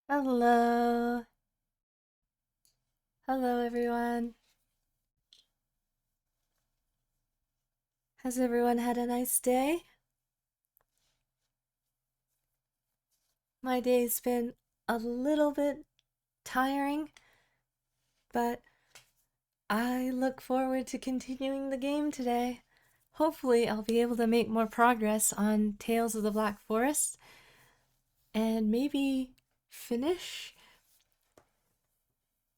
Hello. Hello, everyone. Has everyone had a nice day? My day's been a little bit tiring, but I look forward to continuing the game today. Hopefully, I'll be able to make more progress on Tales of the Black Forest and maybe finish.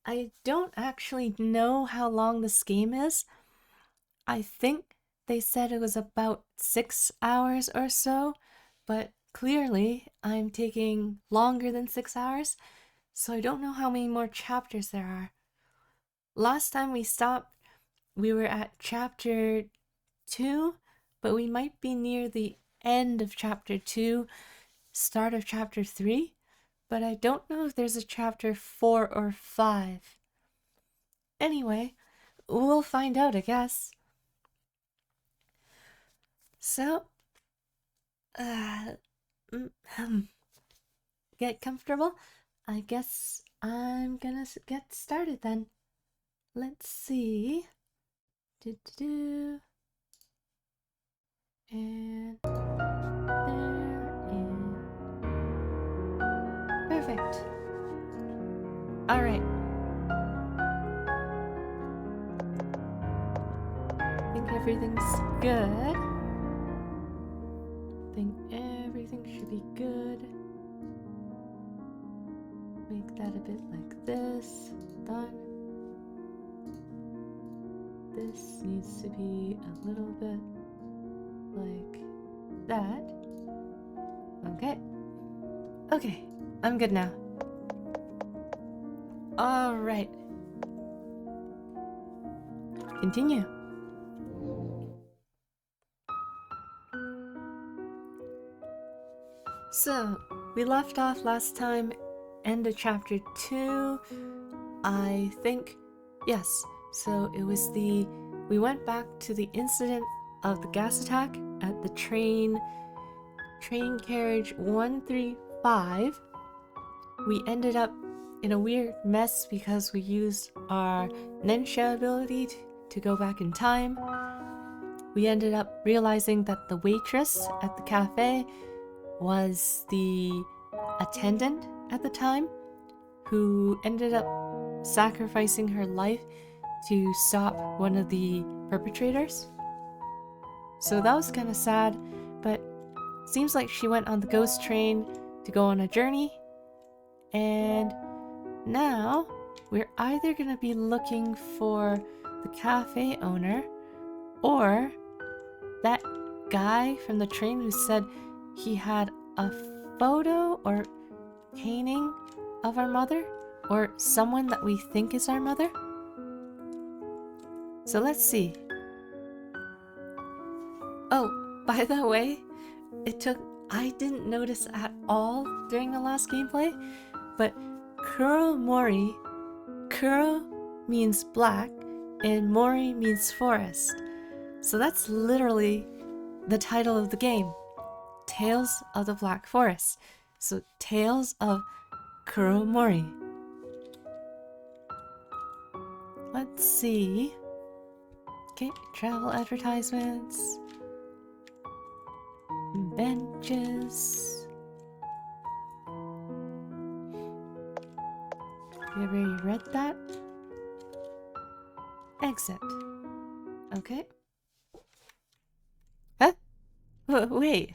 I don't actually know how long this game is. I think they said it was about 6 hours or so, but clearly I'm taking longer than 6 hours, so I don't know how many more chapters there are. Last time we stopped, we were at chapter 2, but we might be near the end of chapter 2, start of chapter 3, but I don't know if there's a chapter 4 or 5. Anyway, we'll find out, I guess. So, uh, get comfortable. I guess I'm gonna get started then. Let's see. Do. And there and perfect. All right. I think everything's good. I think everything should be good. Make that a bit like this. Done. This needs to be a little bit like that. Okay. Okay, I'm good now. All right. Continue. So, we left off last time, end of chapter 2, I think. Yes, so it was we went back to the incident of the gas attack at the train carriage 135. We ended up in a weird mess because we used our Nensha ability to go back in time. We ended up realizing that the waitress at the cafe was the attendant at the time who ended up sacrificing her life to stop one of the perpetrators. So that was kind of sad, but seems like she went on the ghost train to go on a journey, and now we're either going to be looking for the cafe owner or that guy from the train who said he had a photo or painting of our mother, or someone that we think is our mother. So let's see. Oh, by the way, I didn't notice at all during the last gameplay, but Kuro Mori, Kuro means black and Mori means forest. So that's literally the title of the game, Tales of the Black Forest. So Tales of Kuro Mori. Let's see. Okay, travel advertisements. Benches. We already read that. Exit. Okay. Huh? Wait.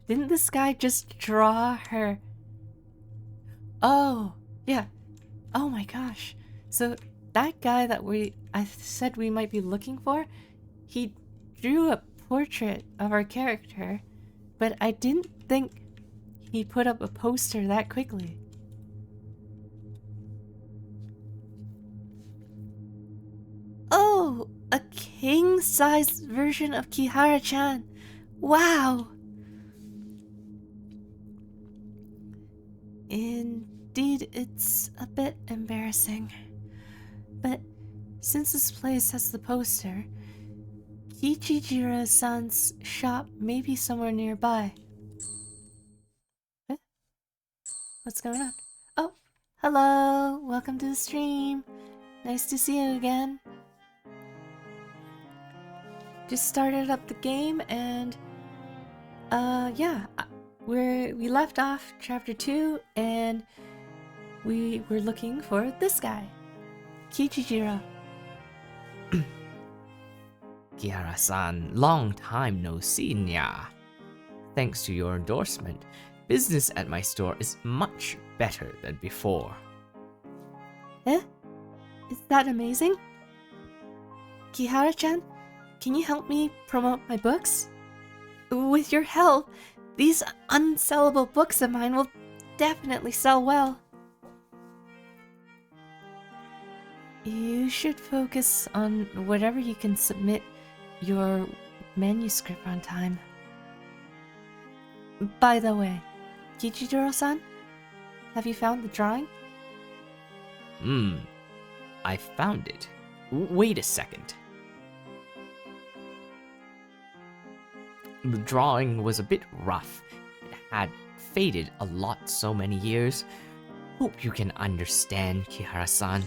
Didn't this guy just draw her? Oh, yeah. Oh my gosh. So that guy that I said we might be looking for, he drew a portrait of our character, but I didn't think he put up a poster that quickly. Oh, a king-sized version of Kihara-chan. Wow. Indeed, it's a bit embarrassing. But since this place has the poster, What's going on? Oh, hello. Welcome to the stream. Nice to see you again. Just started up the game and yeah, we left off chapter 2 and we were looking for this guy, Kichijiro. Kihara-san, long time no see, nya. Thanks to your endorsement, business at my store is much better than before. Eh? Is that amazing? Kihara-chan, can you help me promote my books? With your help, these unsellable books of mine will definitely sell well. You should focus on whatever you can submit your manuscript on time. By the way, Kichijiro-san, have you found the drawing? I found it. Wait a second. The drawing was a bit rough. It had faded a lot so many years. Hope you can understand, Kihara-san.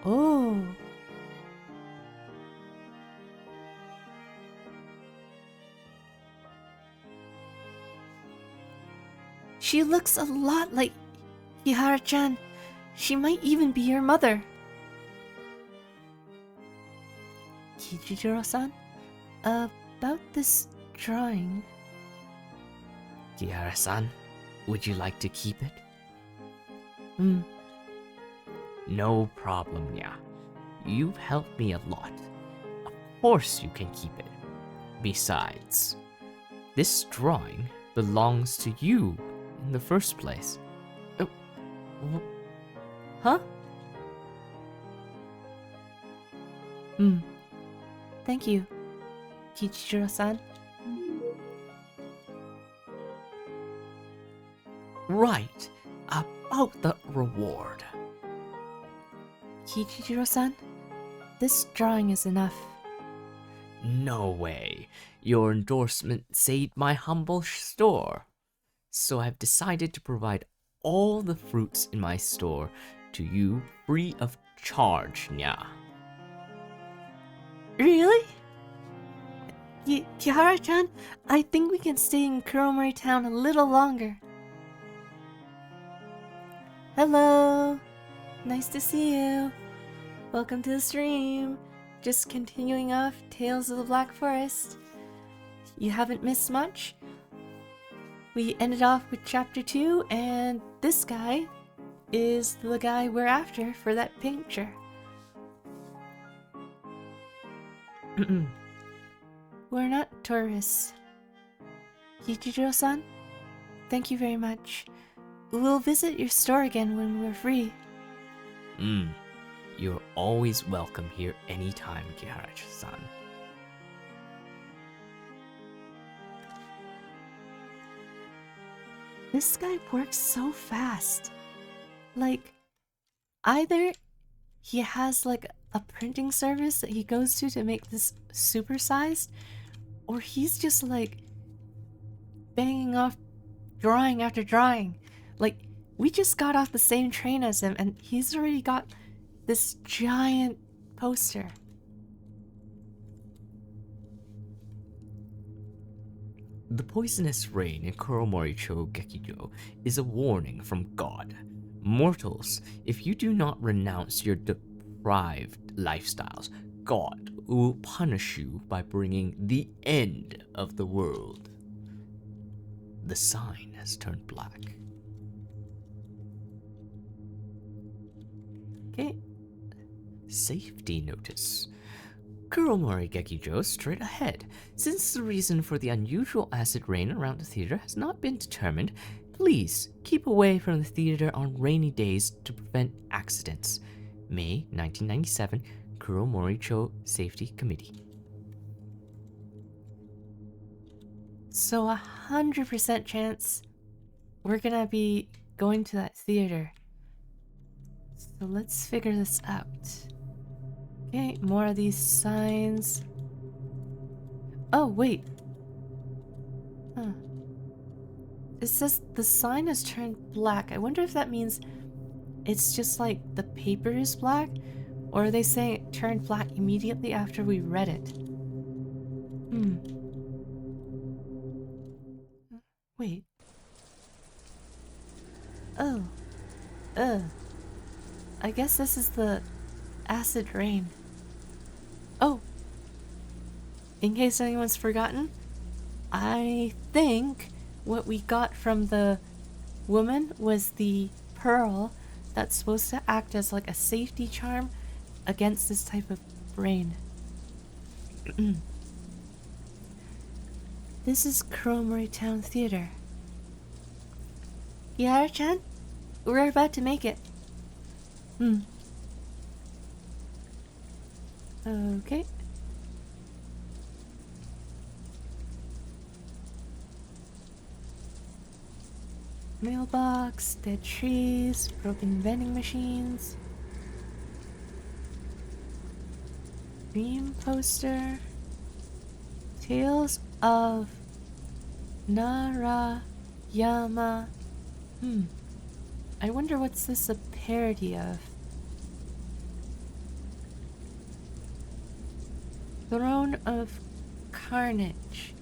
Oh. She looks a lot like Kihara-chan. She might even be your mother. Kichijiro-san, about this drawing. Kihara-san, would you like to keep it? No problem, nya. You've helped me a lot. Of course you can keep it. Besides, this drawing belongs to you in the first place. Huh? Thank you, Kichijiro-san. Right, about the reward. Kichijiro-san, this drawing is enough. No way. Your endorsement saved my humble store. So I've decided to provide all the fruits in my store to you free of charge, nya. Really? Kihara-chan, I think we can stay in Kuromori Town a little longer. Hello. Nice to see you. Welcome to the stream. Just continuing off Tales of the Black Forest. You haven't missed much. We ended off with chapter 2, and this guy is the guy we're after for that picture. We're not tourists. Kichijiro-san, thank you very much. We'll visit your store again when we're free. You're always welcome here anytime, Kihara-san. This guy works so fast. Like, either he has like a printing service that he goes to make this supersized, or he's just like banging off drawing after drawing. Like, we just got off the same train as him and he's already got this giant poster. The poisonous rain in Kuromori-cho Gekijo is a warning from God. Mortals, if you do not renounce your deprived lifestyles, God will punish you by bringing the end of the world. The sign has turned black. Okay. Safety notice. Kuromori Gekijo straight ahead. Since the reason for the unusual acid rain around the theater has not been determined, please keep away from the theater on rainy days to prevent accidents. May 1997, Kuromori-cho Safety Committee. So 100% chance we're gonna be going to that theater. So let's figure this out. Okay, more of these signs. Oh, wait. Huh. It says the sign has turned black. I wonder if that means it's just like the paper is black, or are they saying it turned black immediately after we read it? Wait. Oh. I guess this is the acid rain. Oh. In case anyone's forgotten, I think what we got from the woman was the pearl that's supposed to act as like a safety charm against this type of rain. This is Kuromori Town Theater. Yara-chan, we're about to make it. Okay. Mailbox, dead trees, broken vending machines. Dream poster. Tales of Narayama. I wonder what's this a parody of? Throne of Carnage.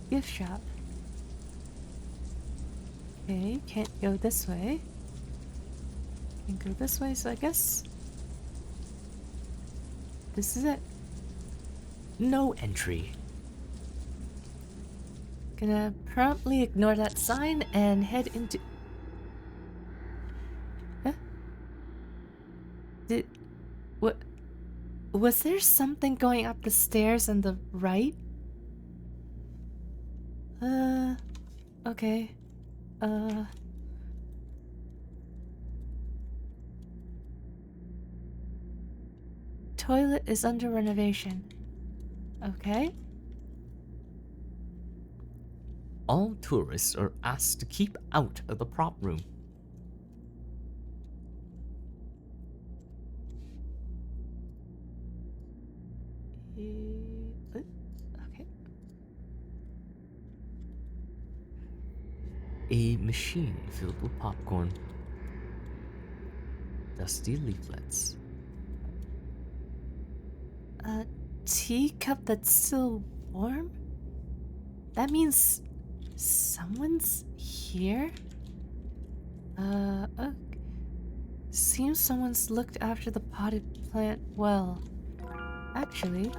Gift shop. Okay, can't go this way. Can't go this way, so I guess this is it. No entry. Gonna promptly ignore that sign and head into... Huh? What? Was there something going up the stairs on the right? Okay. Toilet is under renovation. Okay. All tourists are asked to keep out of the prop room. Okay. A machine filled with popcorn. Dusty leaflets. A teacup that's still warm? That means someone's here? Seems someone's looked after the potted plant well. Actually.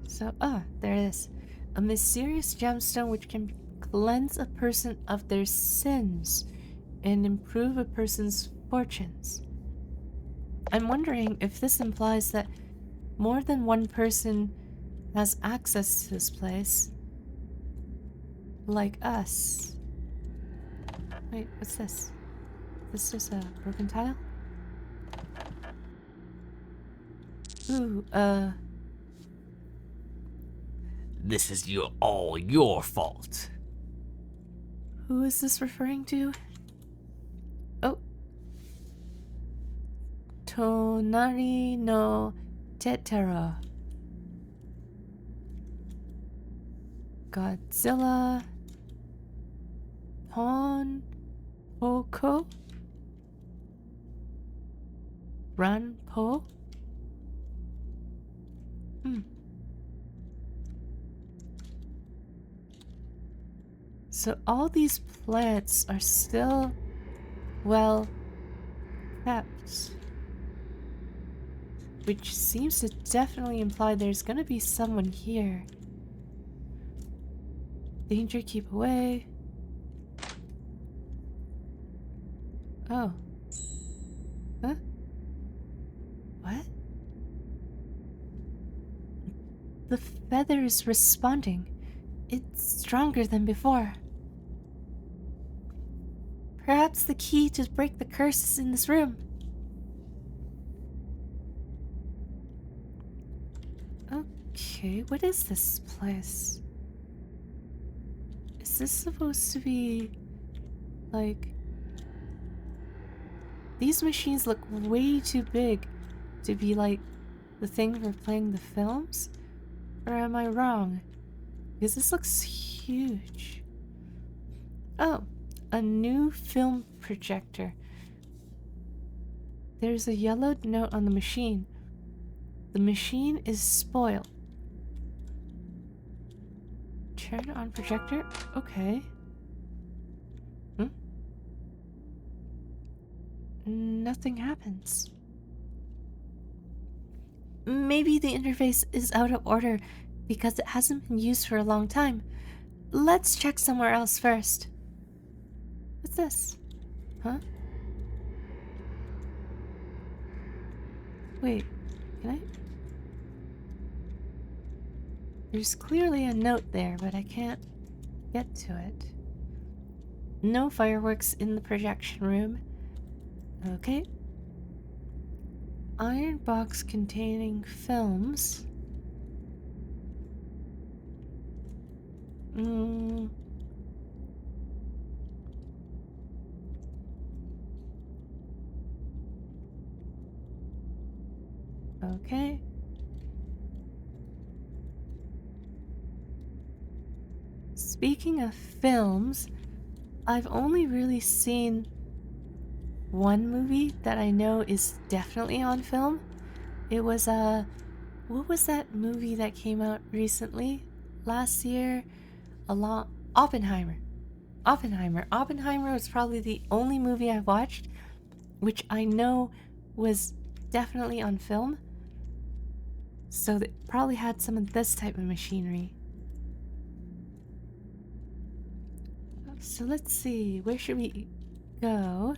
So, there it is. A mysterious gemstone which can cleanse a person of their sins and improve a person's fortunes. I'm wondering if this implies that more than one person has access to this place. Like us. Wait, what's this? Is this just a broken tile? Ooh, This is all your fault. who is this referring to? Oh. Tonari no Tetera. Godzilla. Pon Poko. Ranpo. So all these plants are still well kept. Which seems to definitely imply there's gonna be someone here. Danger, keep away. Oh. Huh? What? The feather is responding. It's stronger than before. Perhaps the key to break the curse is in this room. Okay, what is this place? Is this supposed to be like... These machines look way too big to be like the thing for playing the films. Or am I wrong? Because this looks huge. Oh, a new film projector. There's a yellowed note on the machine. The machine is spoiled. Turn on projector? Okay. Nothing happens. Maybe the interface is out of order because it hasn't been used for a long time. Let's check somewhere else first. What's this? Huh? Wait, can I? There's clearly a note there, but I can't get to it. No fireworks in the projection room. Okay. Iron box containing films. Okay. Speaking of films, I've only really seen one movie that I know is definitely on film. It was what was that movie that came out recently? Last year? Oppenheimer. Oppenheimer was probably the only movie I watched which I know was definitely on film. So they probably had some of this type of machinery. So let's see, where should we go?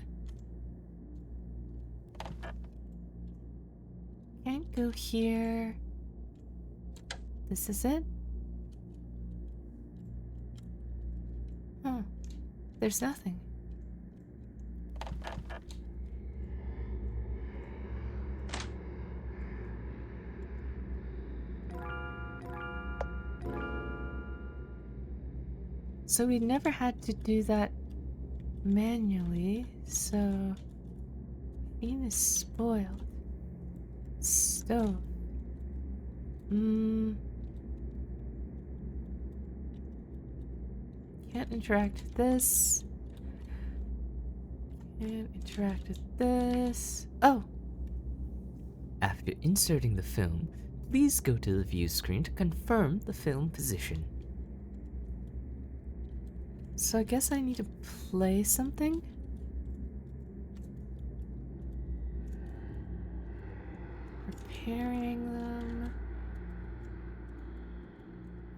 Can't go here. This is it? Huh. There's nothing. So we never had to do that manually, so bean is spoiled. Stove. Can't interact with this. Can't interact with this. Oh! After inserting the film, please go to the view screen to confirm the film position. So I guess I need to play something? Repairing them.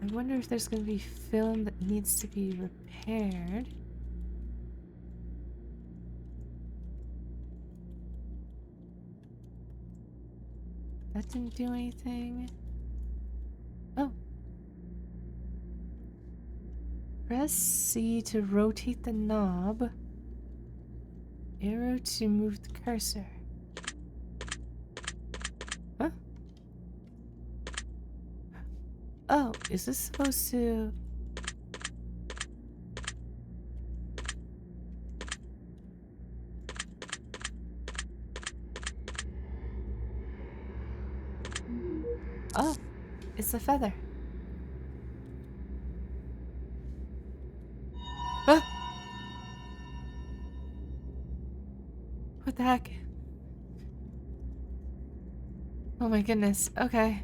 I wonder if there's going to be film that needs to be repaired. That didn't do anything. Oh. Press C to rotate the knob. Arrow to move the cursor. Huh? Oh, is this supposed to... Oh, it's a feather. Ah! What the heck? Oh my goodness. Okay.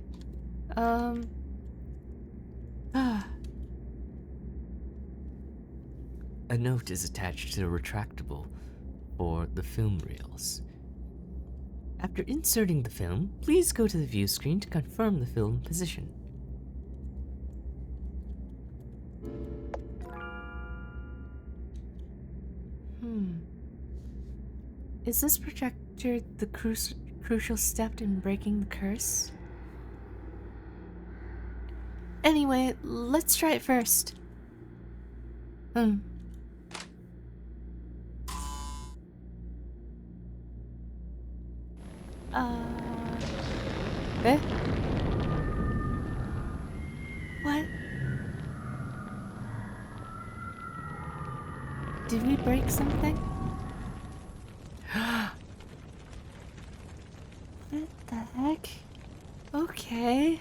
A note is attached to the retractable for the film reels. After inserting the film, please go to the view screen to confirm the film position. Is this projector the crucial step in breaking the curse? Anyway, let's try it first. Eh? What? Did we break something? What the heck? Okay.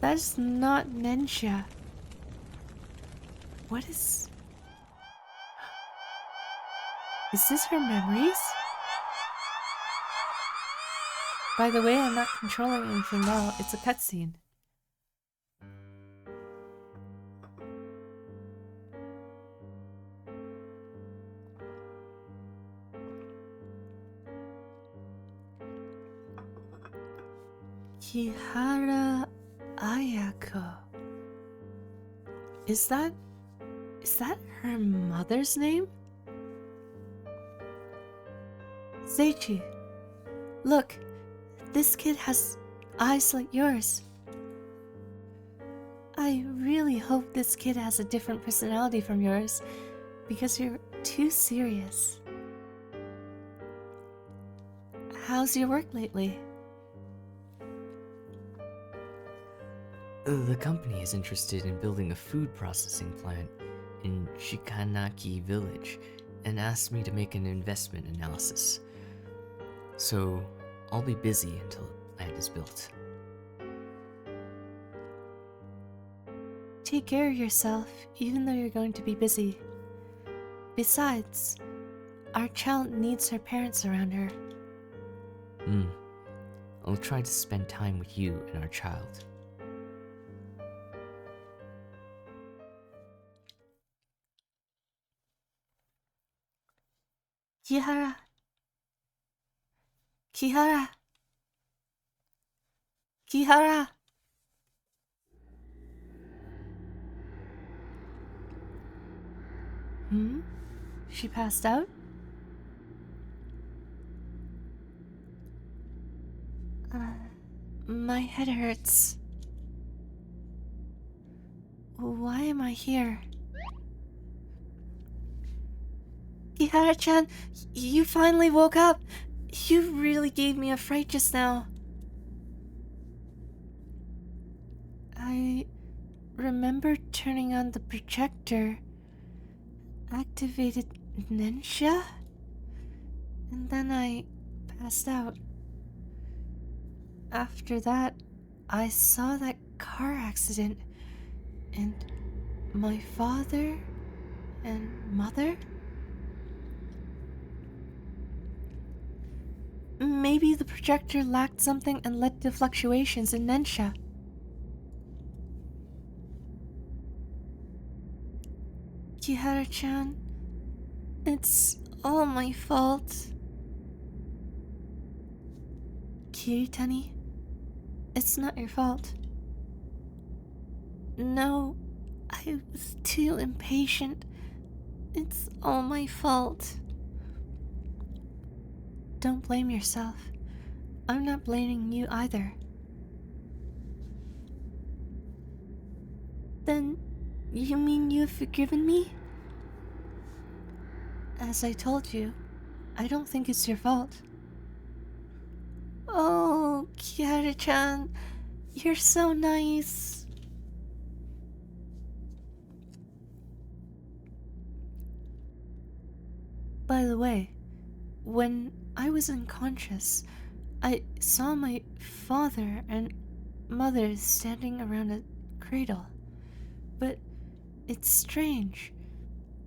That's not Nensha. What is... Is this her memories? By the way, I'm not controlling anything now. It's a cutscene. Kihara Ayako. Is that her mother's name? Seichi, look, this kid has eyes like yours. I really hope this kid has a different personality from yours, because you're too serious. How's your work lately? The company is interested in building a food processing plant in Shikanaki village and asked me to make an investment analysis. So I'll be busy until the plant is built. Take care of yourself, even though you're going to be busy. Besides, our child needs her parents around her. I'll try to spend time with you and our child. Kihara. Kihara. Kihara. She passed out? My head hurts. Why am I here? Kihara-chan, you finally woke up. You really gave me a fright just now. I remember turning on the projector, activated Nensha, and then I passed out. After that, I saw that car accident, and my father and mother. Maybe the projector lacked something and led to fluctuations in Nensha. Kihara-chan, it's all my fault. Kiritani, it's not your fault. No, I was too impatient. It's all my fault. Don't blame yourself. I'm not blaming you either. Then, you mean you've forgiven me? As I told you, I don't think it's your fault. Oh, Kiara-chan, you're so nice. By the way, when I was unconscious, I saw my father and mother standing around a cradle. But it's strange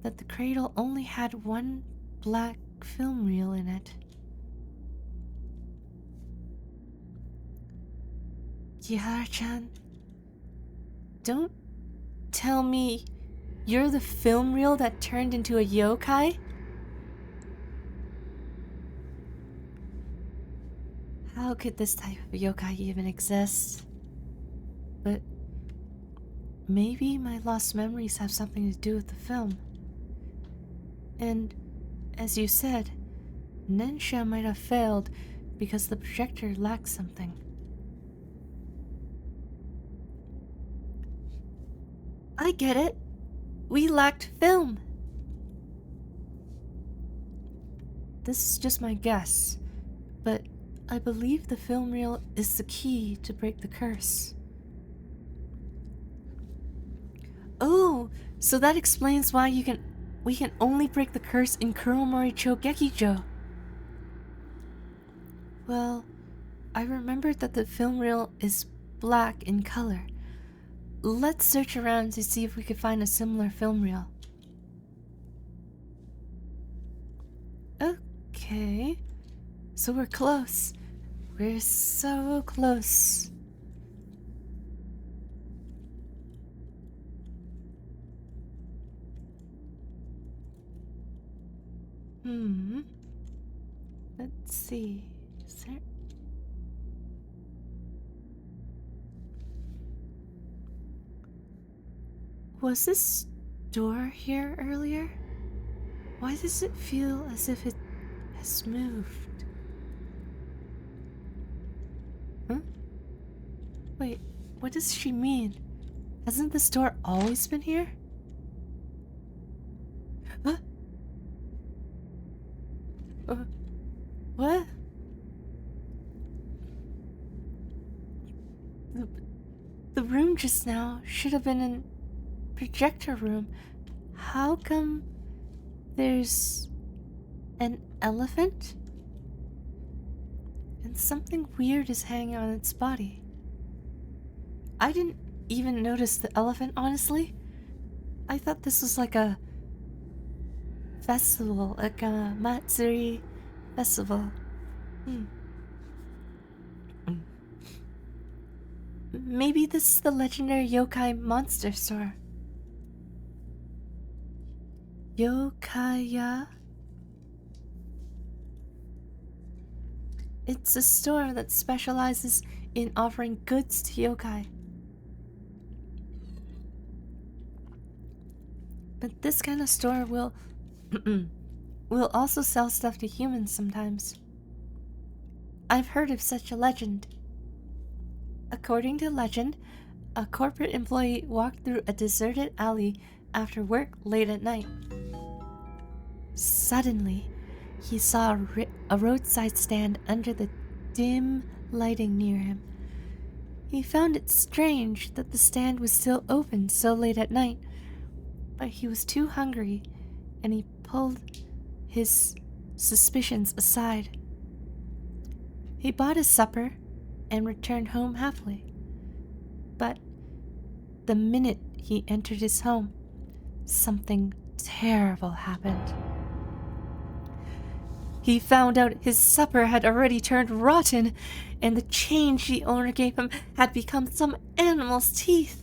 that the cradle only had one black film reel in it. Kihara-chan, don't tell me you're the film reel that turned into a yokai? How could this type of yokai even exist? But maybe my lost memories have something to do with the film. And, as you said, Nensha might have failed because the projector lacked something. I get it. We lacked film. This is just my guess, but I believe the film reel is the key to break the curse. Oh, so that explains why we can only break the curse in Kuromori-cho Gekijo. Well, I remembered that the film reel is black in color. Let's search around to see if we could find a similar film reel. Okay. So we're close. We're so close. Let's see. Is there... Was this door here earlier? Why does it feel as if it has moved? Huh? Wait, what does she mean? Hasn't this door always been here? Huh? What? The room just now should have been a projector room. How come there's an elephant? And something weird is hanging on its body. I didn't even notice the elephant, honestly. I thought this was like a festival, like a Matsuri festival. Maybe this is the legendary yokai monster store. Yokaya? It's a store that specializes in offering goods to yokai. But this kind of store will also sell stuff to humans sometimes. I've heard of such a legend. According to legend, a corporate employee walked through a deserted alley after work late at night. Suddenly, he saw a roadside stand under the dim lighting near him. He found it strange that the stand was still open so late at night, but he was too hungry and he pulled his suspicions aside. He bought his supper and returned home happily. But the minute he entered his home, something terrible happened. He found out his supper had already turned rotten, and the change the owner gave him had become some animal's teeth.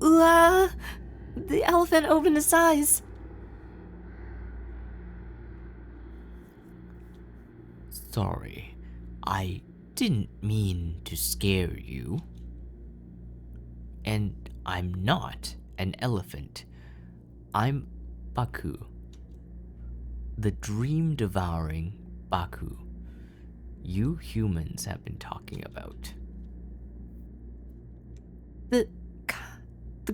The elephant opened his eyes. Sorry, I didn't mean to scare you. And I'm not an elephant. I'm Baku. The dream-devouring Baku you humans have been talking about. The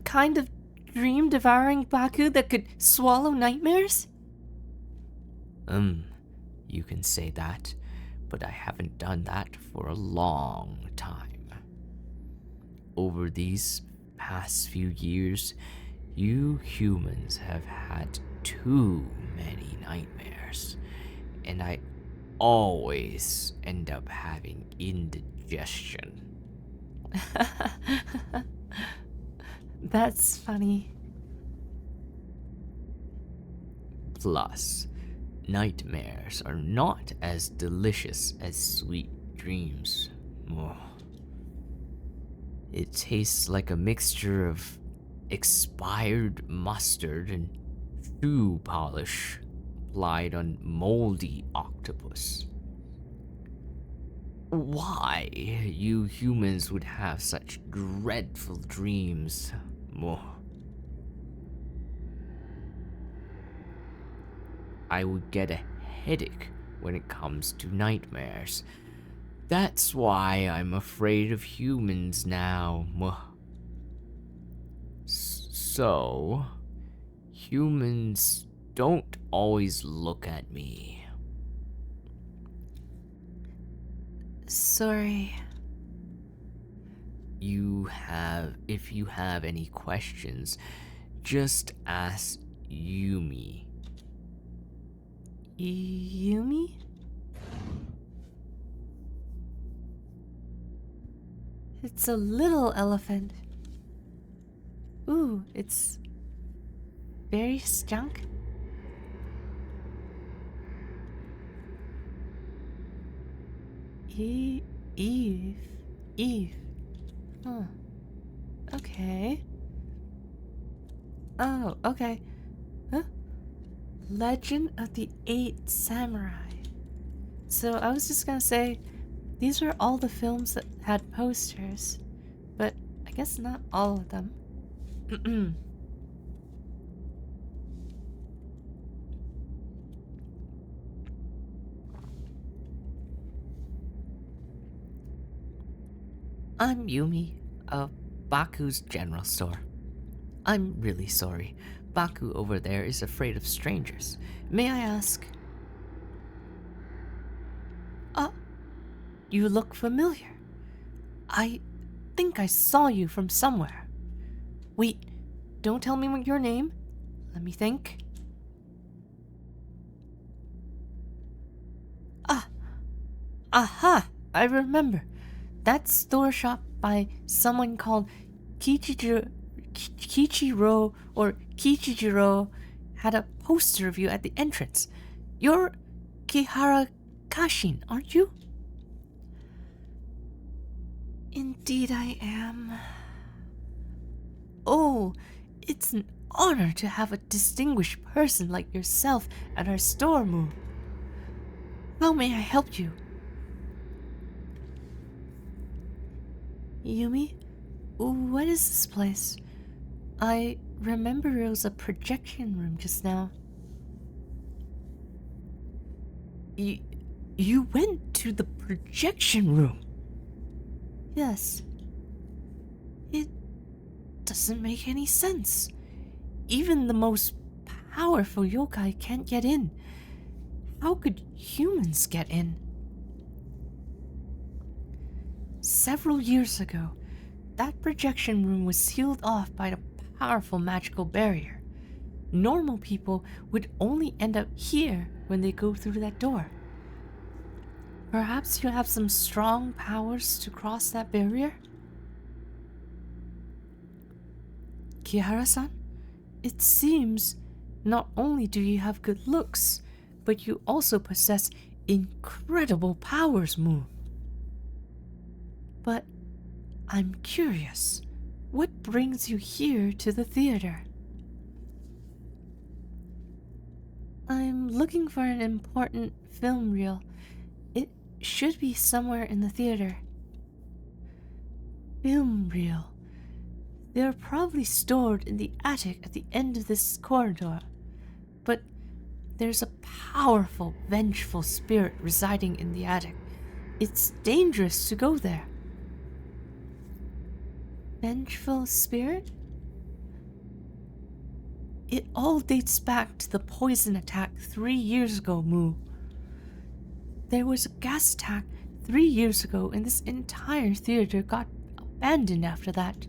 kind of dream-devouring Baku that could swallow nightmares? You can say that, but I haven't done that for a long time. Over these past few years, you humans have had too many nightmares, and I always end up having indigestion. That's funny. Plus, nightmares are not as delicious as sweet dreams. Oh. It tastes like a mixture of expired mustard and shoe polish applied on moldy octopus. Why you humans would have such dreadful dreams? Oh. I would get a headache when it comes to nightmares. That's why I'm afraid of humans now. So, humans don't always look at me. Sorry. If you have any questions, just ask Yumi. Yumi? It's a little elephant. Ooh, it's various junk. Eve. Eve. Huh. Okay. Oh, okay. Huh? Legend of the Eight Samurai. So I was just gonna say, these were all the films that had posters, but I guess not all of them. I'm Yumi of Baku's general store. I'm really sorry. Baku over there is afraid of strangers. May I ask? You look familiar. I think I saw you from somewhere. Wait, don't tell me your name. Let me think. Aha! I remember. That store shop by someone called Kichiro or Kichijiro had a poster of you at the entrance. You're Kihara Kashin, aren't you? Indeed I am. Oh, it's an honor to have a distinguished person like yourself at our store, Moo. How may I help you? Yumi, what is this place? I remember it was a projection room just now. You went to the projection room? Yes. It doesn't make any sense. Even the most powerful yokai can't get in. How could humans get in? Several years ago, that projection room was sealed off by a powerful magical barrier. Normal people would only end up here when they go through that door. Perhaps you have some strong powers to cross that barrier? Kihara-san, it seems not only do you have good looks, but you also possess incredible powers, Moo. But I'm curious, what brings you here to the theater? I'm looking for an important film reel. It should be somewhere in the theater. Film reel. They're probably stored in the attic at the end of this corridor. But there's a powerful, vengeful spirit residing in the attic. It's dangerous to go there. Vengeful spirit? It all dates back to the poison attack 3 years ago, Moo. There was a gas attack 3 years ago, and this entire theater got abandoned after that.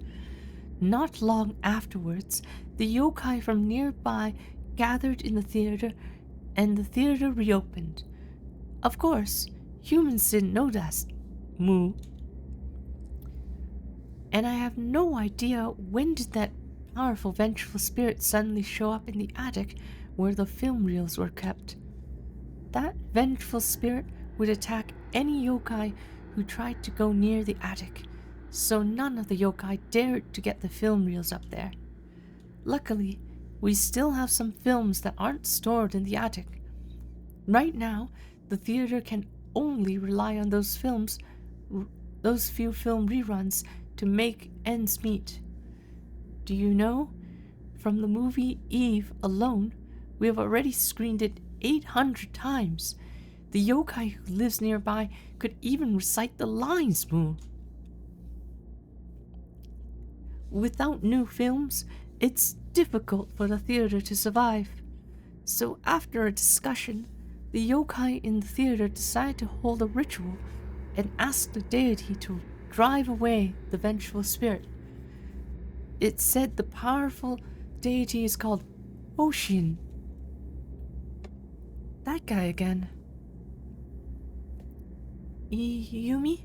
Not long afterwards, the yokai from nearby gathered in the theater, and the theater reopened. Of course, humans didn't know that, Moo. And I have no idea when did that powerful vengeful spirit suddenly show up in the attic where the film reels were kept. That vengeful spirit would attack any yokai who tried to go near the attic, so none of the yokai dared to get the film reels up there. Luckily, we still have some films that aren't stored in the attic. Right now, the theater can only rely on those few film reruns to make ends meet. Do you know? From the movie Eve alone, we have already screened it 800 times. The yokai who lives nearby could even recite the lines, Moo. Without new films, it's difficult for the theater to survive. So after a discussion, the yokai in the theater decided to hold a ritual and ask the deity to drive away the vengeful spirit. It's said the powerful deity is called Oshin. that guy again. Yumi?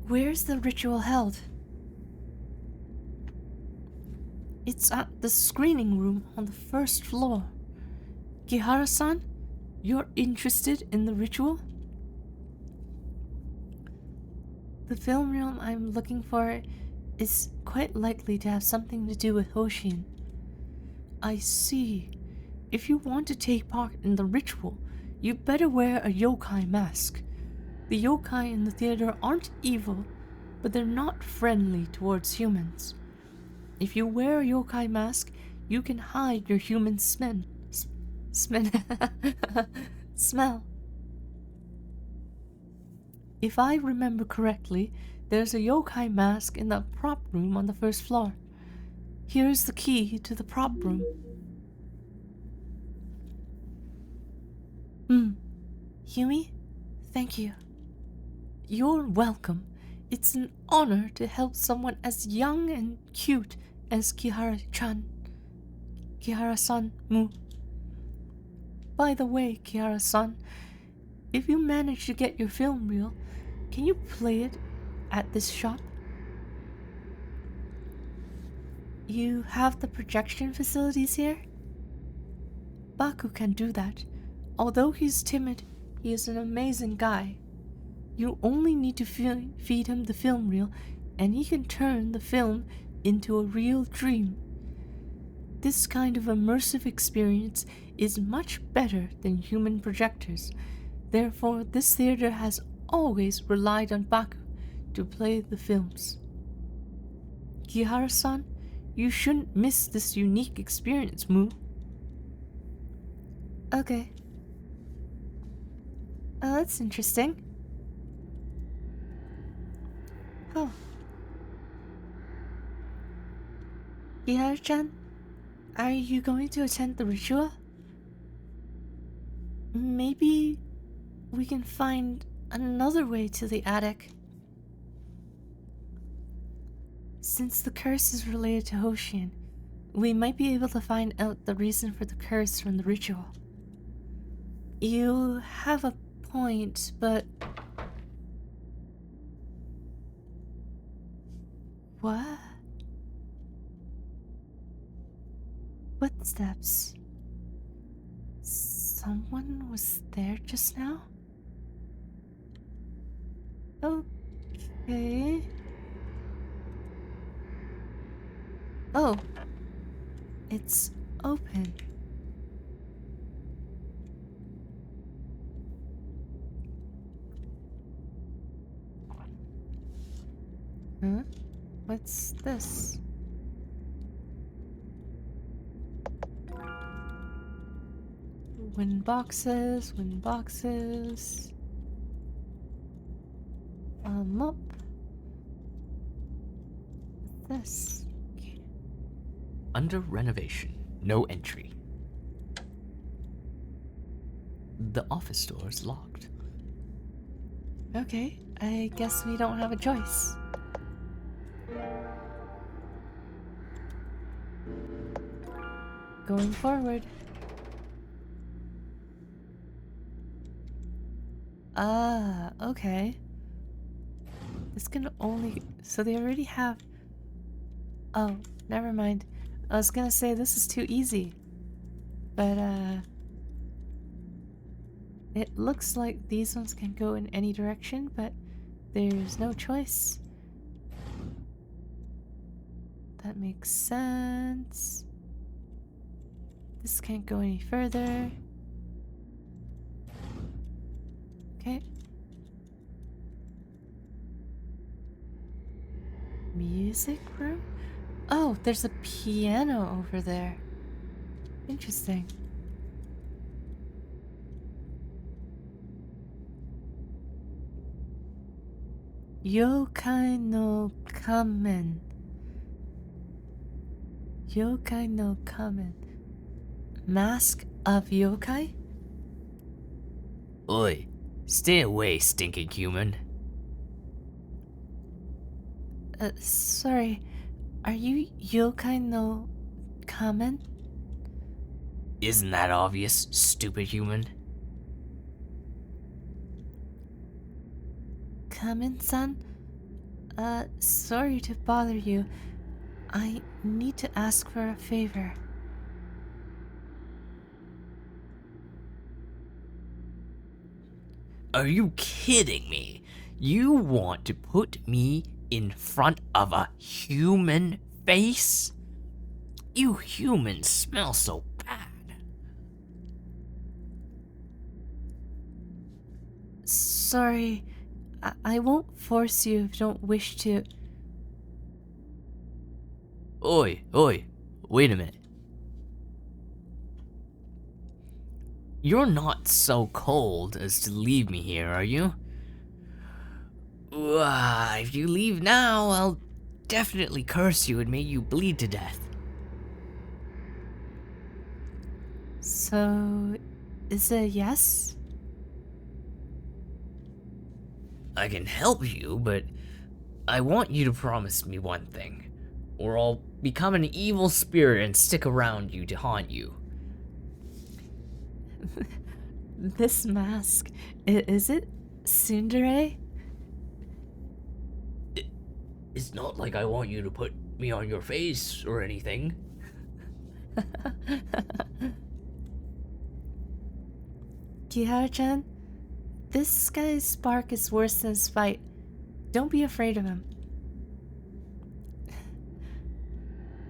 Where's the ritual held? It's at the screening room on the first floor. Kihara-san, you're interested in the ritual? The film reel I'm looking for is quite likely to have something to do with Hoshin. I see. If you want to take part in the ritual, you better wear a yokai mask. The yokai in the theater aren't evil, but they're not friendly towards humans. If you wear a yokai mask, you can hide your human smell. If I remember correctly, there's a yokai mask in the prop room on the first floor. Here's the key to the prop room. Yumi, thank you. You're welcome. It's an honor to help someone as young and cute as Kihara-san Mu. By the way, Kihara-san, if you manage to get your film reel, can you play it at this shop? You have the projection facilities here? Baku can do that. Although he's timid, he is an amazing guy. You only need to feed him the film reel, and he can turn the film into a real dream. This kind of immersive experience is much better than human projectors. Therefore, this theater has always relied on Baku to play the films. Kihara-san, you shouldn't miss this unique experience, Mu. Okay. Oh, that's interesting. Oh. Kihara-chan, are you going to attend the ritual? Maybe we can find another way to the attic. Since the curse is related to Hoshin, we might be able to find out the reason for the curse from the ritual. You have a point, but... What? Footsteps. Someone was there just now? Okay. Oh. It's open. Huh? What's this? Wind boxes, wind boxes. Up. This. Okay. Under renovation, no entry. The office door is locked. Okay, I guess we don't have a choice. Going forward. Ah, okay. This can only... So they already have... Oh, never mind. I was gonna say this is too easy. But, it looks like these ones can go in any direction, but there's no choice. That makes sense. This can't go any further. Okay. Music room? Oh, there's a piano over there. Interesting. Yokai no Kamen. Yokai no Kamen. Mask of yokai? Oi, stay away, stinking human. Sorry. Are you yokai no Kamen? Isn't that obvious, stupid human? come in, son? Sorry to bother you. I need to ask for a favor. Are you kidding me? You want to put me in front of a human face? You humans smell so bad. Sorry, I won't force you if you don't wish to. Oi, wait a minute. You're not so cold as to leave me here, are you? If you leave now, I'll definitely curse you and make you bleed to death. So, is it a yes? I can help you, but I want you to promise me one thing, or I'll become an evil spirit and stick around you to haunt you. This mask, is it tsundere? It's not like I want you to put me on your face or anything. Kihara-chan, this guy's spark is worse than his fight. Don't be afraid of him.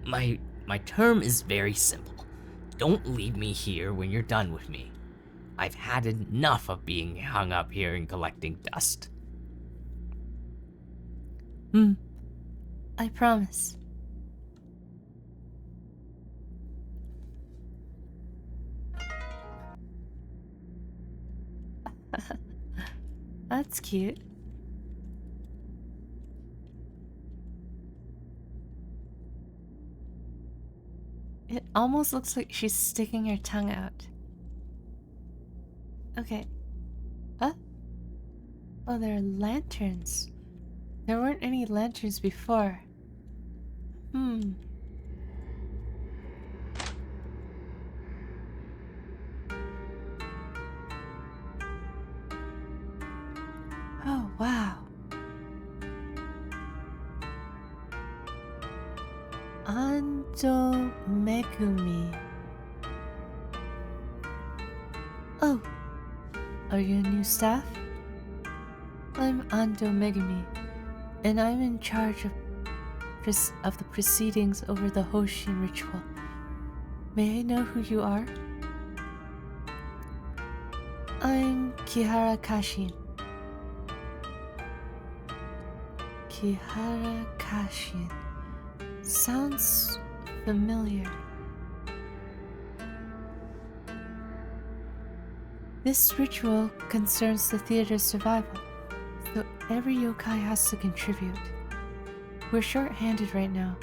My term is very simple. Don't leave me here when you're done with me. I've had enough of being hung up here and collecting dust. I promise. That's cute. It almost looks like she's sticking her tongue out. Okay. Huh? Oh, there are lanterns. There weren't any lanterns before. Oh, wow. Ando Megumi. Oh, are you a new staff? I'm Ando Megumi, and I'm in charge of the proceedings over the Hoshin ritual. May I know who you are? I'm Kihara Kashin. Kihara Kashin. Sounds familiar. This ritual concerns the theater's survival, so every yokai has to contribute. We're short-handed right now,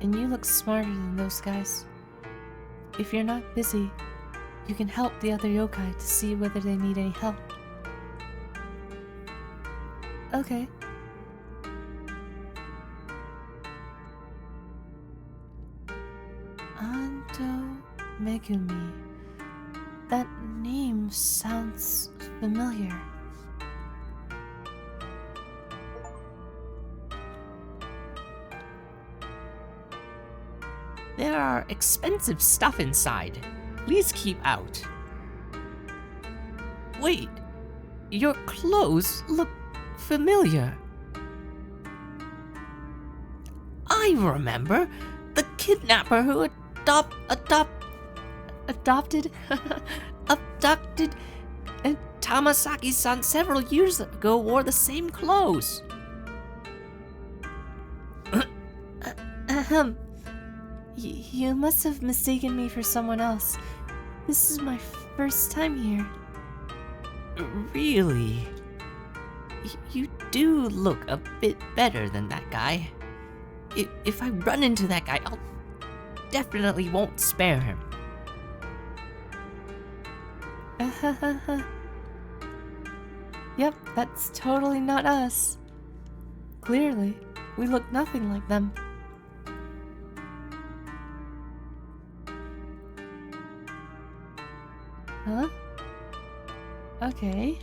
and you look smarter than those guys. If you're not busy, you can help the other yokai to see whether they need any help. Okay. Ando Megumi. That name sounds familiar. There are expensive stuff inside. Please keep out. Wait, your clothes look familiar. I remember the kidnapper who abducted and Tamasaki-san several years ago wore the same clothes. Ahem. You must have mistaken me for someone else. This is my first time here. Really? You do look a bit better than that guy. If I run into that guy, I'll definitely won't spare him. Yep, that's totally not us. Clearly, we look nothing like them. Huh? Okay.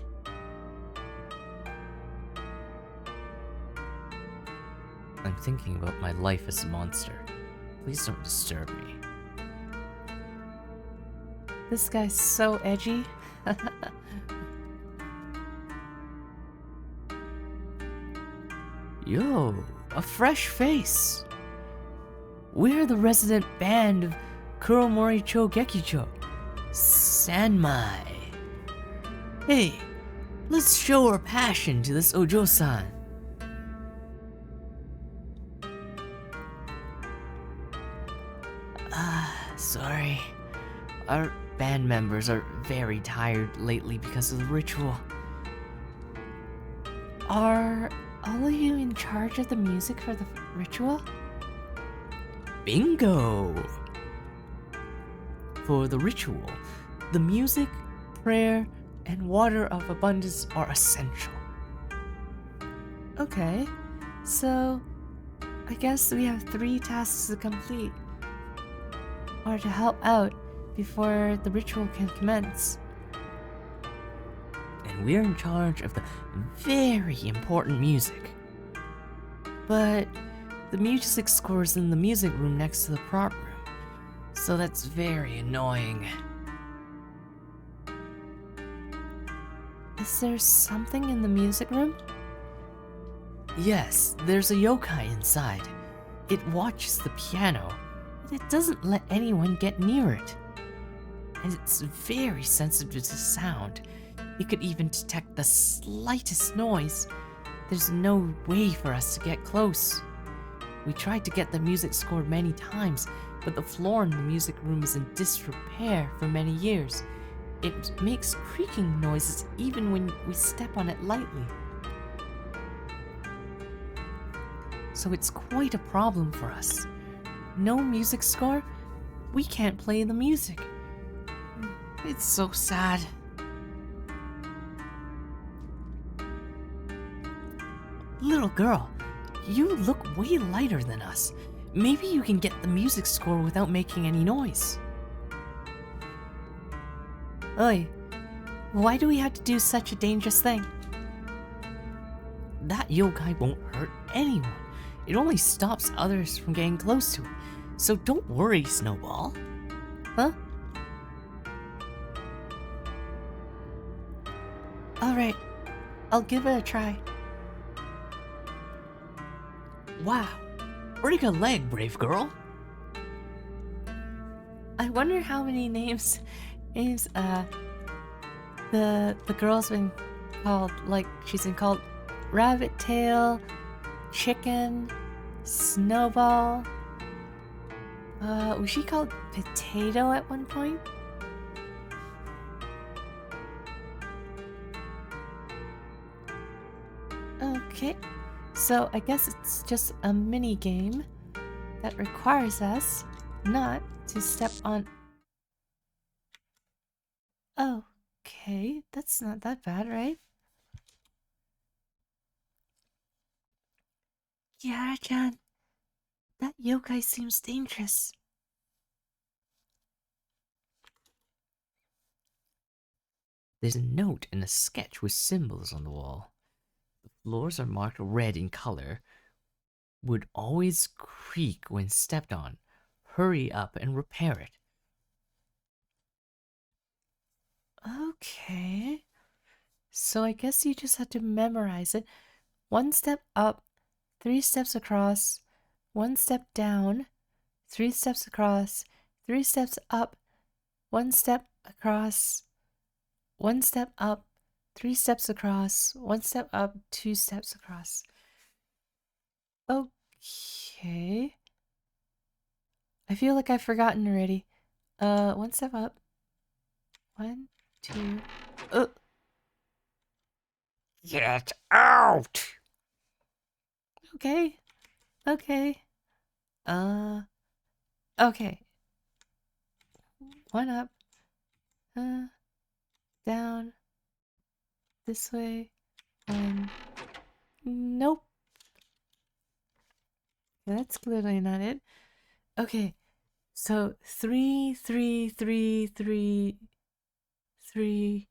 I'm thinking about my life as a monster. Please don't disturb me. This guy's so edgy. Yo, a fresh face. We're the resident band of Kuromori-cho Gekicho. Sanmai. Hey, let's show our passion to this Ojo-san. Sorry. Our band members are very tired lately because of the ritual. Are all of you in charge of the music for the ritual? Bingo! For the ritual, the music, prayer, and water of abundance are essential. Okay, so I guess we have 3 tasks to complete, or to help out before the ritual can commence. And we're in charge of the very important music. But the music score's in the music room next to the prop room, so that's very annoying. Is there something in the music room? Yes, there's a yokai inside. It watches the piano, and it doesn't let anyone get near it. And it's very sensitive to sound. It could even detect the slightest noise. There's no way for us to get close. We tried to get the music scored many times, but the floor in the music room is in disrepair for many years. It makes creaking noises even when we step on it lightly. So it's quite a problem for us. No music score, we can't play the music. It's so sad. Little girl, you look way lighter than us. Maybe you can get the music score without making any noise. Oi, why do we have to do such a dangerous thing? That yokai won't hurt anyone. It only stops others from getting close to it. So don't worry, Snowball. Huh? Alright, I'll give it a try. Wow, pretty good leg, brave girl. I wonder how many names the girl's been called. Like, she's been called Rabbit Tail, Chicken, Snowball. Was she called Potato at one point? Okay, so I guess it's just a mini game that requires us not to step on. Okay, that's not that bad, right? Yara-chan, that yokai seems dangerous. There's a note and a sketch with symbols on the wall. The floors are marked red in color. Would always creak when stepped on. Hurry up and repair it. Okay, so I guess you just have to memorize it. 1 step up, 3 steps across, 1 step down, 3 steps across, 3 steps up, 1 step across, 1 step up, 3 steps across, 1 step up, 2 steps across. Okay. I feel like I've forgotten already. 1 step up. 1, 2. Get out! Okay. Okay. Okay. 1 up. Down. This way. 1. Nope. That's clearly not it. Okay. So 3, 3, 3, 3, 3.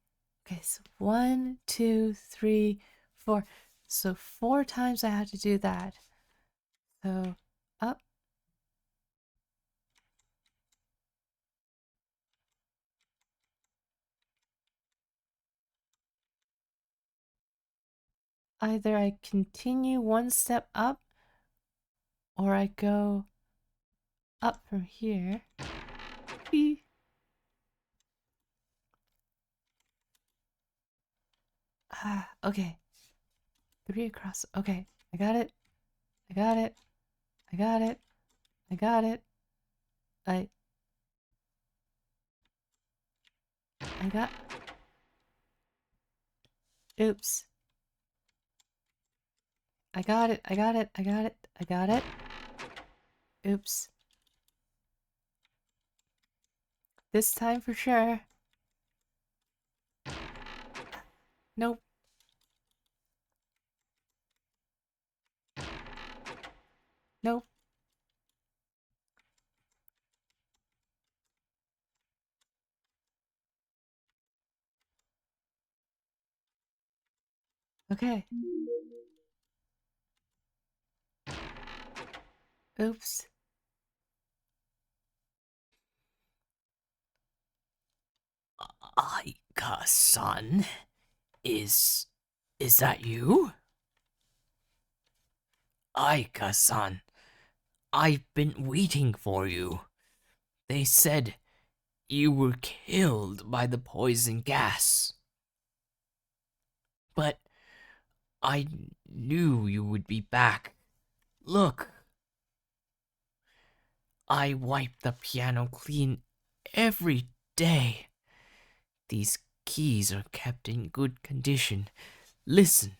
Okay, so 1, 2, 3, 4. So 4 times I have to do that. So, up. Either I continue one step up, or I go up from here. Whee! Ah, okay. 3 across. Okay, I got it. I got it. I got it. I got it. I got. Oops. I got it. I got it. I got it. I got it. Oops. This time for sure. Nope. Nope. Okay. Oops. Aika-san, is that you? Aika-san, I've been waiting for you. They said you were killed by the poison gas. But I knew you would be back. Look. I wipe the piano clean every day. These keys are kept in good condition. Listen,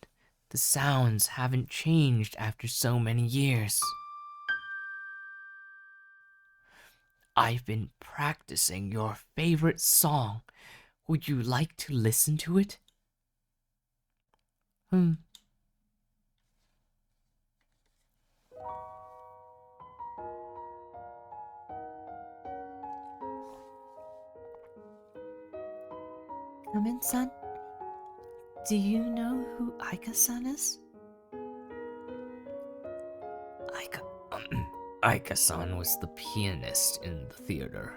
the sounds haven't changed after so many years. I've been practicing your favorite song. Would you like to listen to it? Hmm. Come in, son. Do you know who Aika-san is? Aika-san was the pianist in the theater.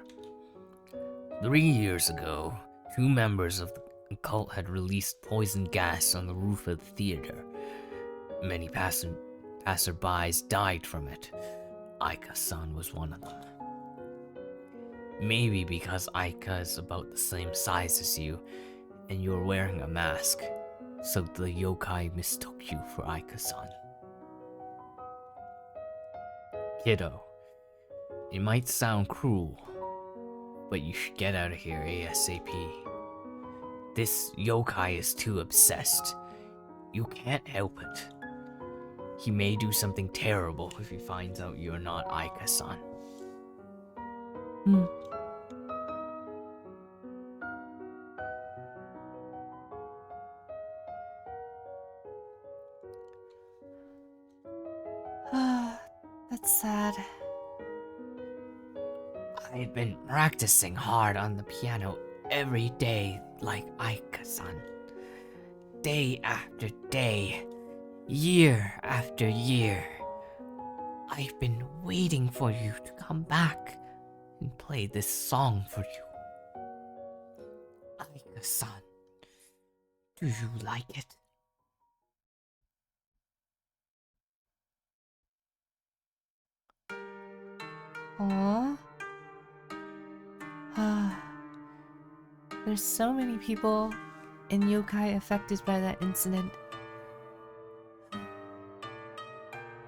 3 years ago, 2 members of the cult had released poison gas on the roof of the theater. Many passerbys died from it. Aika-san was one of them. Maybe because Aika is about the same size as you, and you're wearing a mask, so the yokai mistook you for Aika-san. Kiddo, it might sound cruel, but you should get out of here ASAP. This yokai is too obsessed. You can't help it. He may do something terrible if he finds out you're not Aika-san. Hmm. Ah, that's sad. I've been practicing hard on the piano every day like Aika-san. Day after day, year after year. I've been waiting for you to come back and play this song for you. Aika-san, do you like it? Aww. Ah. There's so many people in yokai affected by that incident.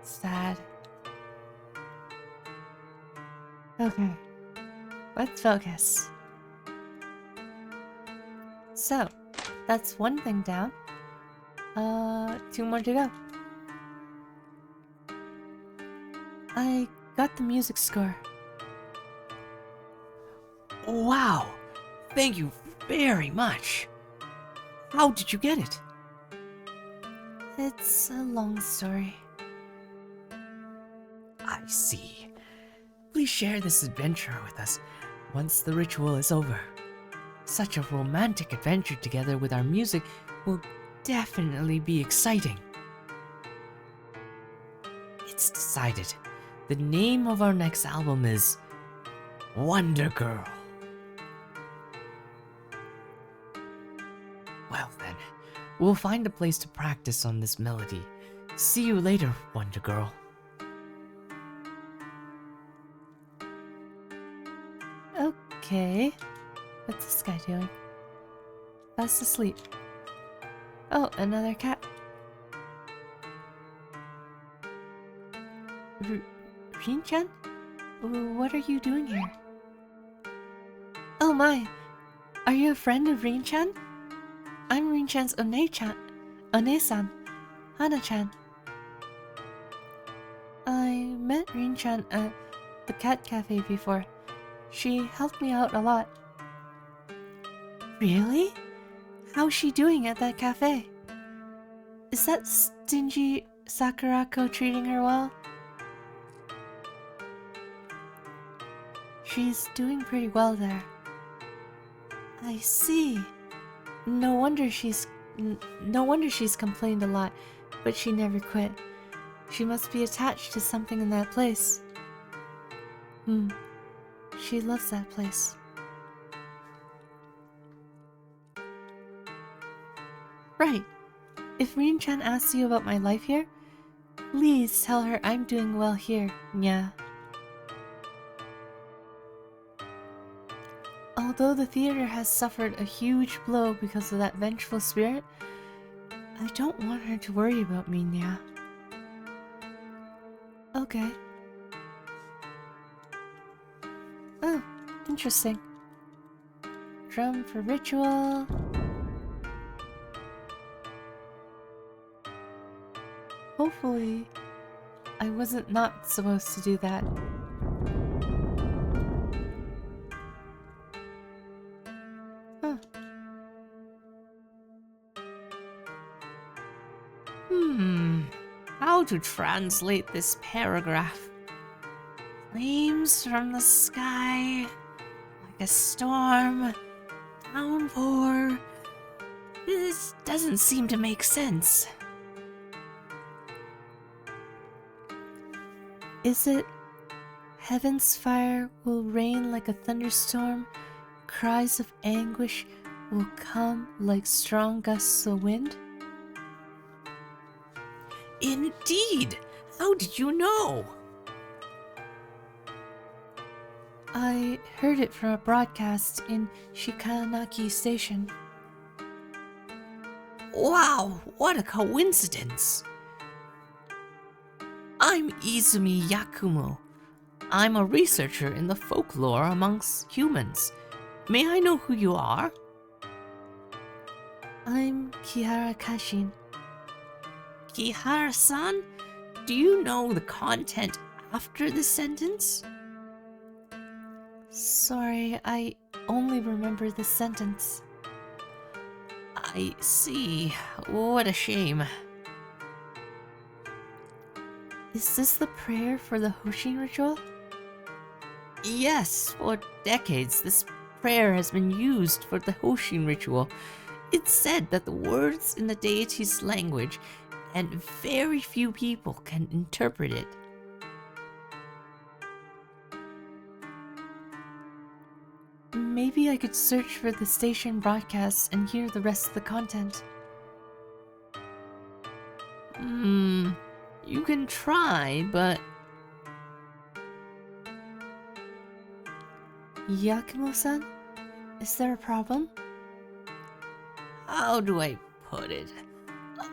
Sad. Okay, let's focus. So, that's one thing down. 2 more to go. I got the music score. Wow! Thank you very much! How did you get it? It's a long story. I see. Please share this adventure with us once the ritual is over. Such a romantic adventure together with our music will definitely be exciting. It's decided. decided. The name of our next album is Wonder Girl. Well then, we'll find a place to practice on this melody. See you later, Wonder Girl. Okay. What's this guy doing? Fast asleep. Oh, another cat. Rin-chan? What are you doing here? Oh my! Are you a friend of Rin-chan? I'm Rin-chan's One-san, Hana-chan. I met Rin-chan at the cat cafe before. She helped me out a lot. Really? How's she doing at that cafe? Is that stingy Sakurako treating her well? She's doing pretty well there. I see. No wonder she's complained a lot, but she never quit. She must be attached to something in that place. She loves that place. Right. If Rin-chan asks you about my life here, please tell her I'm doing well here, nya. Although the theater has suffered a huge blow because of that vengeful spirit, I don't want her to worry about me, nya. Okay. Oh, interesting. Drum for ritual. Hopefully, I wasn't not supposed to do that. Huh. How to translate this paragraph? Flames from the sky, like a storm, downpour. This doesn't seem to make sense. Is it heaven's fire will rain like a thunderstorm, cries of anguish will come like strong gusts of wind? Indeed! How did you know? I heard it from a broadcast in Shikanaki Station. Wow, what a coincidence! I'm Izumi Yakumo. I'm a researcher in the folklore amongst humans. May I know who you are? I'm Kihara Kashin. Kihara-san, do you know the content after this sentence? Sorry, I only remember the sentence. I see. What a shame. Is this the prayer for the Hoshin ritual? Yes, for decades this prayer has been used for the Hoshin ritual. It's said that the words in the deity's language, and very few people can interpret it. Maybe I could search for the station broadcast and hear the rest of the content. You can try, but... Yakumo-san? Is there a problem? How do I put it?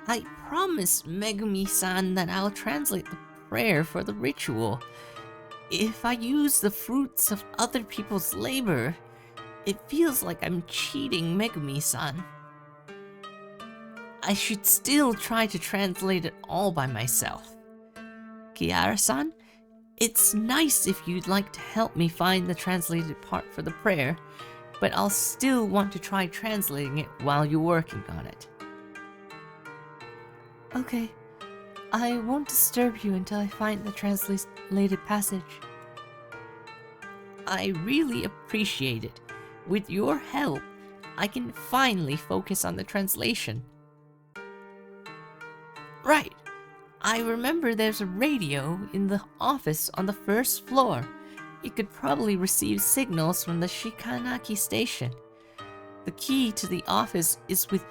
I promised Megumi-san that I'll translate the prayer for the ritual. If I use the fruits of other people's labor, it feels like I'm cheating Megumi-san. I should still try to translate it all by myself. Kiara-san, it's nice if you'd like to help me find the translated part for the prayer, but I'll still want to try translating it while you're working on it. Okay. I won't disturb you until I find the translated passage. I really appreciate it. With your help, I can finally focus on the translation. Right. I remember there's a radio in the office on the first floor. It could probably receive signals from the Shikanaki station. The key to the office is with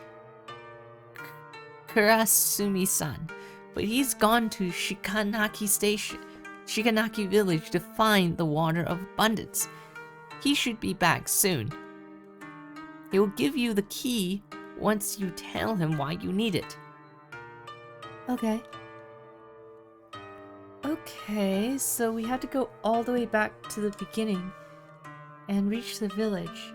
Kurasumi-san, but he's gone to Shikanaki village to find the water of abundance. He should be back soon. He will give you the key once you tell him why you need it. Okay. Okay, so we had to go all the way back to the beginning and reach the village.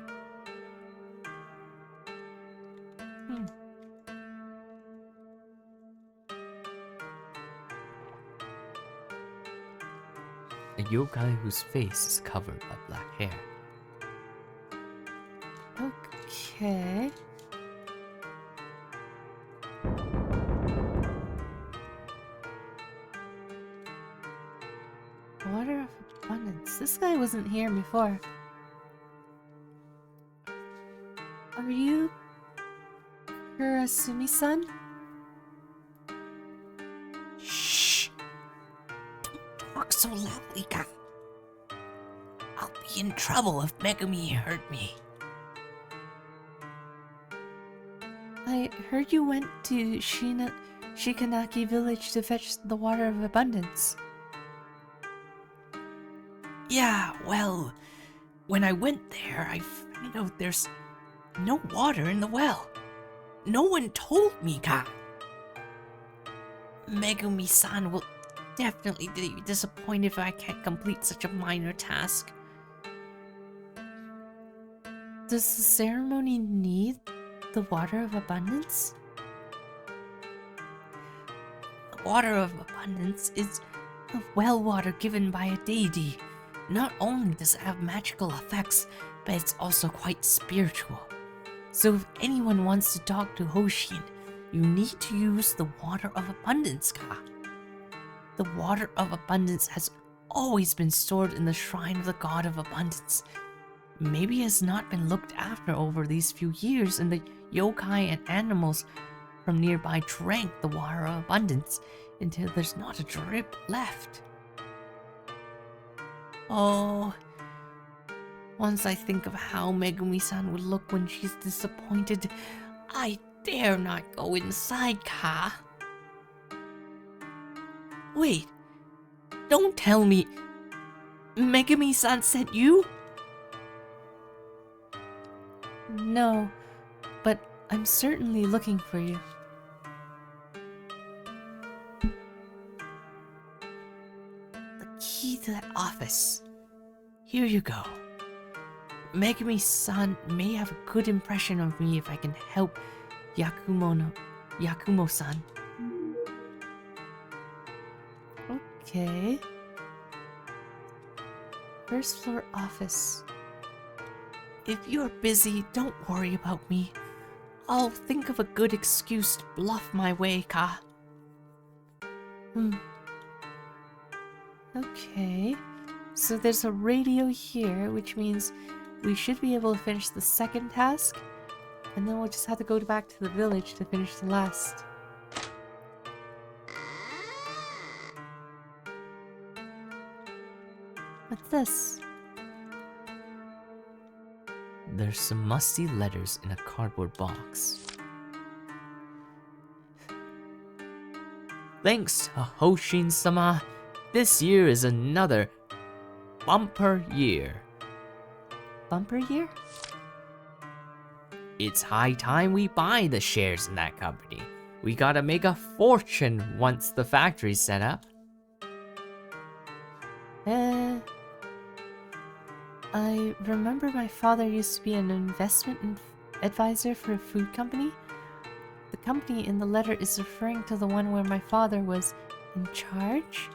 A yokai whose face is covered by black hair. Okay. Water of abundance. This guy wasn't here before. Are you Kurasumi-san? Shh! Don't talk so loudly, guy. I'll be in trouble if Megumi hurt me. I heard you went to Shikanaki village to fetch the water of abundance. Yeah, well, when I went there, I found out there's no water in the well. No one told me, Ka. Megumi-san will definitely be disappointed if I can't complete such a minor task. Does the ceremony need the water of abundance? The water of abundance is the well water given by a deity. Not only does it have magical effects, but it's also quite spiritual. So if anyone wants to talk to Hoshin, you need to use the water of abundance, Ka. The water of abundance has always been stored in the shrine of the god of abundance. Maybe it has not been looked after over these few years, and the yokai and animals from nearby drank the water of abundance until there's not a drip left. Oh, once I think of how Megumi-san would look when she's disappointed, I dare not go inside, Ka. Wait, don't tell me Megumi-san sent you? No, but I'm certainly looking for you. The key to that office. Here you go. Megumi-san may have a good impression of me if I can help Yakumo-san. Okay. First floor office. If you're busy, don't worry about me. I'll think of a good excuse to bluff my way, Ka. Okay. So there's a radio here, which means we should be able to finish the second task, and then we'll just have to go back to the village to finish the last. What's this? There's some musty letters in a cardboard box. Thanks to Hoshin-sama, this year is another bumper year. Bumper year? It's high time we buy the shares in that company. We gotta make a fortune once the factory's set up. I remember my father used to be an investment advisor for a food company. The company in the letter is referring to the one where my father was in charge.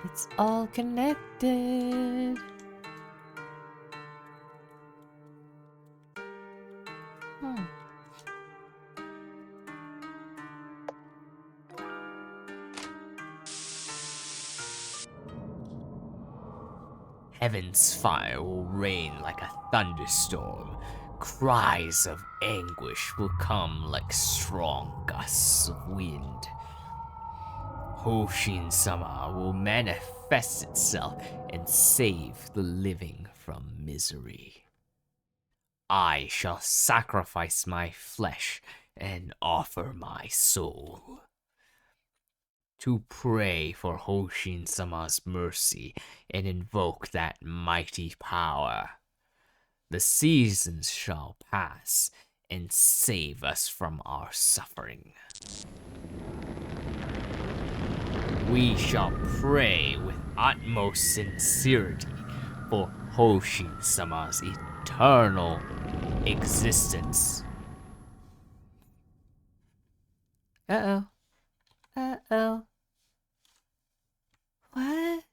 It's all connected. Heaven's fire will rain like a thunderstorm. cries of anguish will come like strong gusts of wind. Hoshin-sama will manifest itself and save the living from misery. I shall sacrifice my flesh and offer my soul to pray for Hoshin-sama's mercy and invoke that mighty power. The seasons shall pass and save us from our suffering. We shall pray with utmost sincerity for Hoshin-sama's eternal existence. Uh-oh. Uh-oh. What?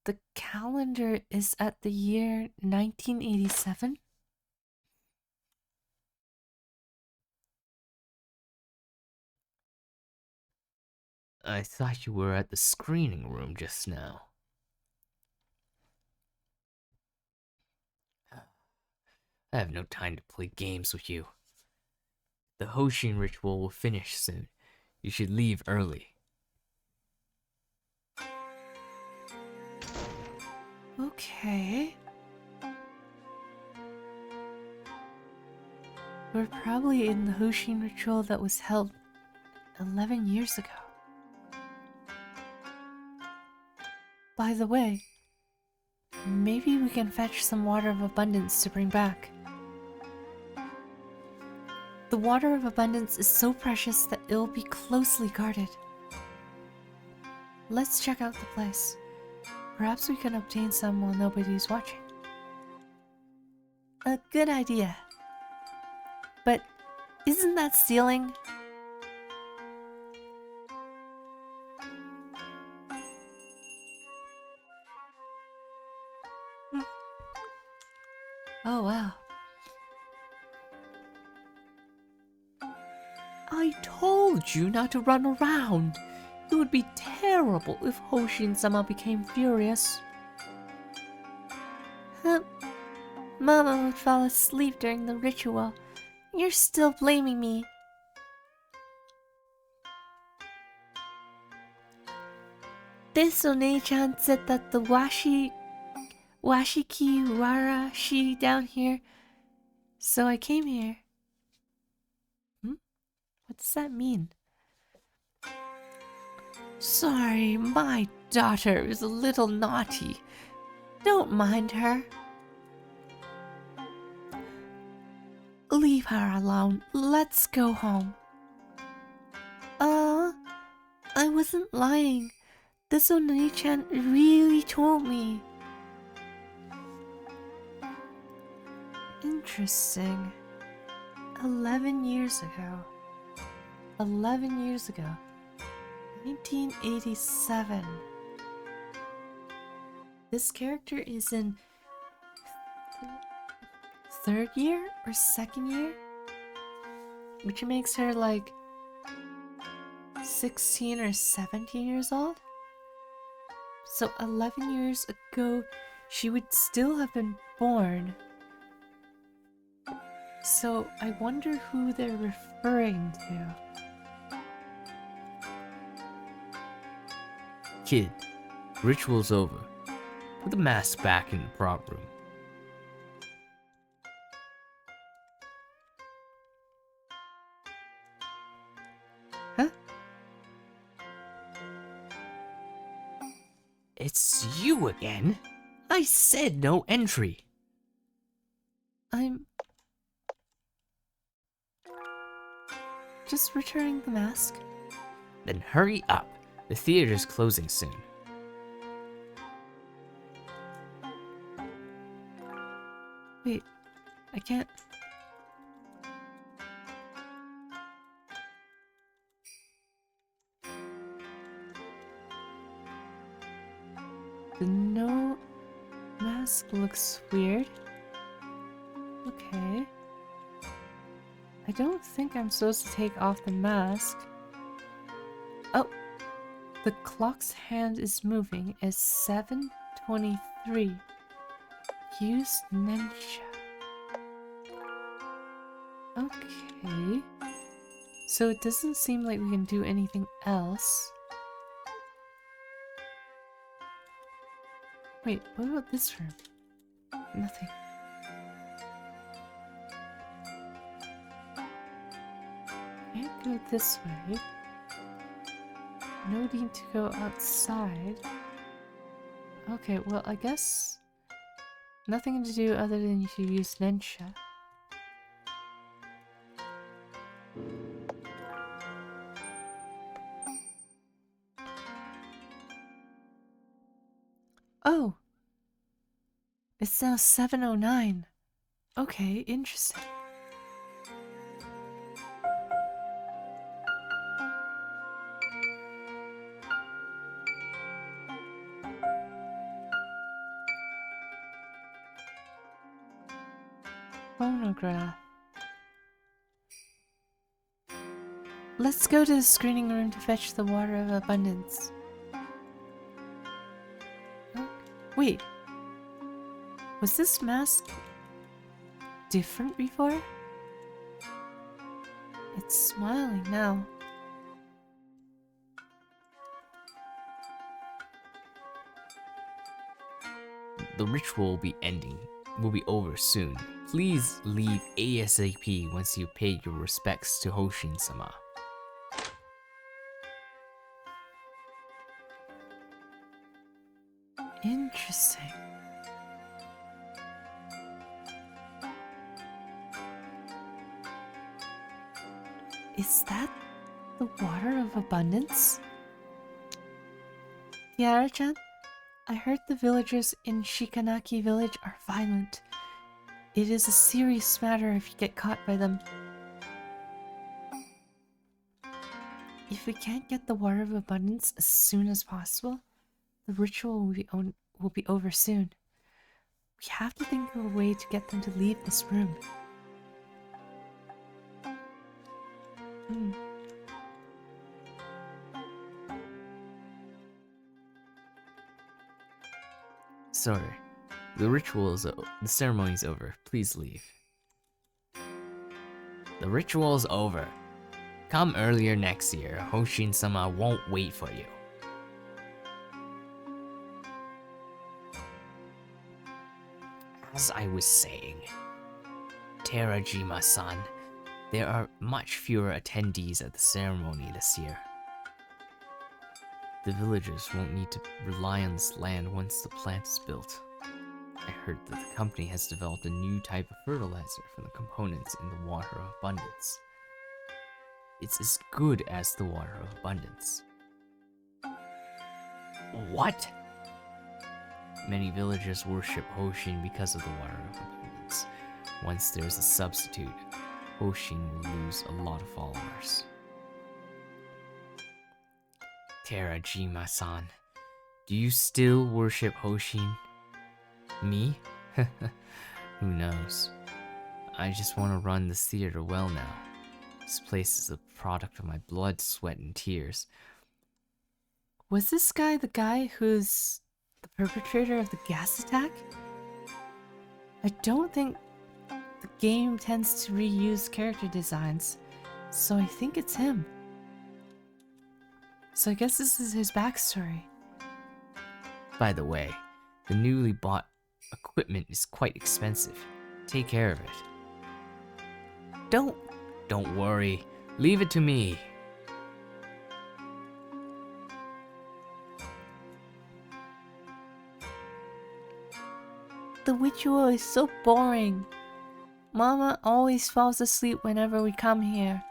The calendar is at the year 1987? I thought you were at the screening room just now. I have no time to play games with you. The Hoshin ritual will finish soon. You should leave early. Okay. We're probably in the Hoshin ritual that was held 11 years ago. By the way, maybe we can fetch some water of abundance to bring back. The water of abundance is so precious that it'll be closely guarded. Let's check out the place. Perhaps we can obtain some while nobody's watching. A good idea. But isn't that stealing? Oh wow. I told you not to run around. It would be terrible if Hoshin-sama became furious. Mama would fall asleep during the ritual. You're still blaming me. This One-chan said that the Washiki down here, so I came here. What does that mean? Sorry, my daughter is a little naughty. Don't mind her. Leave her alone. Let's go home. I wasn't lying. This One-chan really told me. Interesting. 11 years ago. 11 years ago. 1987. This character is in third year or second year? Which makes her like 16 or 17 years old? So 11 years ago, she would still have been born. So I wonder who they're referring to. Kid, ritual's over. Put the mask back in the prop room. Huh? It's you again. I said no entry. I'm just returning the mask. Then hurry up. The theater's closing soon. Wait, I can't. The no mask looks weird. Okay. I don't think I'm supposed to take off the mask. Oh, the clock's hand is moving as 7:23. Use Nensha. Okay. So it doesn't seem like we can do anything else. Wait, what about this room? Nothing. Can't go this way. No need to go outside. Okay, well, I guess nothing to do other than to use Nensha. Oh! It's now 7:09. Okay, interesting. Phonograph. Let's go to the screening room to fetch the water of abundance. Huh? Wait. Was this mask different before? It's smiling now. The ritual will be over soon. Please leave ASAP once you pay your respects to Hoshin-sama. Interesting. Is that the water of abundance? Tiara-chan, I heard the villagers in Shikanaki village are violent. It is a serious matter if you get caught by them. If we can't get the water of abundance as soon as possible, the ritual will be over soon. We have to think of a way to get them to leave this room. Sorry, the ceremony is over. Please leave. The ritual is over. Come earlier next year. Hoshin-sama won't wait for you. As I was saying, Terajima-san, there are much fewer attendees at the ceremony this year. The villagers won't need to rely on this land once the plant is built. I heard that the company has developed a new type of fertilizer from the components in the water of abundance. It's as good as the water of abundance. What? Many villagers worship Hoshin because of the water of abundance. Once there's a substitute, Hoshin will lose a lot of followers. Terajima-san, do you still worship Hoshin? Me? Who knows? I just want to run this theater well now. This place is a product of my blood, sweat, and tears. Was this guy the guy who's the perpetrator of the gas attack? I don't think the game tends to reuse character designs, so I think it's him. So I guess this is his backstory. By the way, the newly bought equipment is quite expensive. Take care of it. Don't worry. Leave it to me. The ritual is so boring. Mama always falls asleep whenever we come here.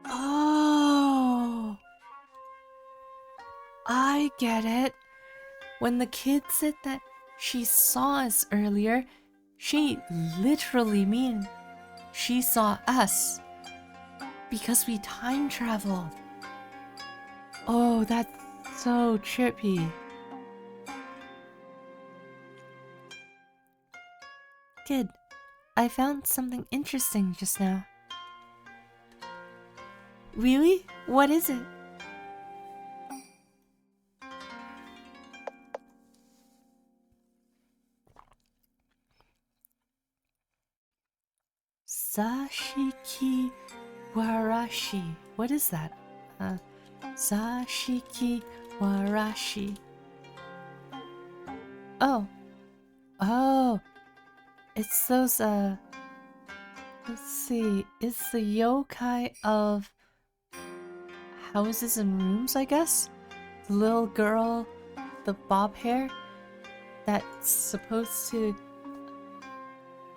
Oh, I get it. When the kid said that she saw us earlier, she literally mean she saw us because we time traveled. Oh, that's so trippy. Kid, I found something interesting just now. Really? What is it? Zashiki Warashi. What is that? Zashiki Warashi. Oh. Oh. It's those, let's see. It's the yokai of houses and rooms, I guess? The little girl, the bob hair, that's supposed to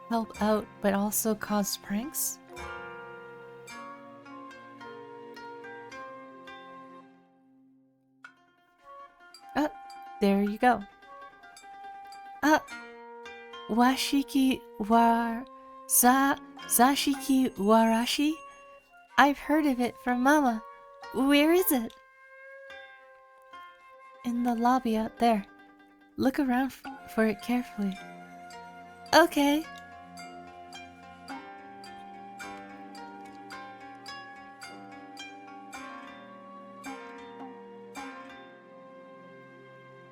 help out but also cause pranks? There you go. Washiki war... Zashiki Warashi? I've heard of it from Mama. Where is it? In the lobby out there. Look around for it carefully. Okay.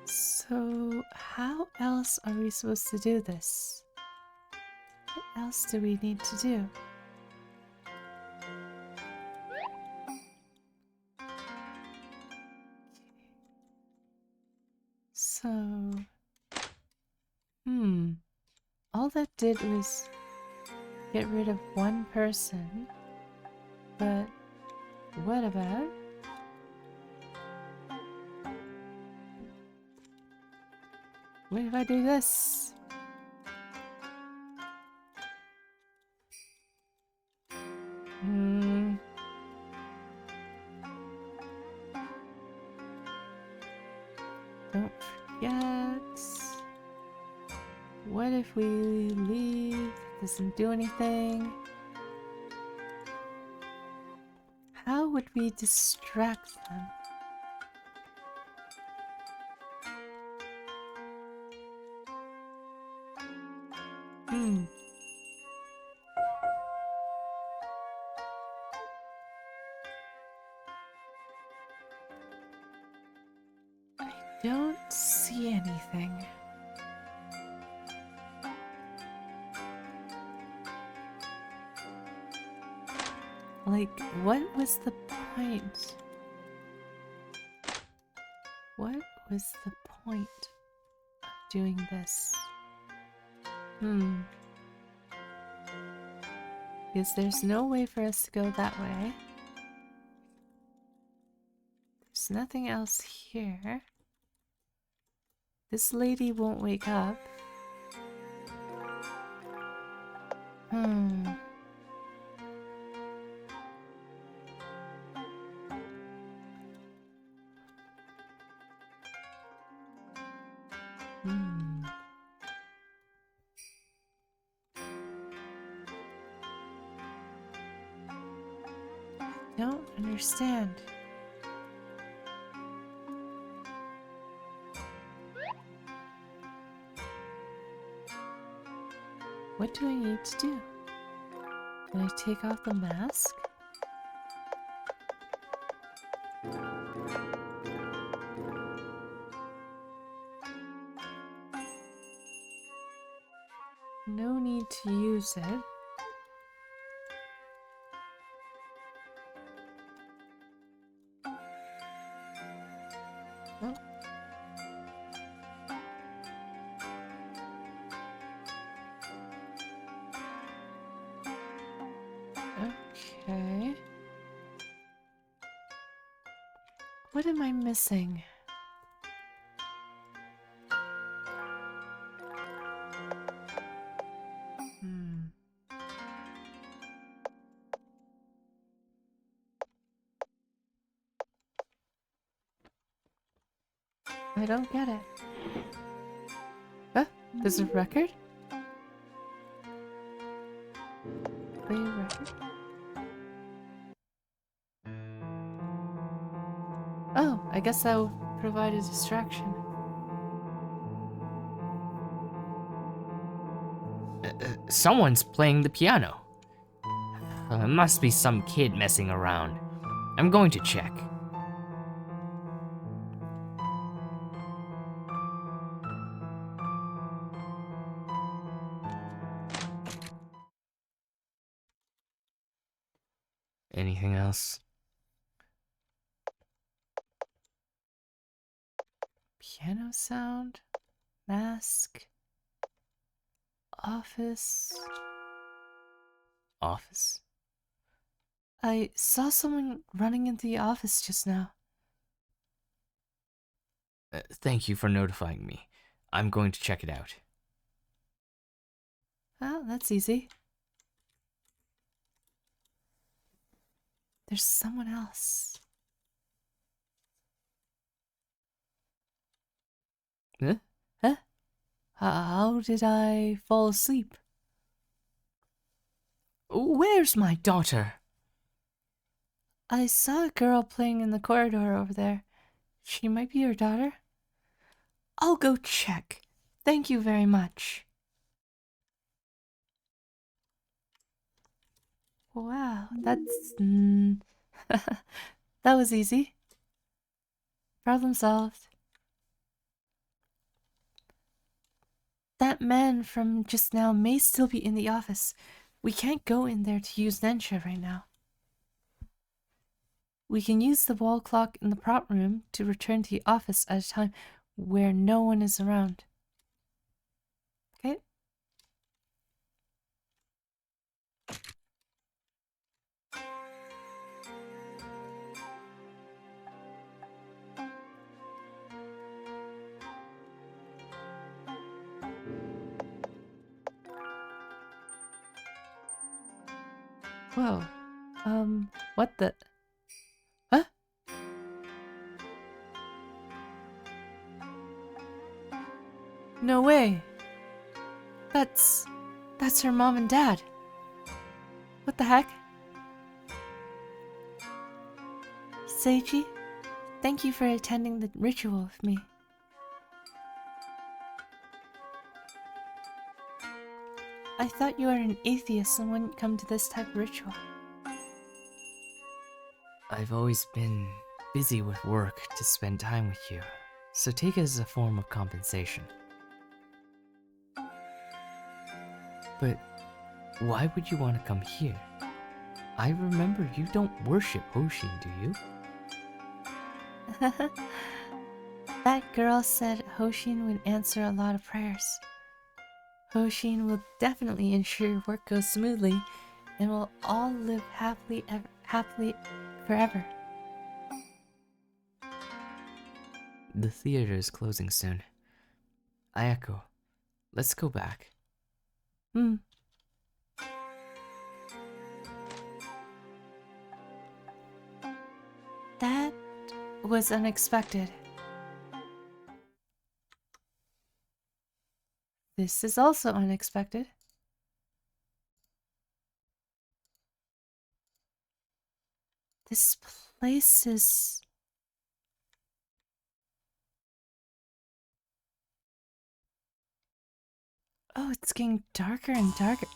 So, how else are we supposed to do this? What else do we need to do? So... all that did was get rid of one person. But what about... what if I do this? Don't forget... what if we leave? Doesn't do anything. How would we distract them? I don't see anything. Like, what was the point? What was the point of doing this? Because there's no way for us to go that way. There's nothing else here. This lady won't wake up. Don't understand. What do I need to do? Can I take off the mask? No need to use it. Oh. Okay. What am I missing? I don't get it. Huh? There's a record? Play a record? Oh, I guess that will provide a distraction. Someone's playing the piano. Must be some kid messing around. I'm going to check. Anything else? Piano sound, mask, office. Office? I saw someone running into the office just now. Thank you for notifying me. I'm going to check it out. Oh, that's easy. There's someone else. Huh? Huh? How did I fall asleep? Where's my daughter? I saw a girl playing in the corridor over there. She might be your daughter. I'll go check. Thank you very much. Wow, that's... that was easy. Problem solved. That man from just now may still be in the office. We can't go in there to use Nensha right now. We can use the wall clock in the prop room to return to the office at a time where no one is around. Okay? Whoa. What the... Huh? No way. That's her mom and dad. What the heck? Seiji, thank you for attending the ritual with me. I thought you were an atheist and wouldn't come to this type of ritual. I've always been busy with work to spend time with you, so take it as a form of compensation. But why would you want to come here? I remember you don't worship Hoshin, do you? That girl said Hoshin would answer a lot of prayers. Hoshin will definitely ensure work goes smoothly and we'll all live happily forever. The theater is closing soon. Ayako, let's go back. That was unexpected. This is also unexpected. This place is... Oh, it's getting darker and darker.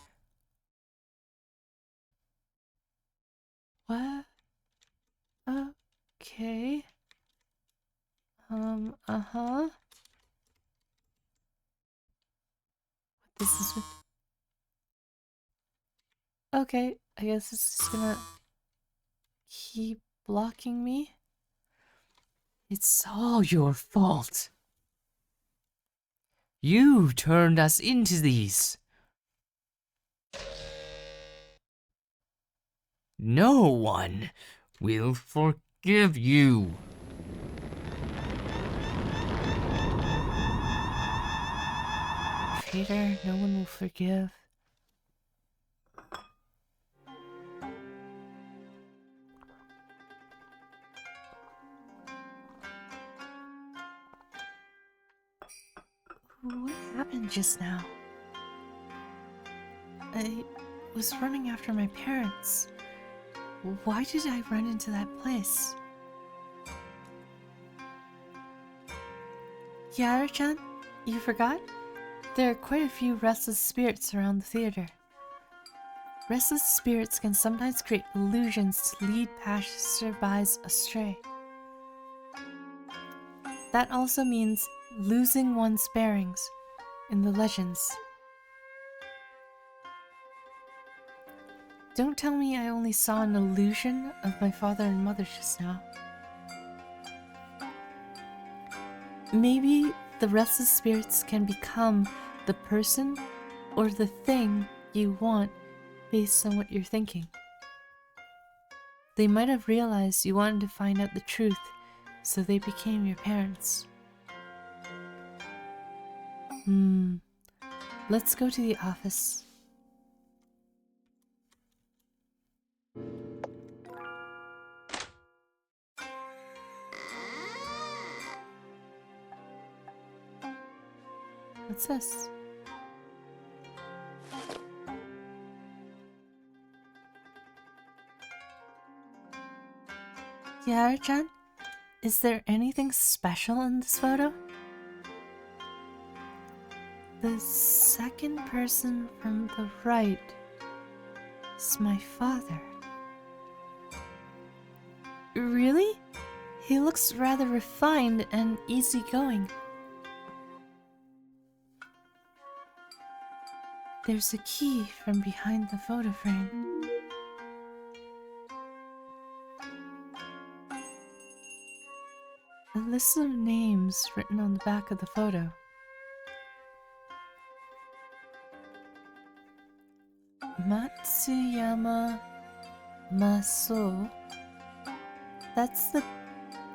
What? Okay. Uh-huh. This is... Okay, I guess it's just gonna keep blocking me. It's all your fault. You turned us into these. No one will forgive you. Traitor, no one will forgive. What happened just now? I was running after my parents. Why did I run into that place? Yara-chan, you forgot? There are quite a few restless spirits around the theater. Restless spirits can sometimes create illusions to lead passersby astray. That also means losing one's bearings in the legends. Don't tell me I only saw an illusion of my father and mother just now. Maybe the restless spirits can become the person or the thing you want based on what you're thinking. They might have realized you wanted to find out the truth, so they became your parents. Let's go to the office. What's this? Yara-chan, is there anything special in this photo? The second person from the right is my father. Really? He looks rather refined and easygoing. There's a key from behind the photo frame. A list of names written on the back of the photo. Matsuyama Maso. That's the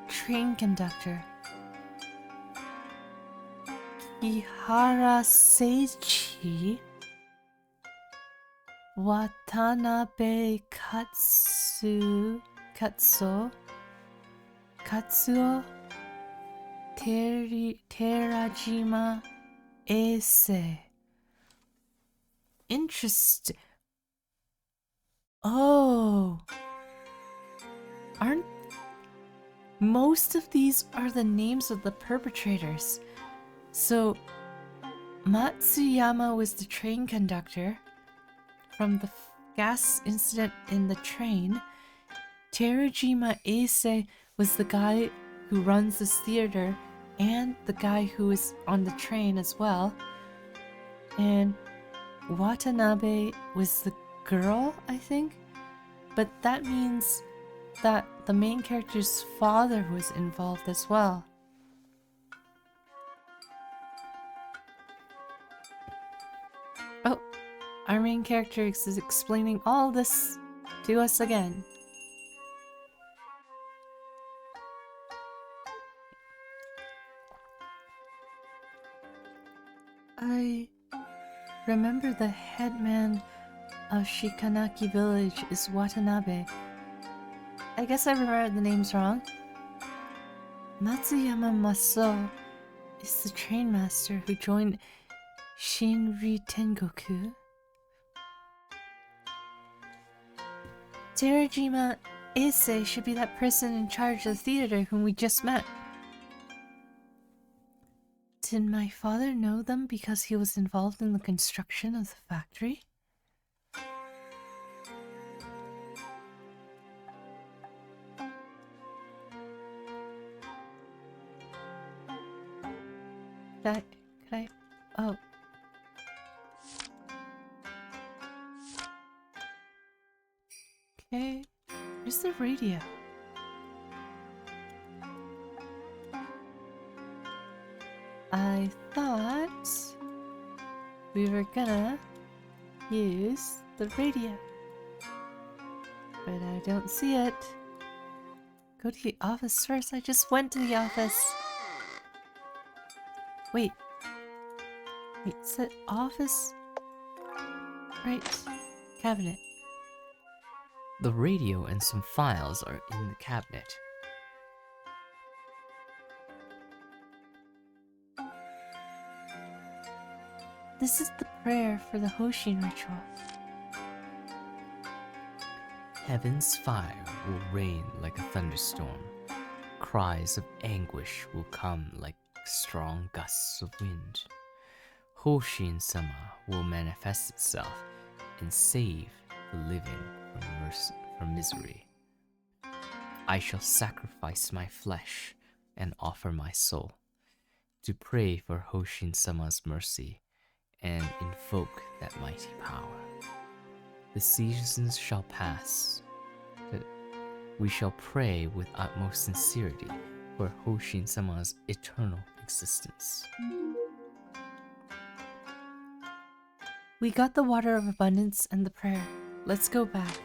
train conductor. Ihara Seichi. Watanabe Katsuo. Terajima Ase. Interesting. Oh. Aren't most of these are the names of the perpetrators? So Matsuyama was the train conductor from the gas incident in the train. Terajima Ase was the guy who runs this theater and the guy who is on the train as well. And Watanabe was the girl, I think? But that means that the main character's father was involved as well. Oh, our main character is explaining all this to us again. I remember the headman of Shikanaki village is Watanabe. I guess I remembered the names wrong. Matsuyama Maso is the train master who joined Shinri Tengoku. Terajima Ase should be that person in charge of the theater whom we just met. Did my father know them because he was involved in the construction of the factory? Could I? Oh. Okay. Where's the radio? I thought we were gonna use the radio, but I don't see it. Go to the office first. I just went to the office. Wait, is it office? Right, cabinet. The radio and some files are in the cabinet. This is the prayer for the Hoshin ritual. Heaven's fire will rain like a thunderstorm. Cries of anguish will come like strong gusts of wind. Hoshin-sama will manifest itself and save the living from misery. I shall sacrifice my flesh and offer my soul to pray for Hoshin-sama's mercy and invoke that mighty power. The seasons shall pass, but we shall pray with utmost sincerity for Hoshin Sama's eternal existence. We got the water of abundance and the prayer. Let's go back.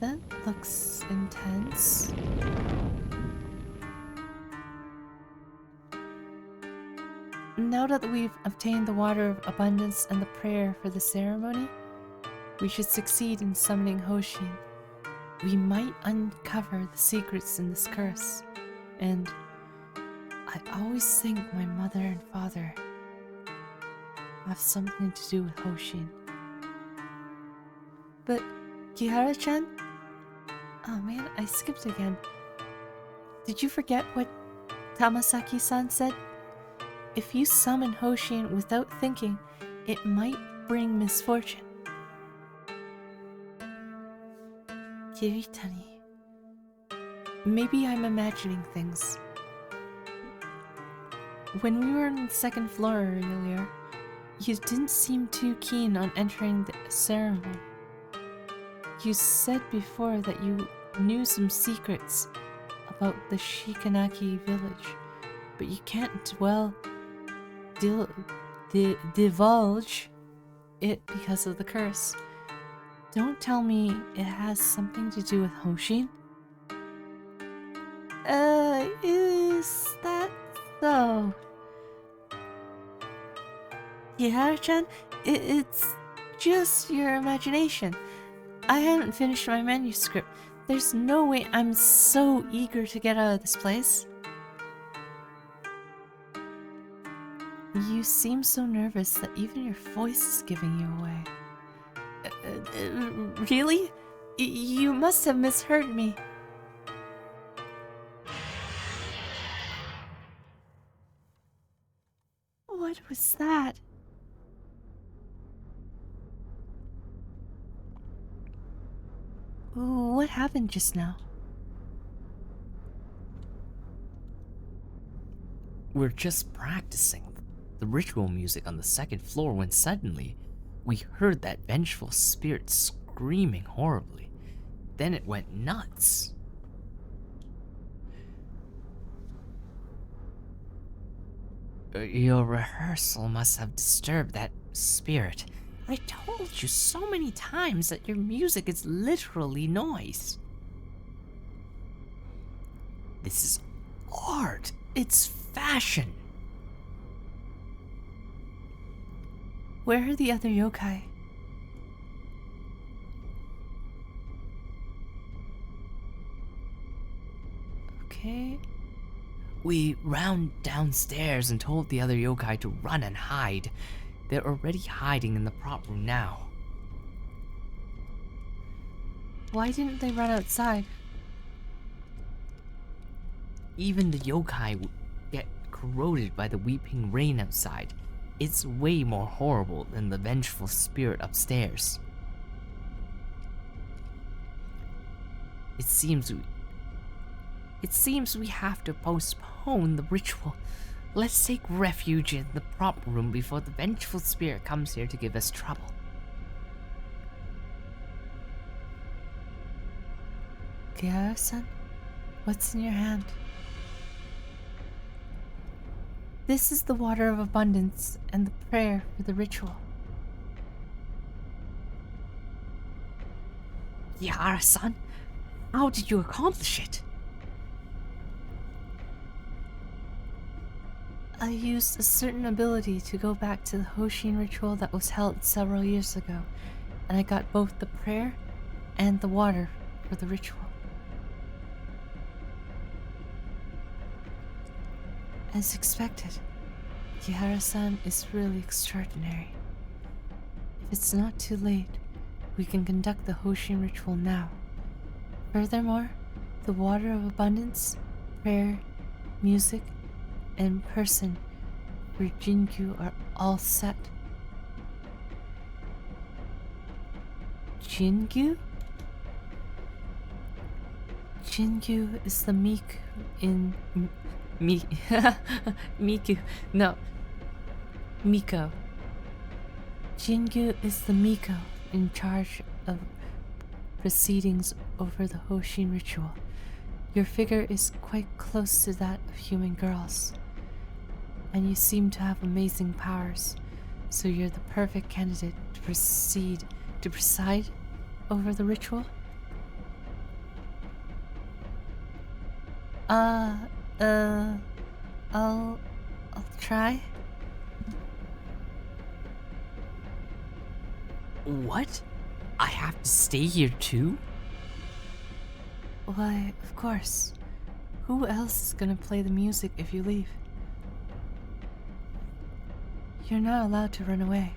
That looks intense. Now that we've obtained the water of abundance and the prayer for the ceremony, we should succeed in summoning Hoshin. We might uncover the secrets in this curse, and I always think my mother and father have something to do with Hoshin. But Kihara-chan? Oh man, I skipped again. Did you forget what Tamasaki-san said? If you summon Hoshin without thinking, it might bring misfortune. Kiritani. Maybe I'm imagining things. When we were on the second floor earlier, you didn't seem too keen on entering the ceremony. You said before that you knew some secrets about the Shikanaki village, but you can't, divulge it because of the curse. Don't tell me it has something to do with Hoshin? Is that so? Kihara-chan, it's just your imagination. I haven't finished my manuscript. There's no way I'm so eager to get out of this place. You seem so nervous that even your voice is giving you away. Really? You must have misheard me. What was that? Ooh, what happened just now? We're just practicing the ritual music on the second floor when suddenly we heard that vengeful spirit screaming horribly. Then it went nuts. Your rehearsal must have disturbed that spirit. I told you so many times that your music is literally noise. This is art. It's fashion. Where are the other yokai? Okay. We ran downstairs and told the other yokai to run and hide. They're already hiding in the prop room now. Why didn't they run outside? Even the yokai would get corroded by the weeping rain outside. It's way more horrible than the vengeful spirit upstairs. It seems we have to postpone the ritual. Let's take refuge in the prop room before the vengeful spirit comes here to give us trouble. Kihara-san, what's in your hand? This is the water of abundance and the prayer for the ritual. Yara-san, how did you accomplish it? I used a certain ability to go back to the Hoshin ritual that was held several years ago, and I got both the prayer and the water for the ritual. As expected, Kihara-san is really extraordinary. If it's not too late, we can conduct the Hoshin ritual now. Furthermore, the water of abundance, prayer, music, and person for Jingyu are all set. Jingyu? Jingyu is the Miku in... Miku. No. Miko. Jingyu is the Miko in charge of proceedings over the Hoshin ritual. Your figure is quite close to that of human girls, and you seem to have amazing powers, so you're the perfect candidate to preside over the ritual. I'll try. What? I have to stay here too? Why, of course. Who else is gonna play the music if you leave? You're not allowed to run away.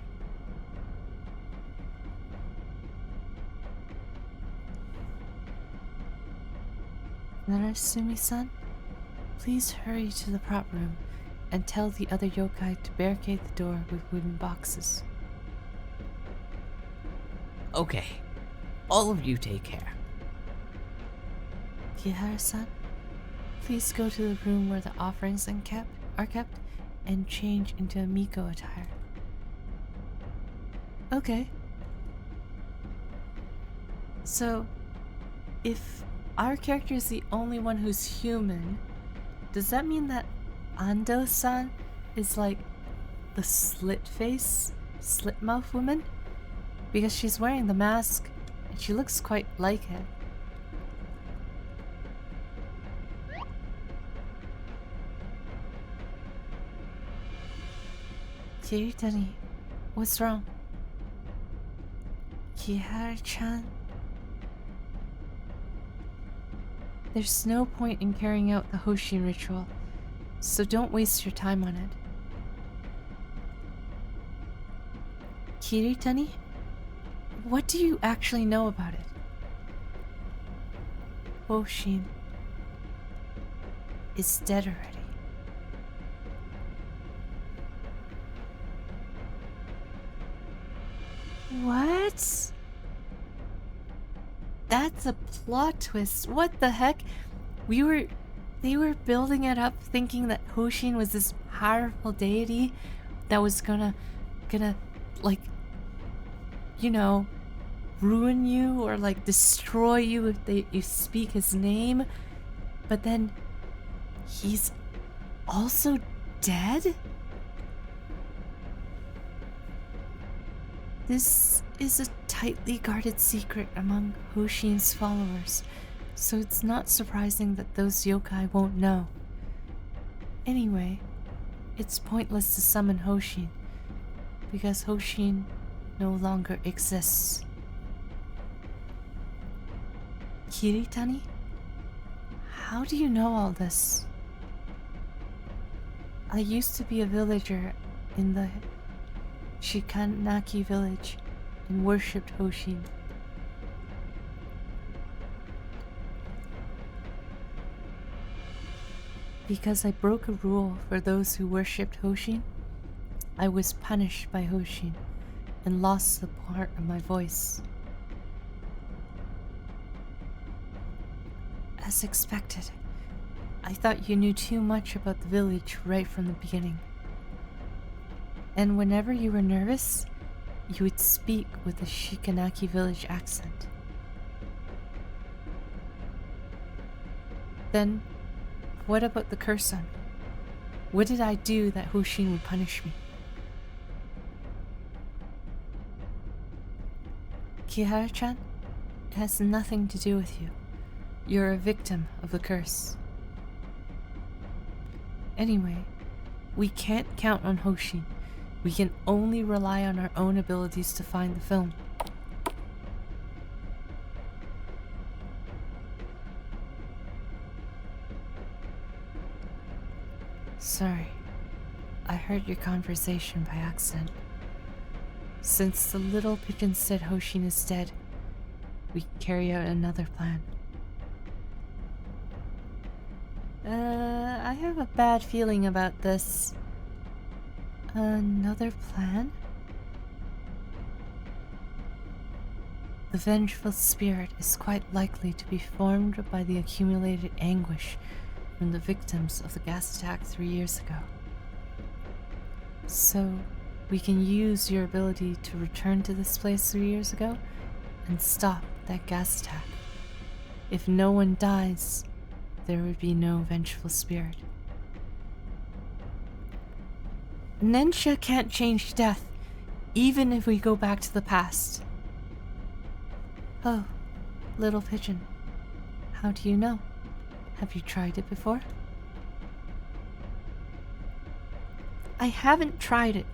Narasumi-san, please hurry to the prop room and tell the other yokai to barricade the door with wooden boxes. Okay. All of you take care. Kihara-san, please go to the room where the offerings are kept and change into a Miko attire. Okay. So, if our character is the only one who's human, does that mean that Ando-san is like the slit mouth woman? Because she's wearing the mask and she looks quite like it. Kiritani, what's wrong? Kihara-chan? There's no point in carrying out the Hoshin ritual, so don't waste your time on it. Kiritani? What do you actually know about it? Hoshin is dead already. What? That's a plot twist. What the heck? They were building it up thinking that Hoshin was this powerful deity that was gonna like, you know, ruin you or like destroy you if you speak his name. But then he's also dead? This is a tightly guarded secret among Hoshin's followers, so it's not surprising that those yokai won't know. Anyway, it's pointless to summon Hoshin, because Hoshin no longer exists. Kiritani? How do you know all this? I used to be a villager in the Shikanaki village and worshipped Hoshin. Because I broke a rule for those who worshipped Hoshin, I was punished by Hoshin and lost the part of my voice. As expected, I thought you knew too much about the village right from the beginning. And whenever you were nervous, you would speak with a Shikanaki village accent. Then, what about the curse on? What did I do that Hoshin would punish me? Kihara-chan, it has nothing to do with you. You're a victim of the curse. Anyway, we can't count on Hoshin. We can only rely on our own abilities to find the film. Sorry, I heard your conversation by accident. Since the little pigeon said Hoshin is dead, we carry out another plan. I have a bad feeling about this. Another plan? The vengeful spirit is quite likely to be formed by the accumulated anguish from the victims of the gas attack 3 years ago. So, we can use your ability to return to this place 3 years ago and stop that gas attack. If no one dies, there would be no vengeful spirit. Nensha can't change death, even if we go back to the past. Oh, little pigeon. How do you know? Have you tried it before? I haven't tried it,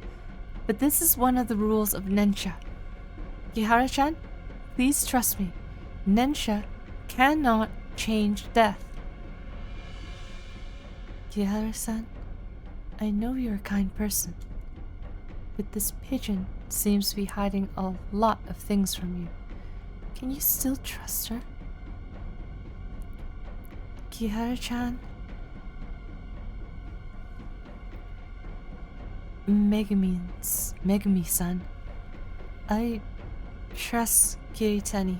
but this is one of the rules of Nensha. Kihara-chan, please trust me. Nensha cannot change death. Kihara-san, I know you're a kind person, but this pigeon seems to be hiding a lot of things from you. Can you still trust her? Kihara-chan? Megami-san. I trust Kiritani.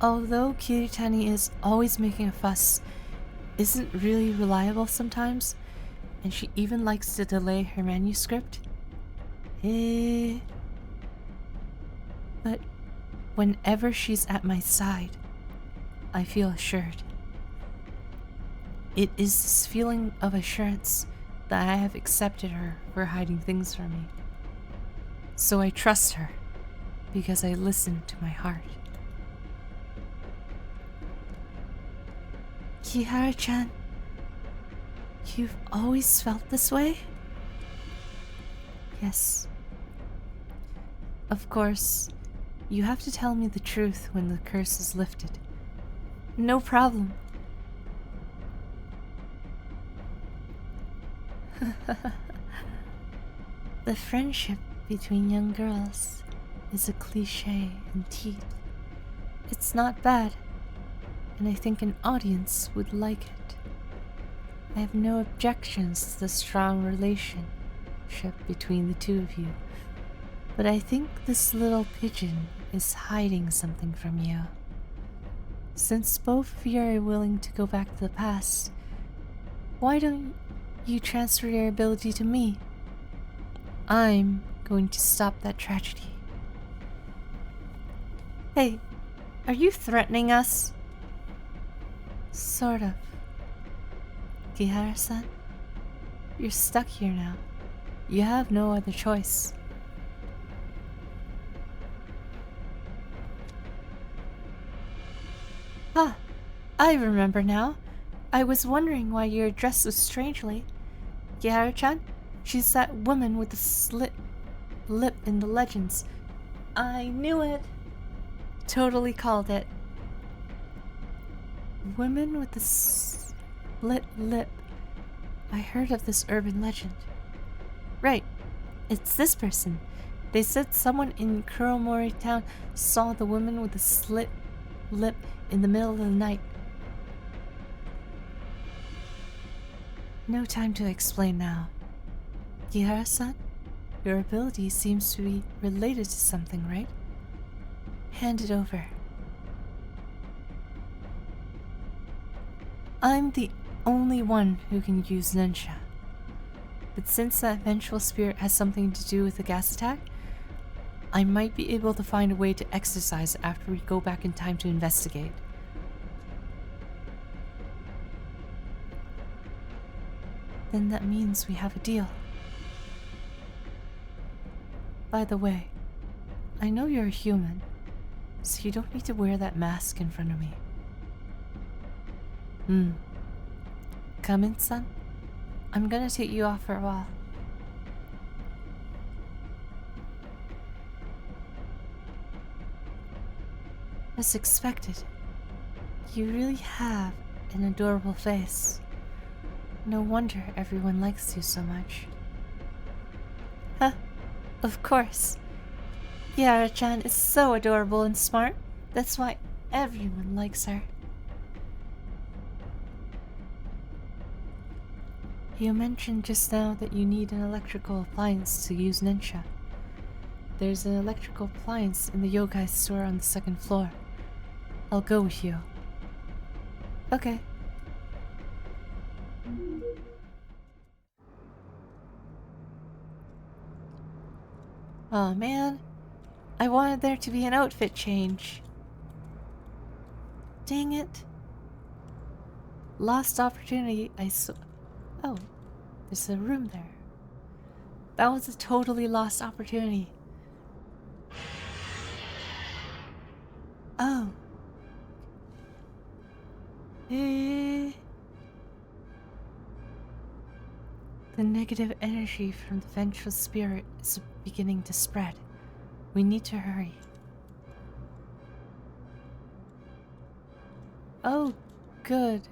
Although Kiritani is always making a fuss, isn't really reliable sometimes, and she even likes to delay her manuscript. But whenever she's at my side, I feel assured. It is this feeling of assurance that I have accepted her for hiding things from me. So I trust her, because I listen to my heart. Kihara-chan, you've always felt this way? Yes. Of course, you have to tell me the truth when the curse is lifted. No problem. The friendship between young girls is a cliché indeed. It's not bad, and I think an audience would like it. I have no objections to the strong relationship between the two of you, but I think this little pigeon is hiding something from you. Since both of you are willing to go back to the past, why don't you transfer your ability to me? I'm going to stop that tragedy. Hey, are you threatening us? Sort of. Kihara-san, you're stuck here now. You have no other choice. Ah, I remember now. I was wondering why you're dressed so strangely. Kihara-chan, she's that woman with the slit lip in the legends. I knew it. Totally called it. Women with the split lip. I heard of this urban legend. Right, it's this person. They said someone in Kuromori town saw the woman with the slit lip in the middle of the night. No time to explain now. Kihara-san, your ability seems to be related to something, right? Hand it over. I'm the only one who can use Nensha. But since that vengeful spirit has something to do with the gas attack, I might be able to find a way to exercise it after we go back in time to investigate. Then that means we have a deal. By the way, I know you're a human, so you don't need to wear that mask in front of me. Come in, son. I'm gonna take you off for a while. As expected, you really have an adorable face. No wonder everyone likes you so much. Huh, of course. Yara-chan is so adorable and smart. That's why everyone likes her. You mentioned just now that you need an electrical appliance to use Nensha. There's an electrical appliance in the yokai store on the second floor. I'll go with you. Okay. Oh man, I wanted there to be an outfit change. Dang it. Lost opportunity. Oh, there's a room there. That was a totally lost opportunity. Oh. Eh. The negative energy from the vengeful spirit is beginning to spread. We need to hurry. Oh, good.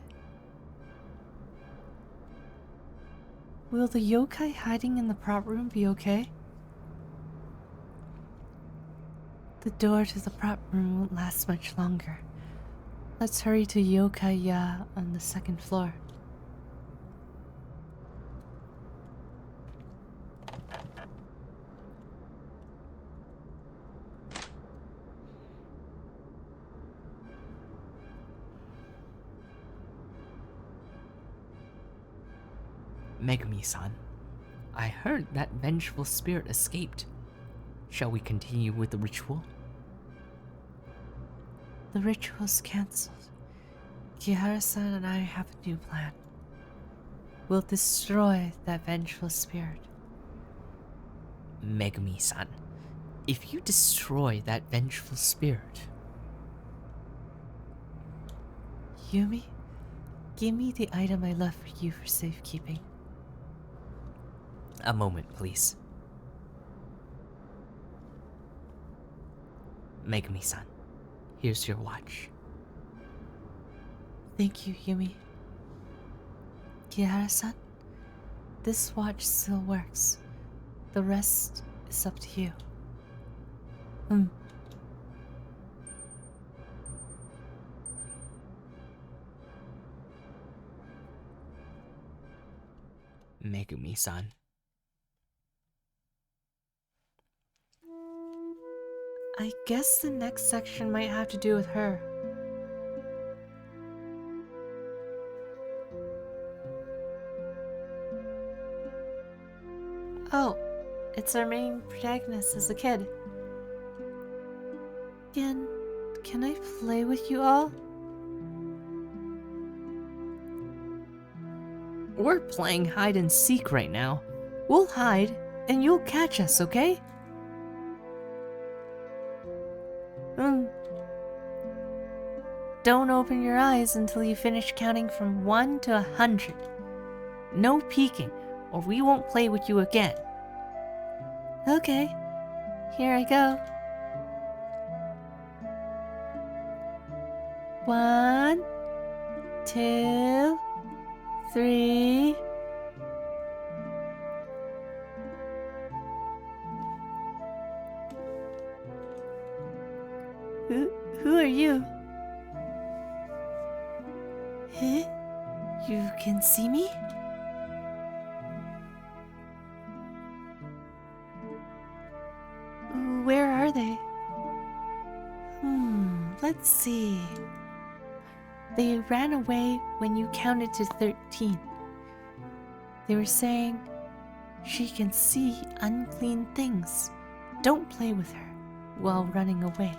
Will the yokai hiding in the prop room be okay? The door to the prop room won't last much longer. Let's hurry to Yokai-ya on the second floor. Megumi-san, I heard that vengeful spirit escaped. Shall we continue with the ritual? The ritual's cancelled. Kihara-san and I have a new plan. We'll destroy that vengeful spirit. Megumi-san, if you destroy that vengeful spirit... Yumi, give me the item I left for you for safekeeping. A moment, please. Megumi-san, here's your watch. Thank you, Yumi. Kihara-san, this watch still works. The rest is up to you. Megumi-san. I guess the next section might have to do with her. Oh, it's our main protagonist as a kid. Can I play with you all? We're playing hide and seek right now. We'll hide, and you'll catch us, okay? Don't open your eyes until you finish counting from 1 to 100. No peeking, or we won't play with you again. Okay, here I go. 1, 2, 3. Who are you? Huh? You can see me? Where are they? Let's see. They ran away when you counted to 13. They were saying, she can see unclean things. Don't play with her while running away.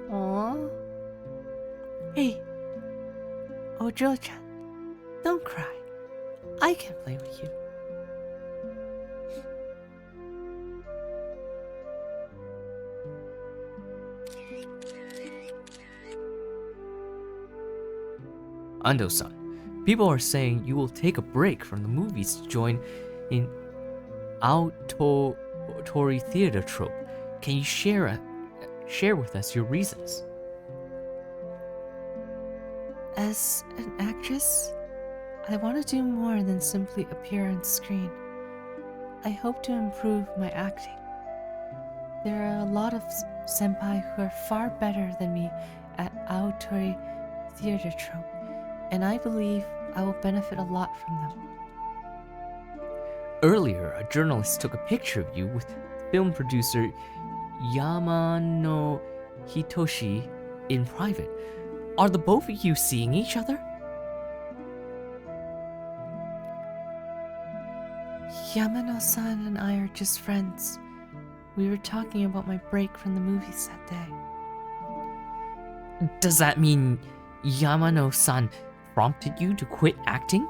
Aww. Hey, Ojo-chan, don't cry. I can play with you. Ando-san, people are saying you will take a break from the movies to join in Aotori theater troupe. Can you share with us your reasons? As an actress, I want to do more than simply appear on screen. I hope to improve my acting. There are a lot of senpai who are far better than me at Aotori theater troupe, and I believe I will benefit a lot from them. Earlier, a journalist took a picture of you with film producer Yamano Hitoshi in private. Are the both of you seeing each other? Yamano-san and I are just friends. We were talking about my break from the movies that day. Does that mean Yamano-san prompted you to quit acting?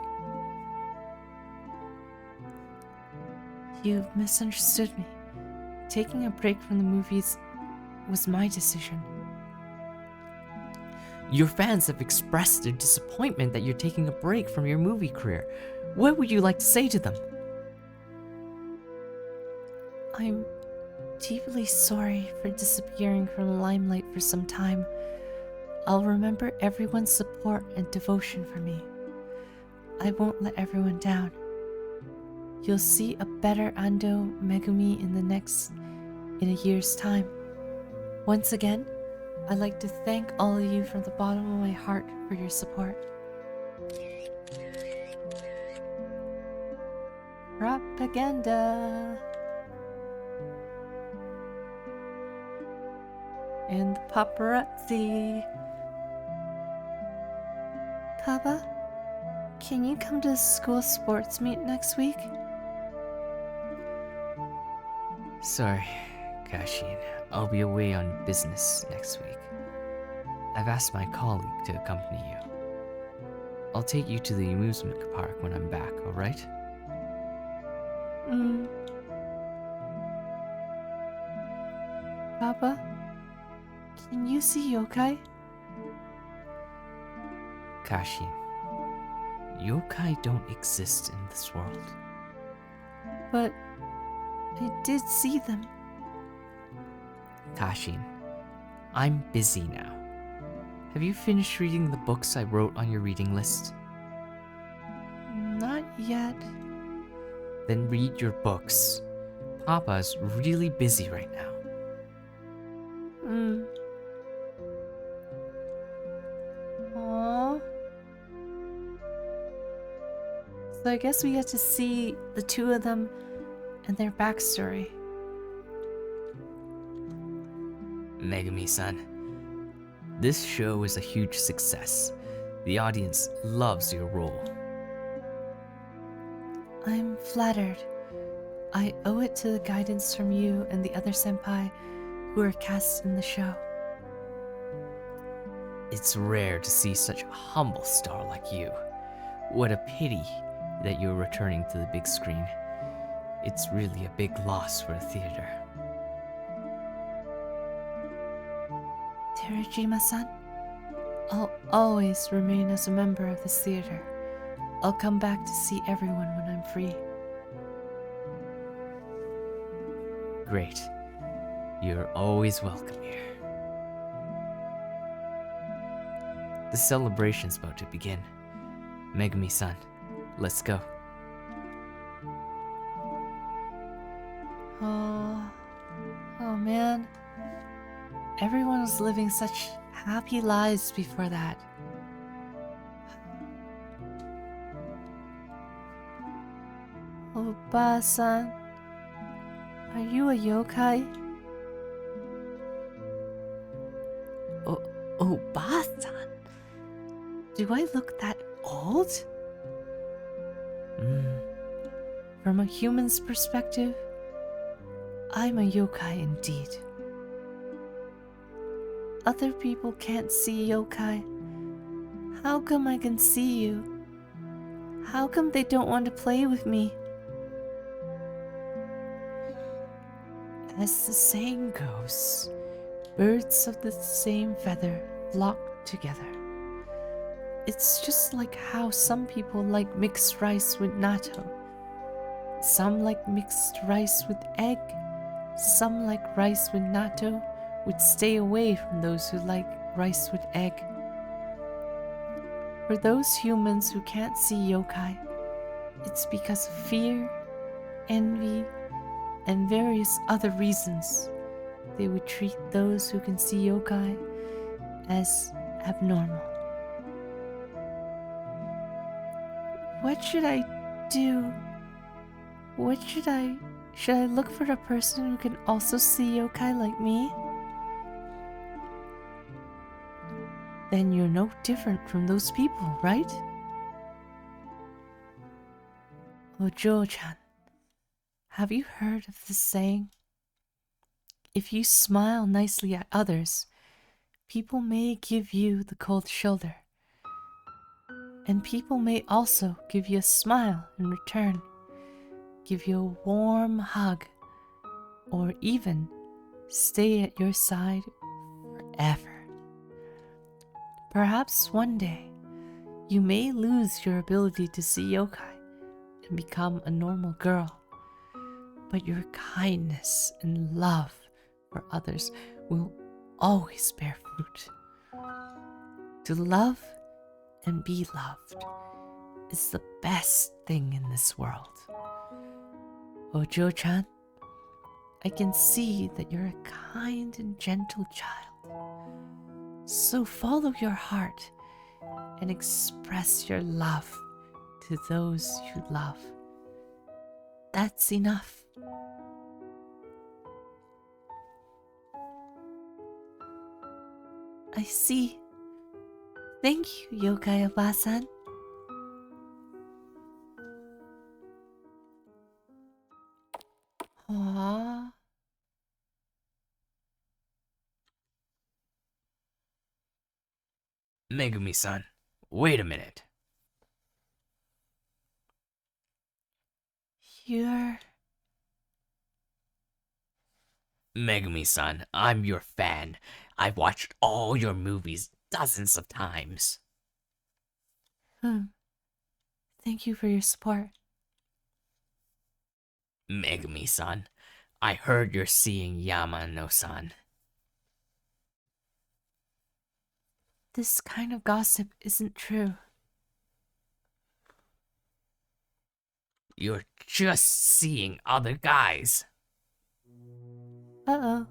You've misunderstood me. Taking a break from the movies was my decision. Your fans have expressed their disappointment that you're taking a break from your movie career. What would you like to say to them? I'm deeply sorry for disappearing from the limelight for some time. I'll remember everyone's support and devotion for me. I won't let everyone down. You'll see a better Ando Megumi in a year's time. Once again, I'd like to thank all of you from the bottom of my heart for your support. Propaganda. And the paparazzi. Papa, can you come to the school sports meet next week? Sorry, Kashin. I'll be away on business next week. I've asked my colleague to accompany you. I'll take you to the amusement park when I'm back, alright? Papa, can you see yokai? Kashin, yokai don't exist in this world. But I did see them. Kashin, I'm busy now. Have you finished reading the books I wrote on your reading list? Not yet. Then read your books. Papa's really busy right now. Aww. So I guess we get to see the two of them and their backstory. Megumi-san, this show is a huge success. The audience loves your role. I'm flattered. I owe it to the guidance from you and the other senpai who are cast in the show. It's rare to see such a humble star like you. What a pity that you're returning to the big screen. It's really a big loss for the theater. Terajima-san, I'll always remain as a member of this theater. I'll come back to see everyone when I'm free. Great. You're always welcome here. The celebration's about to begin. Megumi-san, let's go. Oh man. Everyone was living such happy lives before that. Oba-san, are you a yokai? Oba-san? Do I look that old? From a human's perspective, I'm a yokai indeed. Other people can't see yokai. How come I can see you? How come they don't want to play with me? As the saying goes, birds of the same feather flock together. It's just like how some people like mixed rice with natto. Some like mixed rice with egg. Some like rice with natto would stay away from those who like rice with egg. For those humans who can't see yokai, it's because of fear, envy, and various other reasons. They would treat those who can see yokai as abnormal. What should I do? What should I... Should I look for a person who can also see yokai like me? Then you're no different from those people, right? Ojo-chan, have you heard of this saying? If you smile nicely at others, people may give you the cold shoulder. And people may also give you a smile in return, give you a warm hug, or even stay at your side forever. Perhaps one day, you may lose your ability to see yokai and become a normal girl, but your kindness and love for others will always bear fruit. To love and be loved is the best thing in this world. Ojo-chan, I can see that you're a kind and gentle child. So follow your heart and express your love to those you love. That's enough. I see. Thank you, Yokai Obasan. Aww. Megumi-san, wait a minute. You're... Megumi-san, I'm your fan. I've watched all your movies dozens of times. Thank you for your support. Megumi-san, I heard you're seeing Yamano-san. This kind of gossip isn't true. You're just seeing other guys. Uh-oh.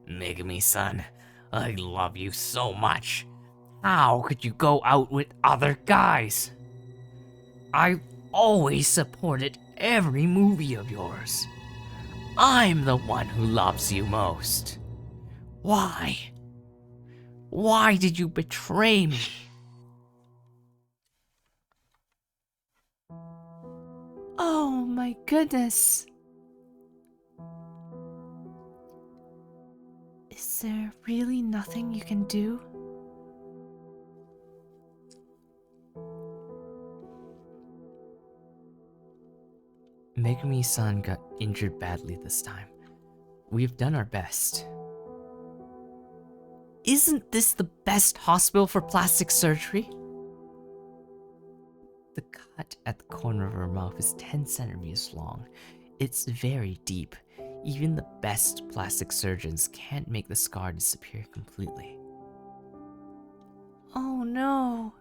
Megumi-san, I love you so much. How could you go out with other guys? I've always supported every movie of yours. I'm the one who loves you most. Why? Why did you betray me? Oh my goodness. Is there really nothing you can do? Megumi-san got injured badly this time. We've done our best. Isn't this the best hospital for plastic surgery? The cut at the corner of her mouth is 10 centimeters long. It's very deep. Even the best plastic surgeons can't make the scar disappear completely. Oh no.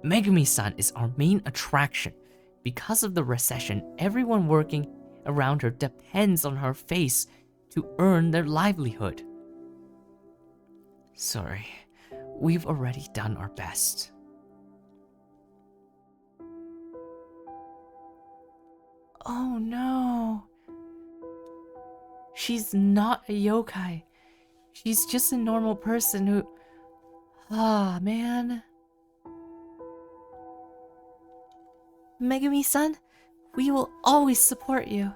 Megumi-san is our main attraction. Because of the recession, everyone working around her depends on her face to earn their livelihood. Sorry, we've already done our best. Oh no. She's not a yokai. She's just a normal person who... Ah, man. Megumi-san, we will always support you.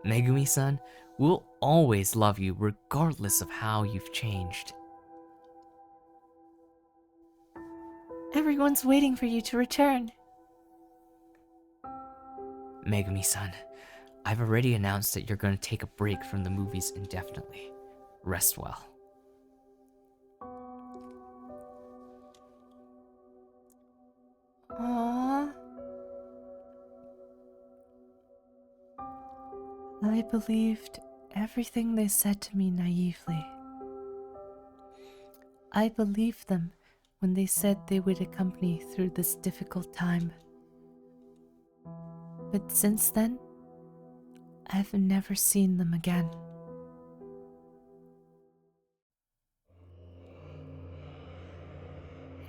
Megumi-san, we'll always love you regardless of how you've changed. Everyone's waiting for you to return. Megumi-san, I've already announced that you're going to take a break from the movies indefinitely. Rest well. Aww. I believed everything they said to me naively. I believed them when they said they would accompany through this difficult time. But since then, I've never seen them again.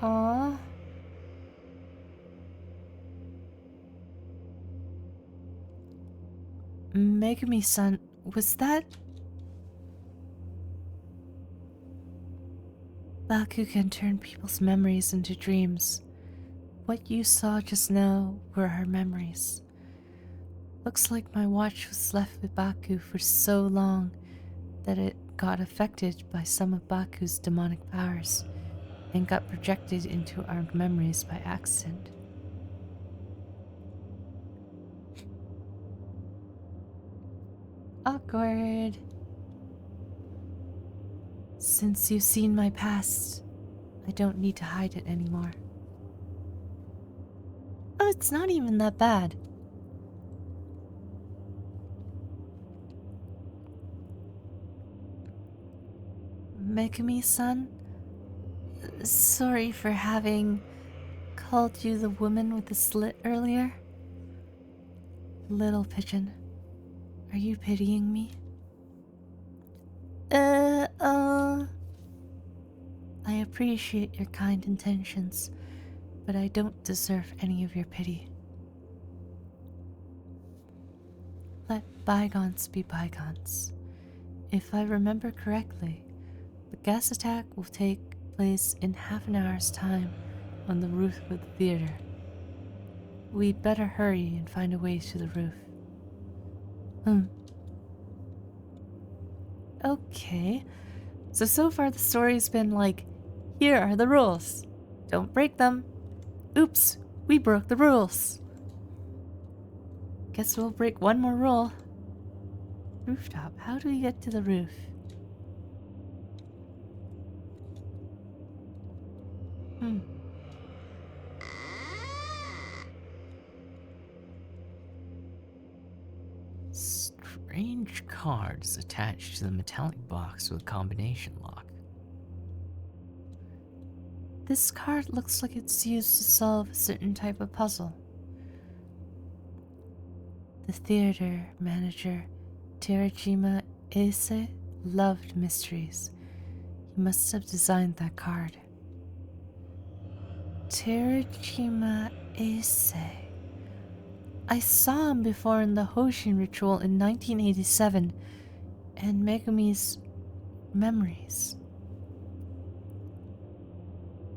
Aww. Megami-san, was that... Baku can turn people's memories into dreams. What you saw just now were our memories. Looks like my watch was left with Baku for so long that it got affected by some of Baku's demonic powers and got projected into our memories by accident. Awkward. Since you've seen my past, I don't need to hide it anymore. Oh, it's not even that bad. Megami-san, sorry for having called you the woman with the slit earlier. Little pigeon, are you pitying me? I appreciate your kind intentions, but I don't deserve any of your pity. Let bygones be bygones. If I remember correctly, the gas attack will take place in half an hour's time on the roof of the theater. We'd better hurry and find a way to the roof. Okay. So far the story's been like, here are the rules. Don't break them. Oops, we broke the rules. Guess we'll break one more rule. Rooftop, how do we get to the roof? Strange cards attached to the metallic box with a combination lock. This card looks like it's used to solve a certain type of puzzle. The theater manager, Terajima Ase, loved mysteries. He must have designed that card. Terajima Ase. I saw him before in the Hoshin ritual in 1987 and Megami's memories.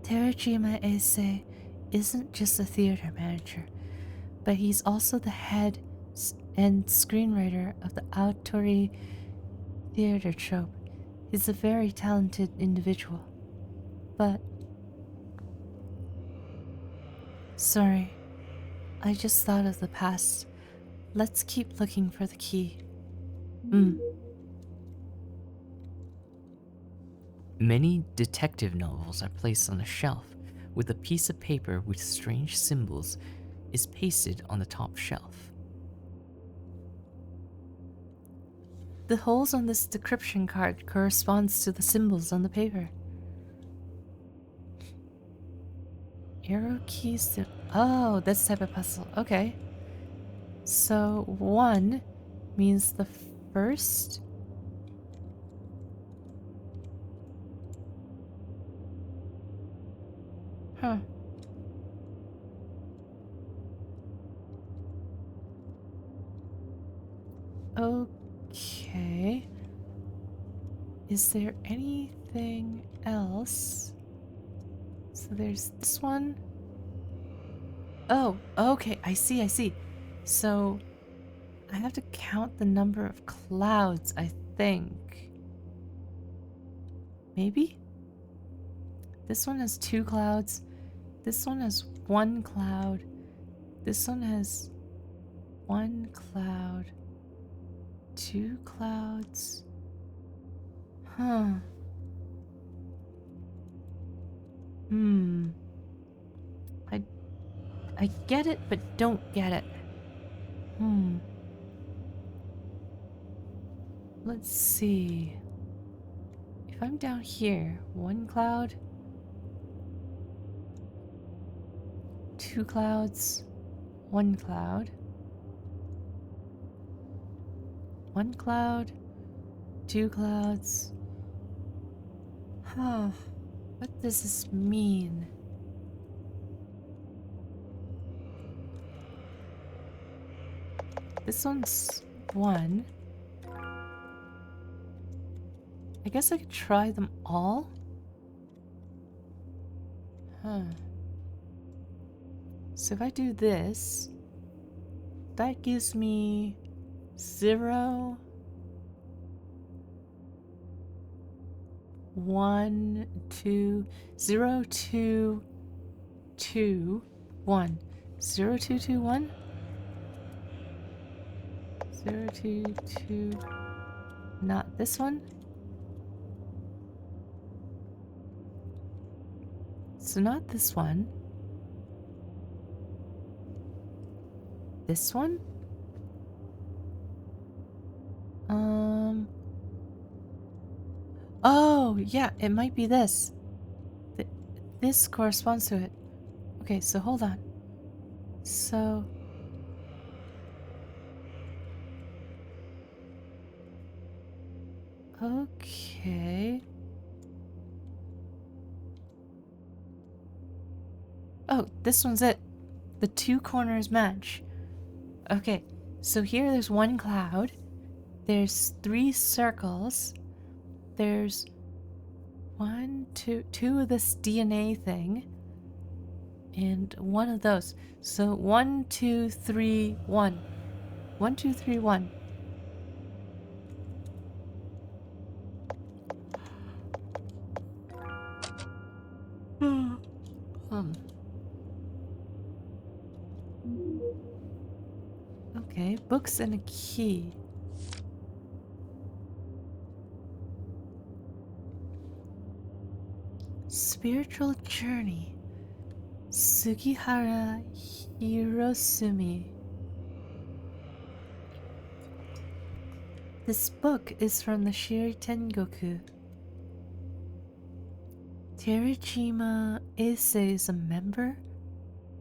Terajima Ase isn't just a theater manager, but he's also the head and screenwriter of the Aotori theater troupe. He's a very talented individual. But... sorry, I just thought of the past. Let's keep looking for the key. Many detective novels are placed on a shelf with a piece of paper with strange symbols is pasted on the top shelf. The holes on this decryption card corresponds to the symbols on the paper. Arrow keys to... oh, this type of puzzle. Okay. So 1 means the first. Huh. Okay. Is there anything else? So there's this one. Oh, okay. I see. So I have to count the number of clouds, I think. Maybe? This one has 2 clouds. This one has 1 cloud. This one has 1 cloud. 2 clouds. Huh. I get it, but don't get it. Let's see. If I'm down here, 1 cloud, 2 clouds, 1 cloud, 1 cloud, 2 clouds. Huh. What does this mean? This one's one. I guess I could try them all? Huh. So if I do this, that gives me 0, 1, 2, 0, 2, 2, 1. 0, 2, 2, 1? 0, 2, 2. Not this one? So not this one. This one? Oh, yeah, it might be this. This corresponds to it. Okay, so hold on. So... Okay. Oh, this one's it. The two corners match. Okay, so here there's one cloud. There's 3 circles. There's two of this DNA thing. And 1 of those. So 1, 2, 3, 1. 1, 2, 3, 1. Okay, books and a key. Spiritual journey. Sugihara Hirosumi. This book is from the Shiri Tengoku. Terajima Ise is a member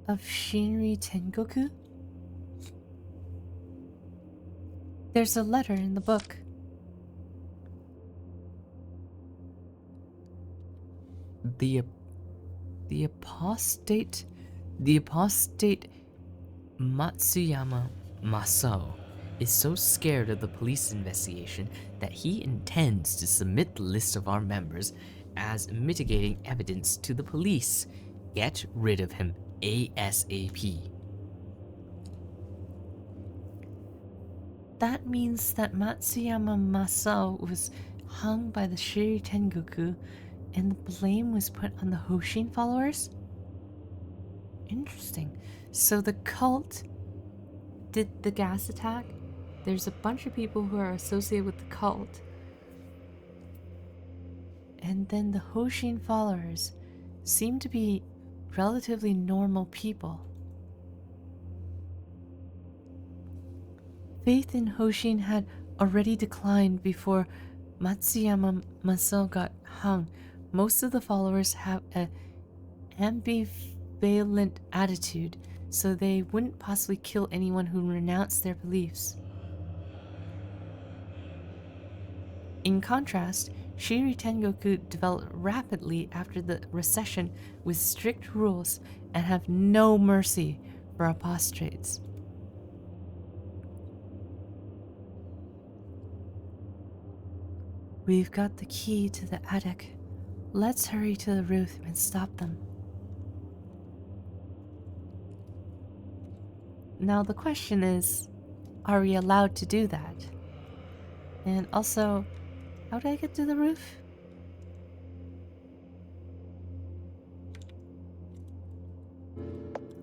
of Shinri Tengoku? There's a letter in the book. The apostate Matsuyama Masao is so scared of the police investigation that he intends to submit the list of our members as mitigating evidence to the police. Get rid of him ASAP. That means that Matsuyama Masao was hung by the Shiri Tengoku and the blame was put on the Hoshin followers? Interesting. So the cult did the gas attack. There's a bunch of people who are associated with the cult. And then the Hoshin followers seem to be relatively normal people. Faith in Hoshin had already declined before Matsuyama Masao got hung. Most of the followers have an ambivalent attitude, so they wouldn't possibly kill anyone who renounced their beliefs. In contrast, Shiri Tengoku developed rapidly after the recession with strict rules and have no mercy for apostates. We've got the key to the attic. Let's hurry to the roof and stop them. Now the question is, are we allowed to do that? And also, how do I get to the roof?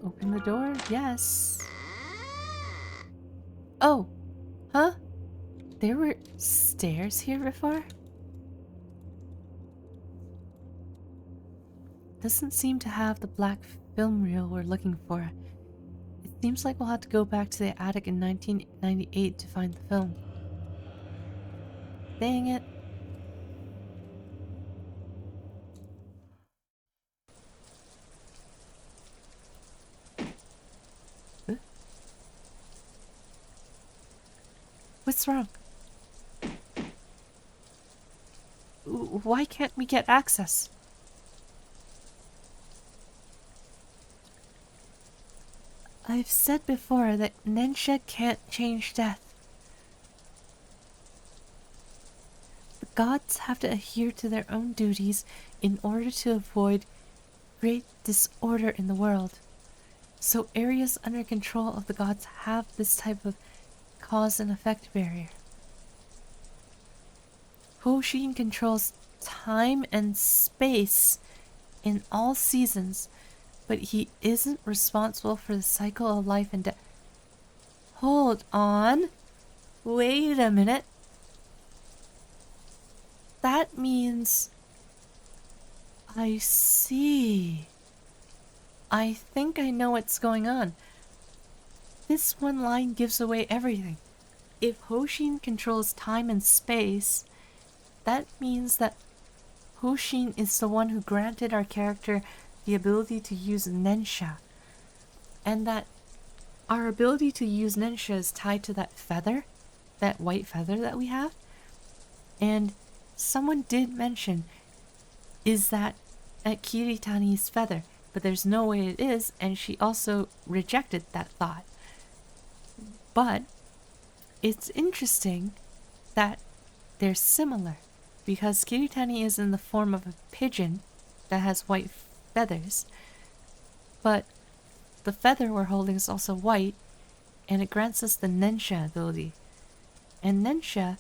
Open the door? Yes. Oh! Huh? There were stairs here before? Doesn't seem to have the black film reel we're looking for. It seems like we'll have to go back to the attic in 1998 to find the film. Dang it. Huh? What's wrong? Why can't we get access? I've said before that Nensha can't change death. gods have to adhere to their own duties in order to avoid great disorder in the world. So areas under control of the gods have this type of cause and effect barrier. Hoshin controls time and space in all seasons, but he isn't responsible for the cycle of life and death. Hold on. Wait a minute. That means... I see. I think I know what's going on. This one line gives away everything. If Hoshin controls time and space, that means that Hoshin is the one who granted our character the ability to use Nensha. And that our ability to use Nensha is tied to that feather, that white feather that we have. And someone did mention, is that at Kiritani's feather? But there's no way it is, and she also rejected that thought. But it's interesting that they're similar, because Kiritani is in the form of a pigeon that has white feathers, but the feather we're holding is also white, and it grants us the Nensha ability. And Nensha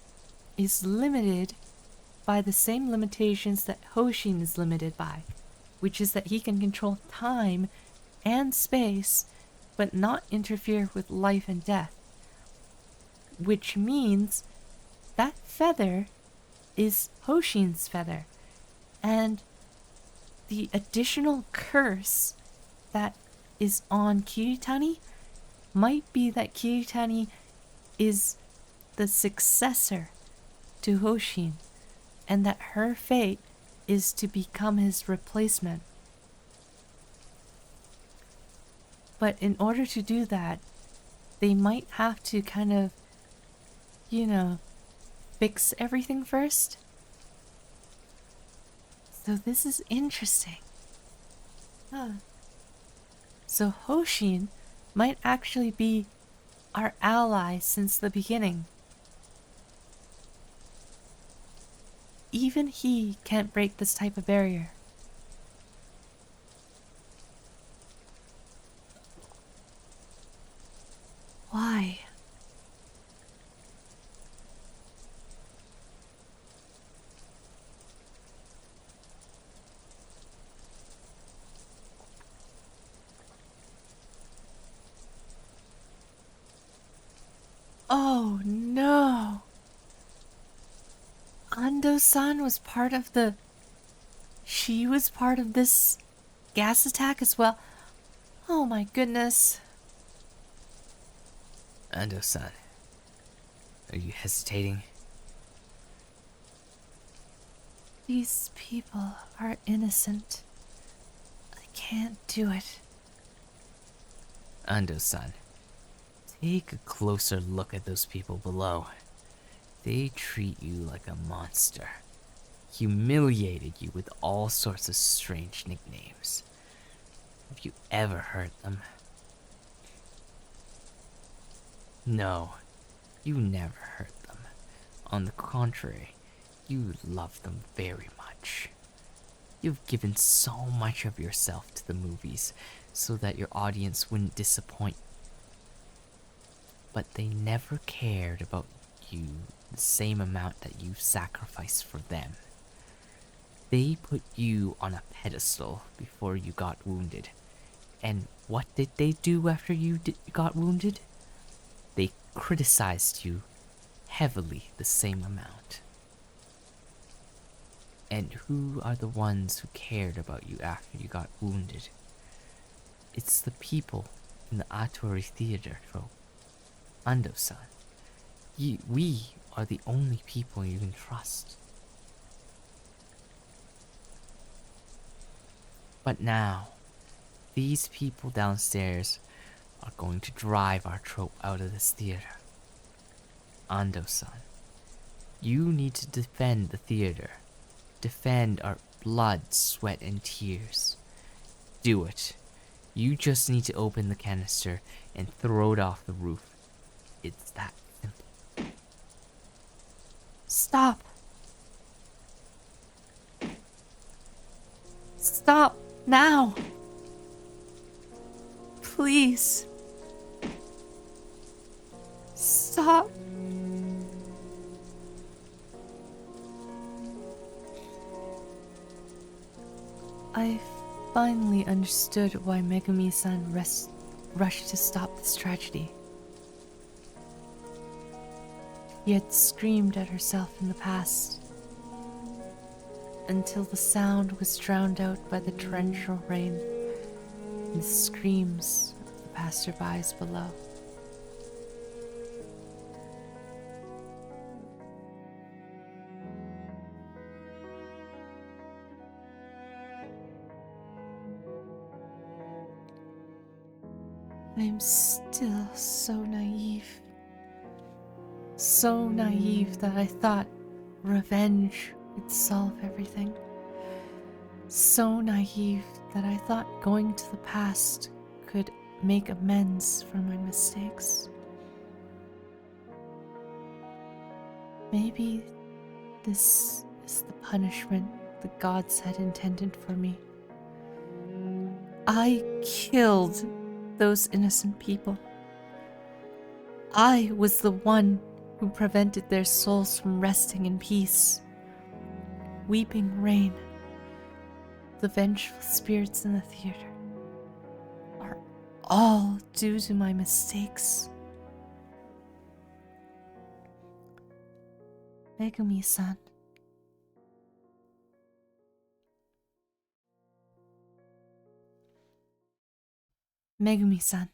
is limited by the same limitations that Hoshin is limited by, which is that he can control time and space, but not interfere with life and death. Which means that feather is Hoshin's feather. And the additional curse that is on Kiritani might be that Kiritani is the successor to Hoshin, and that her fate is to become his replacement. But in order to do that, they might have to kind of, fix everything first. So this is interesting. So Hoshin might actually be our ally since the beginning. Even he can't break this type of barrier. Why? Oh no! Ando-san was part of the... She was part of this gas attack as well. Oh my goodness. Ando-san, are you hesitating? These people are innocent. I can't do it. Ando-san, take a closer look at those people below. They treat you like a monster, humiliated you with all sorts of strange nicknames. Have you ever heard them? No, you never heard them. On the contrary, you love them very much. You've given so much of yourself to the movies so that your audience wouldn't disappoint. But they never cared about you the same amount that you've sacrificed for them. They put you on a pedestal before you got wounded. And what did they do after you got wounded? They criticized you heavily the same amount. And who are the ones who cared about you after you got wounded? It's the people in the Atori Theater trope. Ando-san, we are the only people you can trust. But now, these people downstairs are going to drive our trope out of this theater. Ando-san, you need to defend the theater. Defend our blood, sweat, and tears. Do it. You just need to open the canister and throw it off the roof. It's that simple. Stop. Stop now. Please. Stop. I finally understood why Megumi-san rushed to stop this tragedy. She had screamed at herself in the past, until the sound was drowned out by the torrential rain and the screams of the passerbys below. I'm still so naive. So naive that I thought revenge would solve everything. So naive that I thought going to the past could make amends for my mistakes. Maybe this is the punishment the gods had intended for me. I killed those innocent people. I was the one who prevented their souls from resting in peace. Weeping Rain, the vengeful spirits in the theater, are all due to my mistakes. Megumi-san. Megumi-san,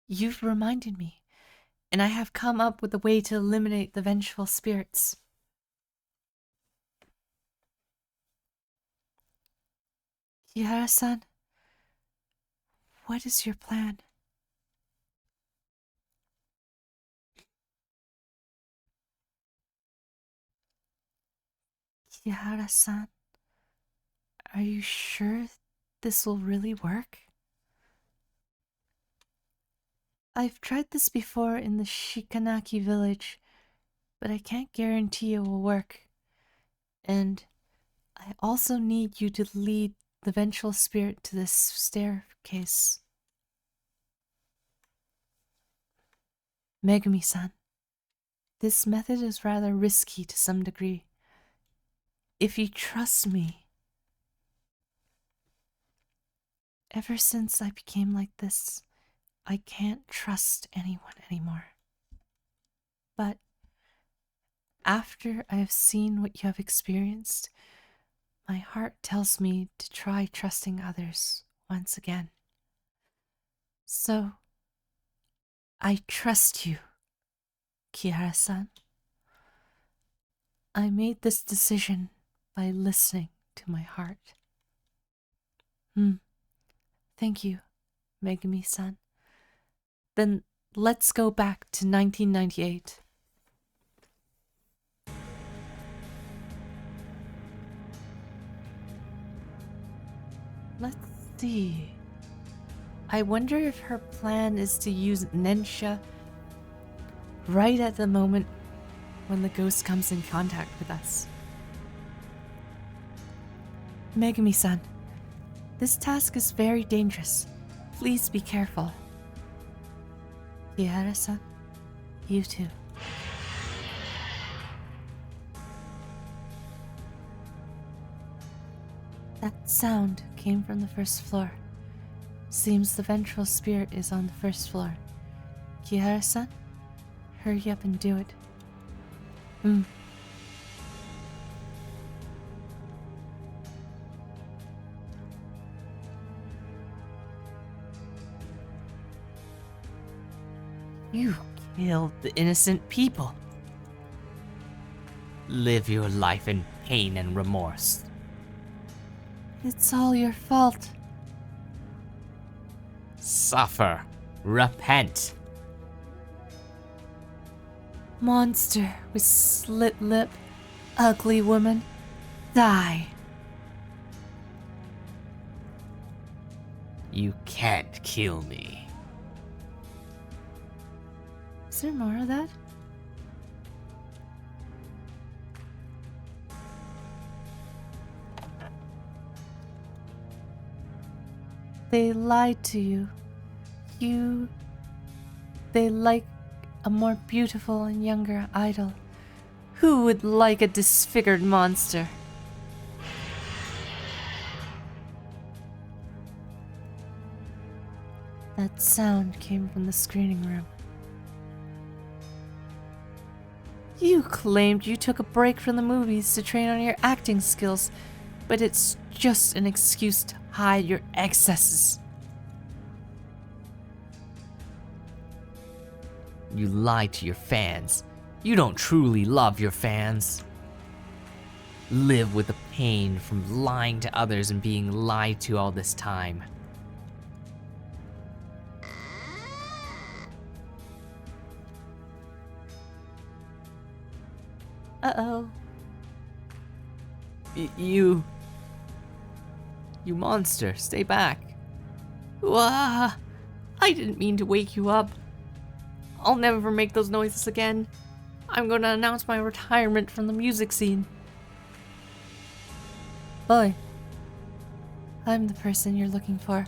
you've reminded me, and I have come up with a way to eliminate the vengeful spirits. Kihara-san, what is your plan? Kihara-san, are you sure this will really work? I've tried this before in the Shikanaki village, but I can't guarantee it will work. And I also need you to lead the vengeful spirit to this staircase. Megumi-san, this method is rather risky to some degree. If you trust me. Ever since I became like this, I can't trust anyone anymore. But after I have seen what you have experienced, my heart tells me to try trusting others once again. So, I trust you, Kihara-san. I made this decision by listening to my heart. Thank you, Megumi-san. Then let's go back to 1998. Let's see. I wonder if her plan is to use Nensha right at the moment when the ghost comes in contact with us. Megumi-san, this task is very dangerous. Please be careful. Kihara-san, you too. That sound came from the first floor. Seems the vengeful spirit is on the first floor. Kihara-san, hurry up and do it. You killed the innocent people. Live your life in pain and remorse. It's all your fault. Suffer. Repent. Monster with slit lip, ugly woman, die. You can't kill me. Is there more of that? lied to you. They like a more beautiful and younger idol. Who would like a disfigured monster? That sound came from the screening room. You claimed you took a break from the movies to train on your acting skills, but it's just an excuse to hide your excesses. You lie to your fans. You don't truly love your fans. Live with the pain from lying to others and being lied to all this time. Uh-oh. You monster, stay back. Wah! I didn't mean to wake you up. I'll never make those noises again. I'm gonna announce my retirement from the music scene. Boy, I'm the person you're looking for.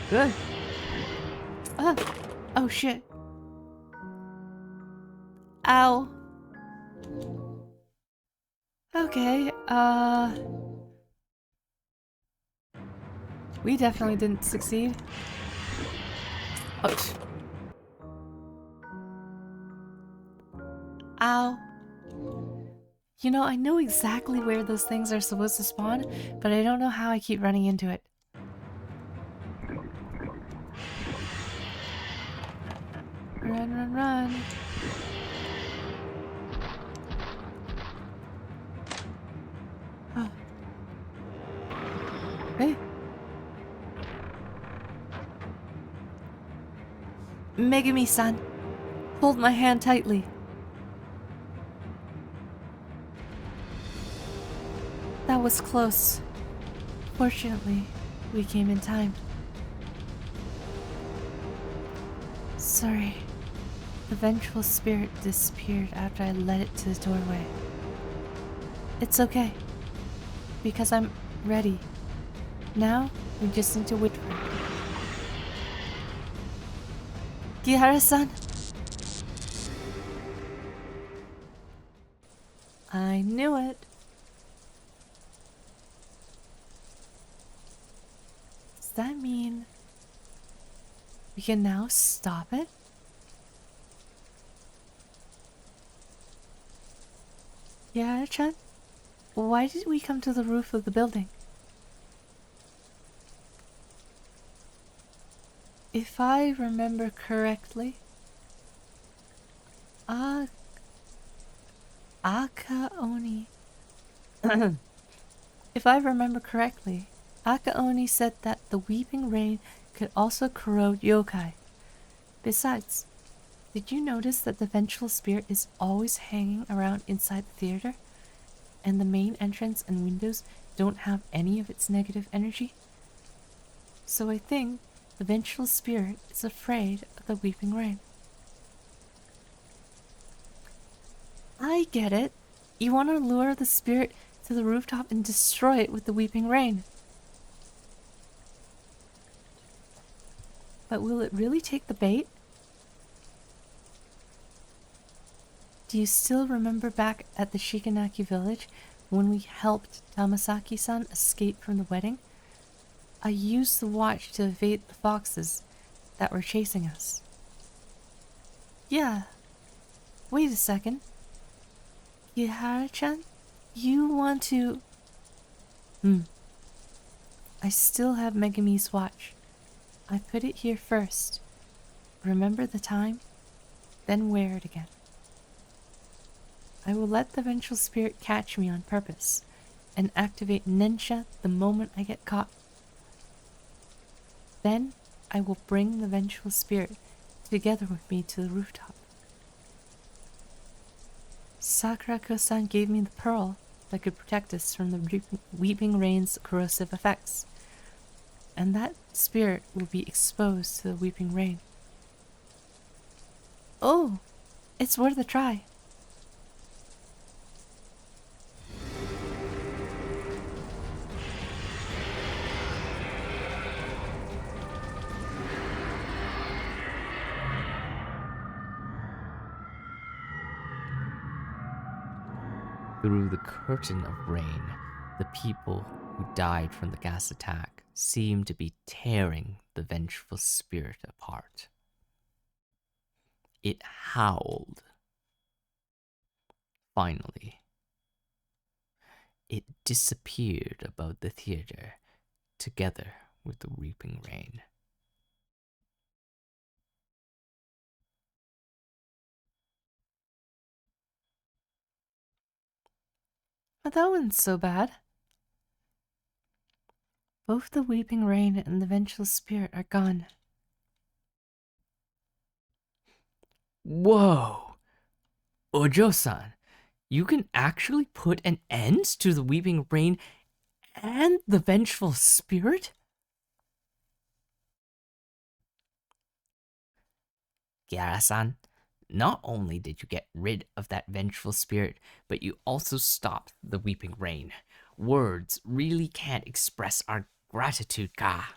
Good. Oh shit. Ow. Okay, we definitely didn't succeed. Oh. Ow. You know, I know exactly where those things are supposed to spawn, but I don't know how I keep running into it. Run, run, run. Oh. Hey. Megami-san, hold my hand tightly. That was close. Fortunately, we came in time. Sorry. The vengeful spirit disappeared after I led it to the doorway. It's okay, because I'm ready. Now, we just need to wait for it. Kihara-san? I knew it. Does that mean we can now stop it? Kihara-chan? Why did we come to the roof of the building? If I remember correctly, Akaoni. If I remember correctly, Akaoni said that the weeping rain could also corrode yokai. Besides, did you notice that the vengeful spirit is always hanging around inside the theater? And the main entrance and windows don't have any of its negative energy? So I think the vengeful spirit is afraid of the weeping rain. I get it. You want to lure the spirit to the rooftop and destroy it with the weeping rain. But will it really take the bait? Do you still remember back at the Shikanaki village when we helped Tamasaki-san escape from the wedding? I used the watch to evade the foxes that were chasing us. Yeah. Wait a second. Kihara-chan? You want to... I still have Megami's watch. I put it here first. Remember the time? Then wear it again. I will let the vengeful spirit catch me on purpose and activate Nensha the moment I get caught. Then I will bring the vengeful spirit together with me to the rooftop. Sakurako-san gave me the pearl that could protect us from the weeping rain's corrosive effects. and that spirit will be exposed to the weeping rain. Oh, it's worth a try. Through the curtain of rain, the people who died from the gas attack seemed to be tearing the vengeful spirit apart. It howled. Finally, it disappeared above the theater together with the weeping rain. But that wasn't so bad. Both the weeping rain and the vengeful spirit are gone. Whoa! Ojo-san, you can actually put an end to the weeping rain and the vengeful spirit? Kiara-san, not only did you get rid of that vengeful spirit, but you also stopped the weeping rain. Words really can't express our gratitude, ka.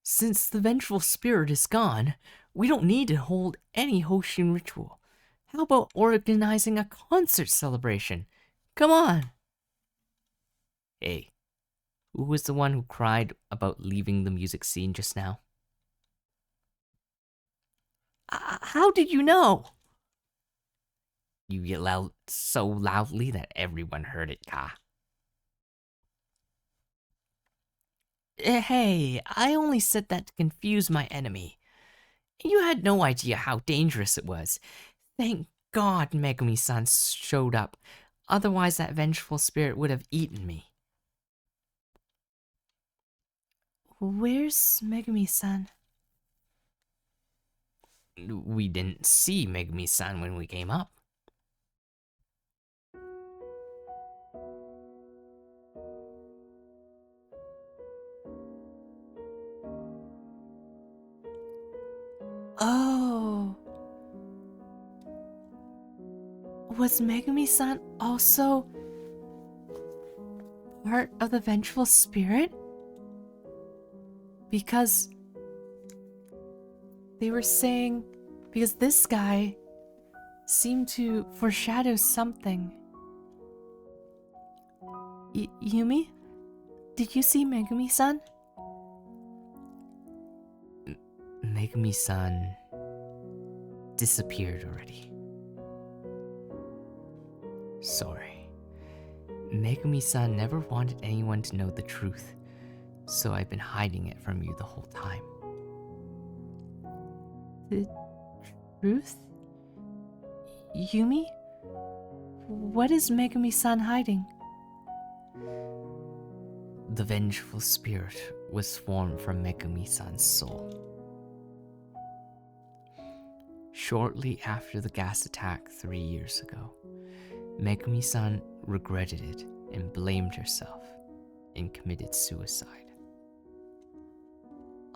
Since the vengeful spirit is gone, we don't need to hold any Hoshin ritual. How about organizing a concert celebration? Come on! Hey, who was the one who cried about leaving the music scene just now? How did you know? You yelled so loudly that everyone heard it, ka. Hey, I only said that to confuse my enemy. You had no idea how dangerous it was. Thank God Megumi-san showed up. Otherwise, that vengeful spirit would have eaten me. Where's Megumi-san? We didn't see Megumi-san when we came up. Oh. Was Megumi-san also part of the vengeful spirit? Because they were saying, because this guy seemed to foreshadow something. Yumi? Did you see Megumi-san? Megumi-san disappeared already. Sorry. Megumi-san never wanted anyone to know the truth, so I've been hiding it from you the whole time. The truth? Yumi? What is Megumi-san hiding? The vengeful spirit was formed from Megumi-san's soul. Shortly after the gas attack 3 years ago, Megumi-san regretted it and blamed herself and committed suicide.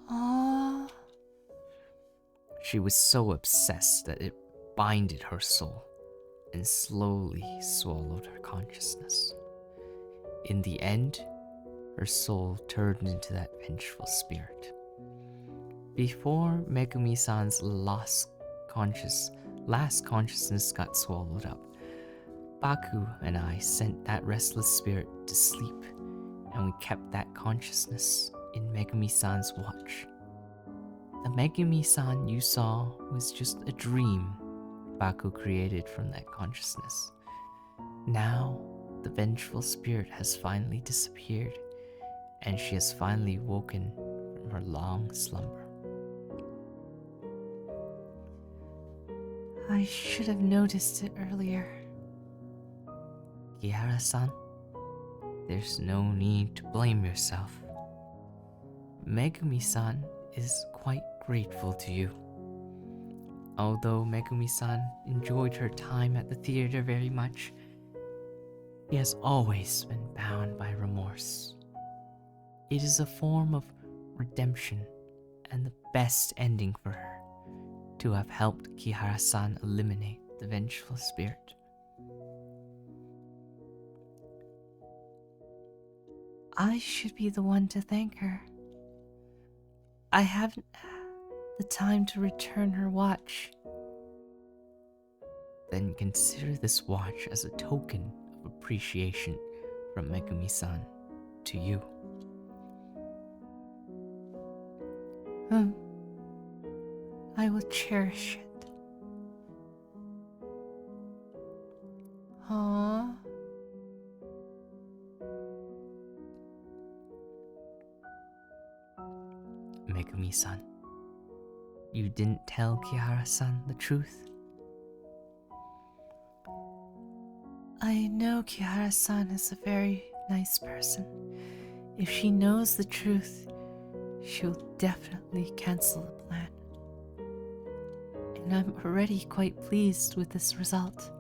Ah. She was so obsessed that it binded her soul and slowly swallowed her consciousness. In the end, her soul turned into that vengeful spirit. Before Megumi-san's last consciousness got swallowed up, Baku and I sent that restless spirit to sleep, and we kept that consciousness in Megumi-san's watch. The Megumi-san you saw was just a dream Baku created from that consciousness. Now, the vengeful spirit has finally disappeared, and she has finally woken from her long slumber. I should have noticed it earlier. Kiara-san, there's no need to blame yourself. Megumi-san is quite grateful to you. Although Megumi-san enjoyed her time at the theater very much, she has always been bound by remorse. It is a form of redemption and the best ending for her to have helped Kihara-san eliminate the vengeful spirit. I should be the one to thank her. I haven't had the time to return her watch. Then consider this watch as a token of appreciation from Megumi-san to you. I will cherish it. Aww. Megumi-san, you didn't tell Kihara-san the truth? I know Kihara-san is a very nice person. If she knows the truth, she'll definitely cancel the plan. And I'm already quite pleased with this result.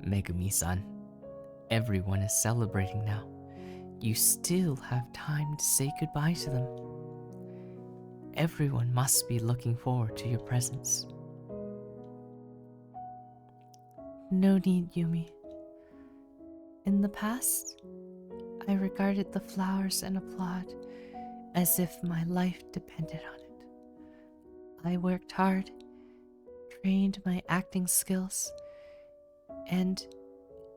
Megumi-san, everyone is celebrating now. You still have time to say goodbye to them. Everyone must be looking forward to your presence. No need, Yumi. In the past, I regarded the flowers and applaud as if my life depended on it. I worked hard, trained my acting skills, and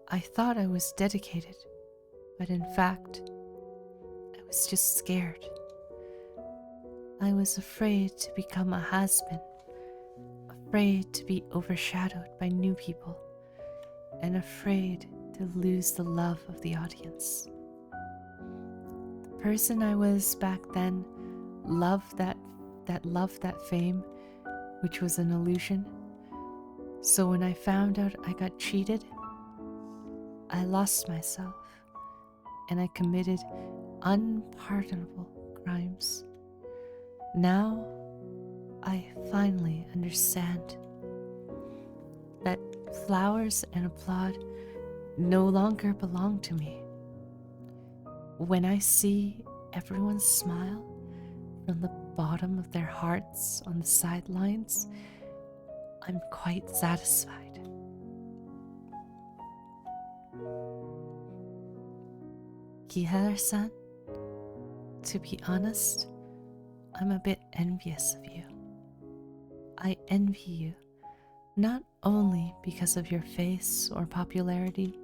I thought I was dedicated, but in fact, I was just scared. I was afraid to become a has-been, afraid to be overshadowed by new people, and afraid to lose the love of the audience. The person I was back then loved that fame, which was an illusion. So when I found out I got cheated, I lost myself and I committed unpardonable crimes. Now, I finally understand that flowers and applaud no longer belong to me. When I see everyone smile from the bottom of their hearts on the sidelines, I'm quite satisfied. Kihara-san, to be honest, I'm a bit envious of you. I envy you, not only because of your face or popularity.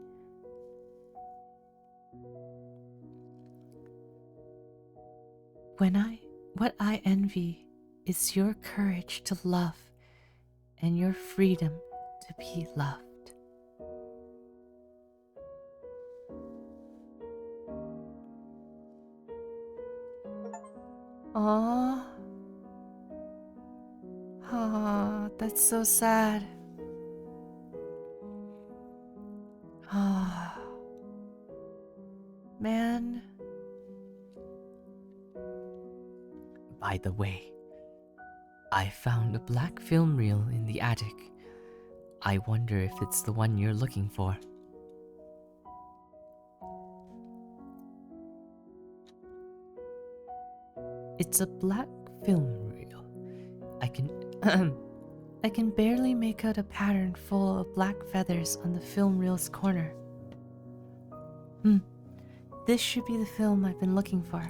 What I envy is your courage to love and your freedom to be loved. Aww. That's so sad. Man. By the way, I found a black film reel in the attic. I wonder if it's the one you're looking for. It's a black film reel. I can barely make out a pattern full of black feathers on the film reel's corner. This should be the film I've been looking for.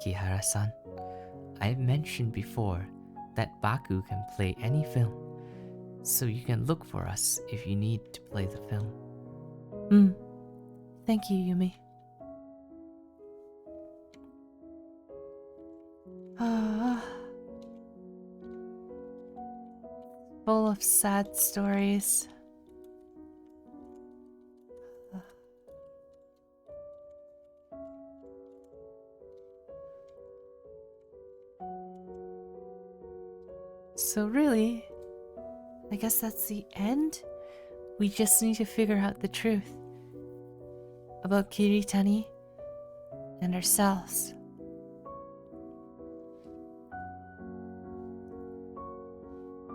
Kihara-san, I've mentioned before that Baku can play any film, so you can look for us if you need to play the film. Thank you, Yumi. Full of sad stories. So really, I guess that's the end. We just need to figure out the truth about Kiritani and ourselves.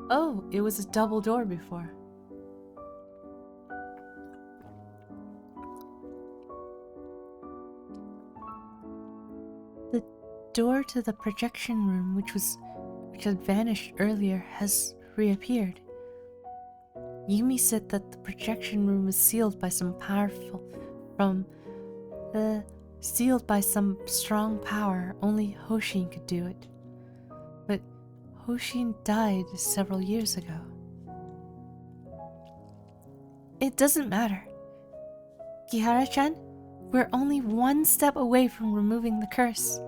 Oh, it was a double door before. The door to the projection room, which had vanished earlier, has reappeared. Yumi said that the projection room was sealed by some strong power. Only Hoshin could do it. But Hoshin died several years ago. It doesn't matter. Kihara-chan, we're only one step away from removing the curse.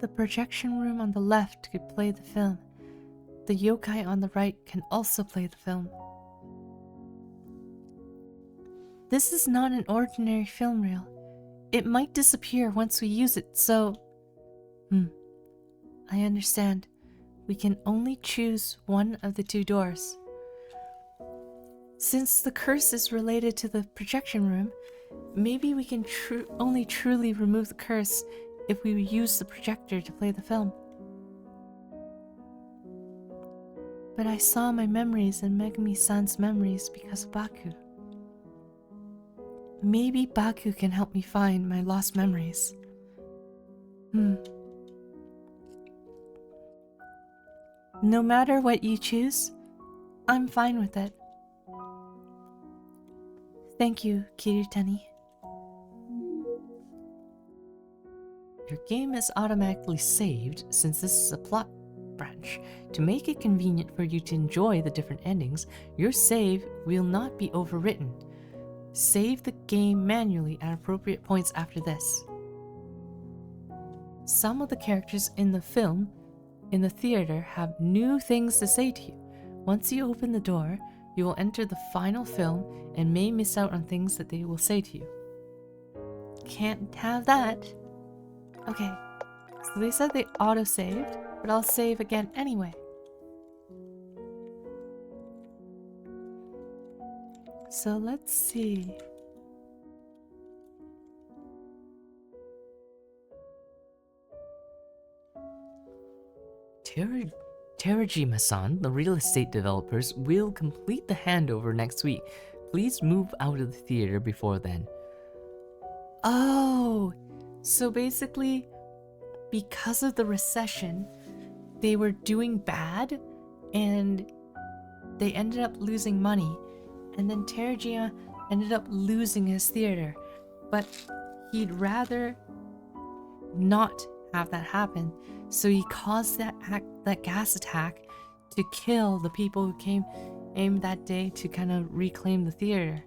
The projection room on the left could play the film. The yokai on the right can also play the film. This is not an ordinary film reel. It might disappear once we use it, so... I understand. We can only choose one of the two doors. Since the curse is related to the projection room, maybe we can only truly remove the curse if we use the projector to play the film. But I saw my memories and Megumi-san's memories because of Baku. Maybe Baku can help me find my lost memories. No matter what you choose, I'm fine with it. Thank you, Kirutani. Your game is automatically saved since this is a plot branch. To make it convenient for you to enjoy the different endings, your save will not be overwritten. Save the game manually at appropriate points after this. Some of the characters in the film, in the theater, have new things to say to you. Once you open the door, you will enter the final film and may miss out on things that they will say to you. Can't have that. Okay, so they said they auto-saved, but I'll save again anyway. So let's see. Terajima-san, the real estate developers, will complete the handover next week. Please move out of the theater before then. Oh, so basically, because of the recession, they were doing bad, and they ended up losing money. And then Terajima ended up losing his theater. But he'd rather not have that happen. So he caused that gas attack to kill the people who came that day to kind of reclaim the theater.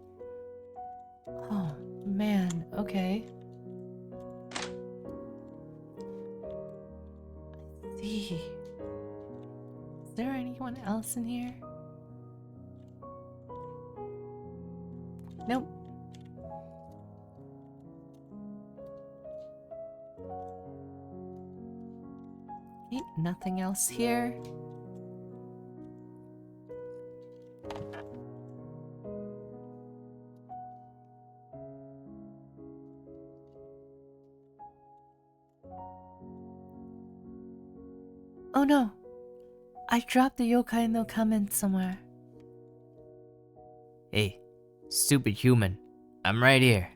Oh, man. Okay. I see. Is there anyone else in here? Nope. Ain't nothing else here. Oh no! I dropped the yokai no comment somewhere. Hey, stupid human. I'm right here.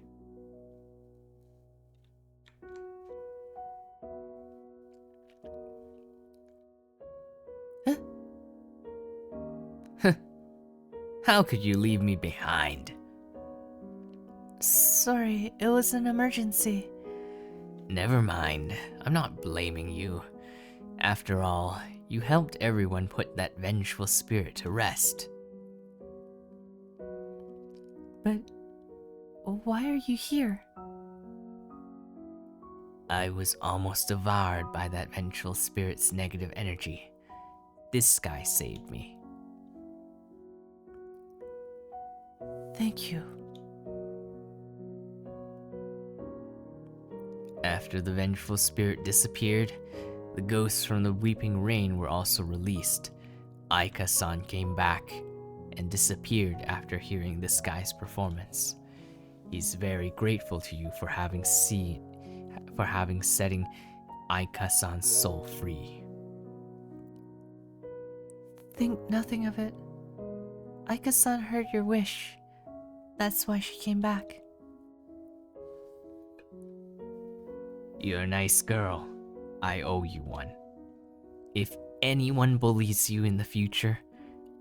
Huh? How could you leave me behind? Sorry, it was an emergency. Never mind. I'm not blaming you. After all, you helped everyone put that vengeful spirit to rest. But why are you here? I was almost devoured by that vengeful spirit's negative energy. This guy saved me. Thank you. After the vengeful spirit disappeared, the ghosts from the Weeping Rain were also released. Aika-san came back and disappeared after hearing this guy's performance. He's very grateful to you for having setting Aika-san's soul free. Think nothing of it. Aika-san heard your wish. That's why she came back. You're a nice girl. I owe you one. If anyone bullies you in the future,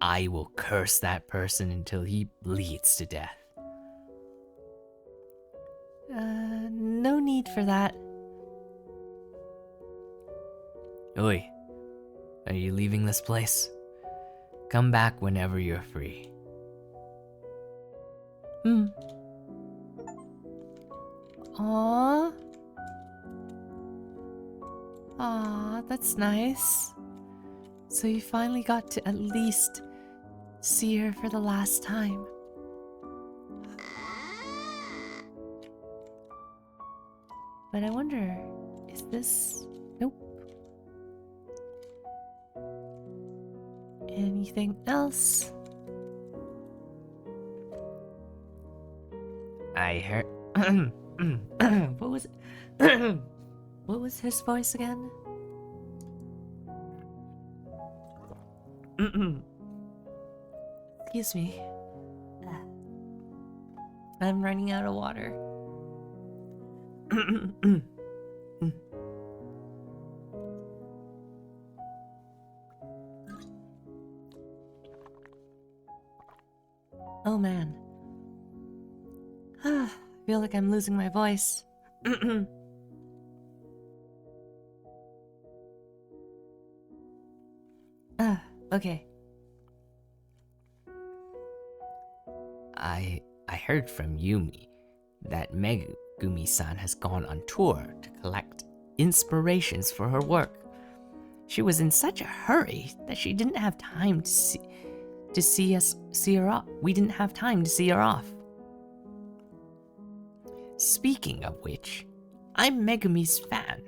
I will curse that person until he bleeds to death. No need for that. Oi, are you leaving this place? Come back whenever you're free. Aww. Aww, that's nice. So you finally got to at least see her for the last time. But I wonder, is this... Nope. Anything else? I heard... What was it? What was his voice again? Excuse me. I'm running out of water. Oh man. I feel like I'm losing my voice. Okay. I heard from Yumi that Megumi-san has gone on tour to collect inspirations for her work. She was in such a hurry that she didn't have time to see her off. We didn't have time to see her off. Speaking of which, I'm Megumi's fan.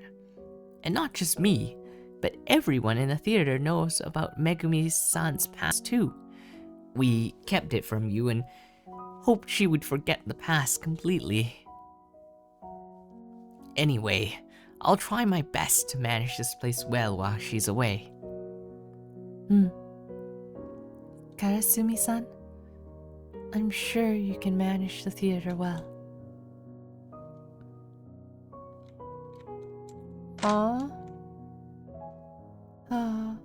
And not just me, but everyone in the theater knows about Megumi-san's past too. We kept it from you and hoped she would forget the past completely. Anyway, I'll try my best to manage this place well while she's away. Karasumi-san, I'm sure you can manage the theater well. Aww. Aww.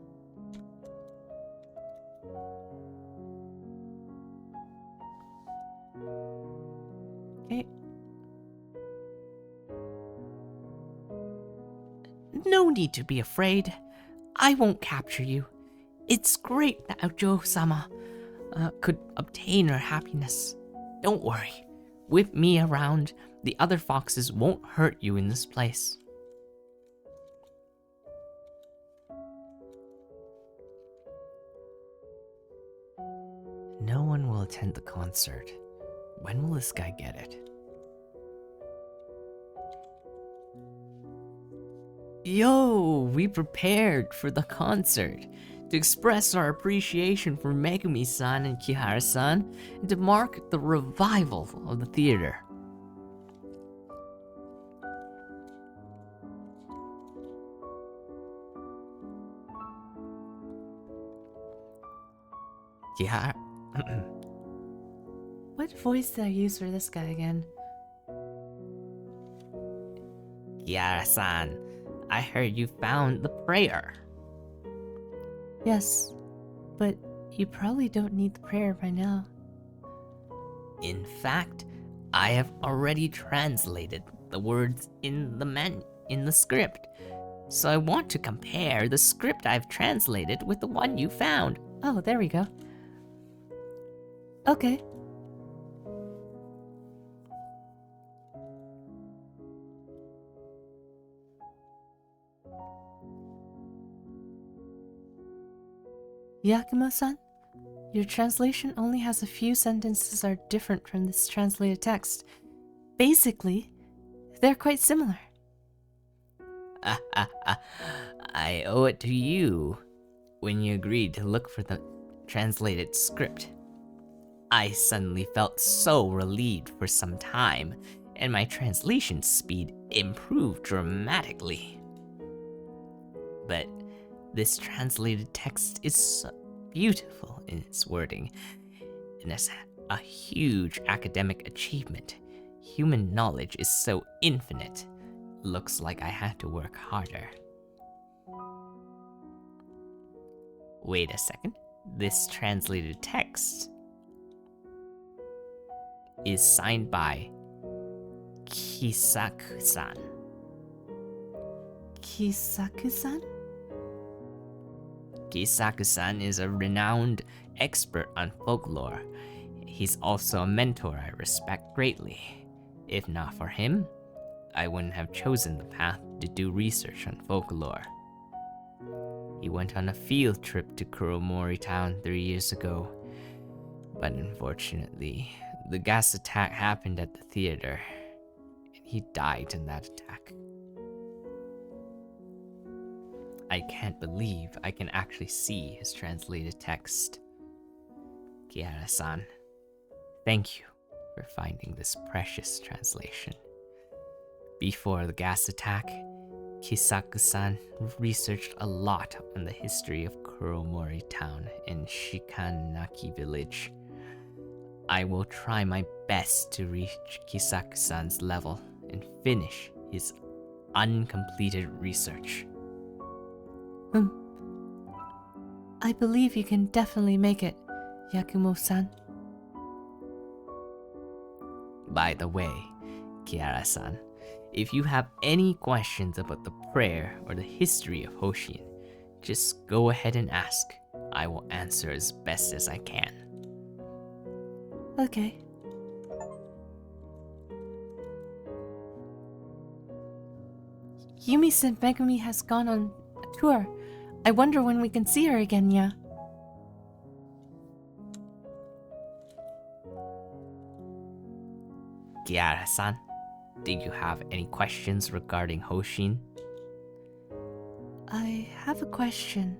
Okay. No need to be afraid. I won't capture you. It's great that Ajo-sama could obtain her happiness. Don't worry. With me around, the other foxes won't hurt you in this place. No one will attend the concert. When will this guy get it? Yo, we prepared for the concert to express our appreciation for Megumi-san and Kihara-san and to mark the revival of the theater. Kihara... What voice did I use for this guy again? Kihara-san, I heard you found the prayer. Yes, but you probably don't need the prayer by now. In fact, I have already translated the words in the script. So I want to compare the script I've translated with the one you found. Oh, there we go. Okay. Yakumo-san, your translation only has a few sentences are different from this translated text. Basically, they're quite similar. I owe it to you when you agreed to look for the translated script. I suddenly felt so relieved for some time, and my translation speed improved dramatically. but this translated text is so beautiful in its wording, and it's a huge academic achievement. Human knowledge is so infinite. Looks like I had to work harder. Wait a second. This translated text is signed by Kisaku-san. Kisaku-san? Kisaku-san is a renowned expert on folklore. He's also a mentor I respect greatly. If not for him, I wouldn't have chosen the path to do research on folklore. He went on a field trip to Kuromori Town 3 years ago, but unfortunately, the gas attack happened at the theater, and he died in that attack. I can't believe I can actually see his translated text. Kiara-san, thank you for finding this precious translation. Before the gas attack, Kisaku-san researched a lot on the history of Kuromori Town and Shikanaki Village. I will try my best to reach Kisaku-san's level and finish his uncompleted research. I believe you can definitely make it, Yakumo-san. By the way, Kiara-san, if you have any questions about the prayer or the history of Hoshin, just go ahead and ask. I will answer as best as I can. Okay. Yumi said Megumi has gone on a tour. I wonder when we can see her again, yeah? Kiara-san, do you have any questions regarding Hoshin? I have a question.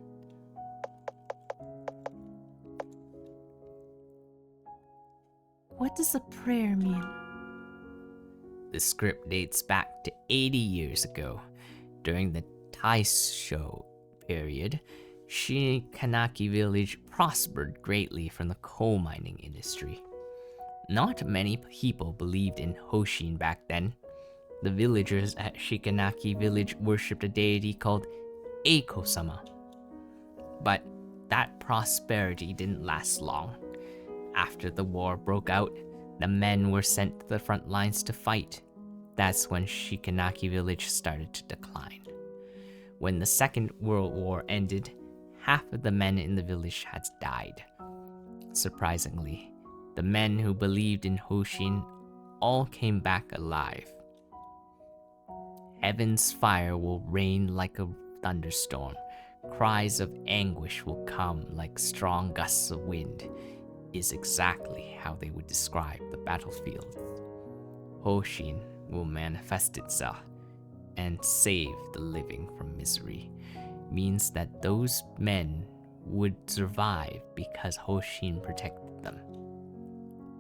What does a prayer mean? The script dates back to 80 years ago. During the Taisho period, Shikanaki village prospered greatly from the coal mining industry. Not many people believed in Hoshin back then. The villagers at Shikanaki village worshipped a deity called Eiko-sama. But that prosperity didn't last long. After the war broke out, the men were sent to the front lines to fight. That's when Shikanaki village started to decline. When the Second World War ended, half of the men in the village had died. Surprisingly, the men who believed in Hoshin all came back alive. Heaven's fire will rain like a thunderstorm. Cries of anguish will come like strong gusts of wind, is exactly how they would describe the battlefield. Hoshin will manifest itself and save the living from misery. Means that those men would survive because Hoshin protected them.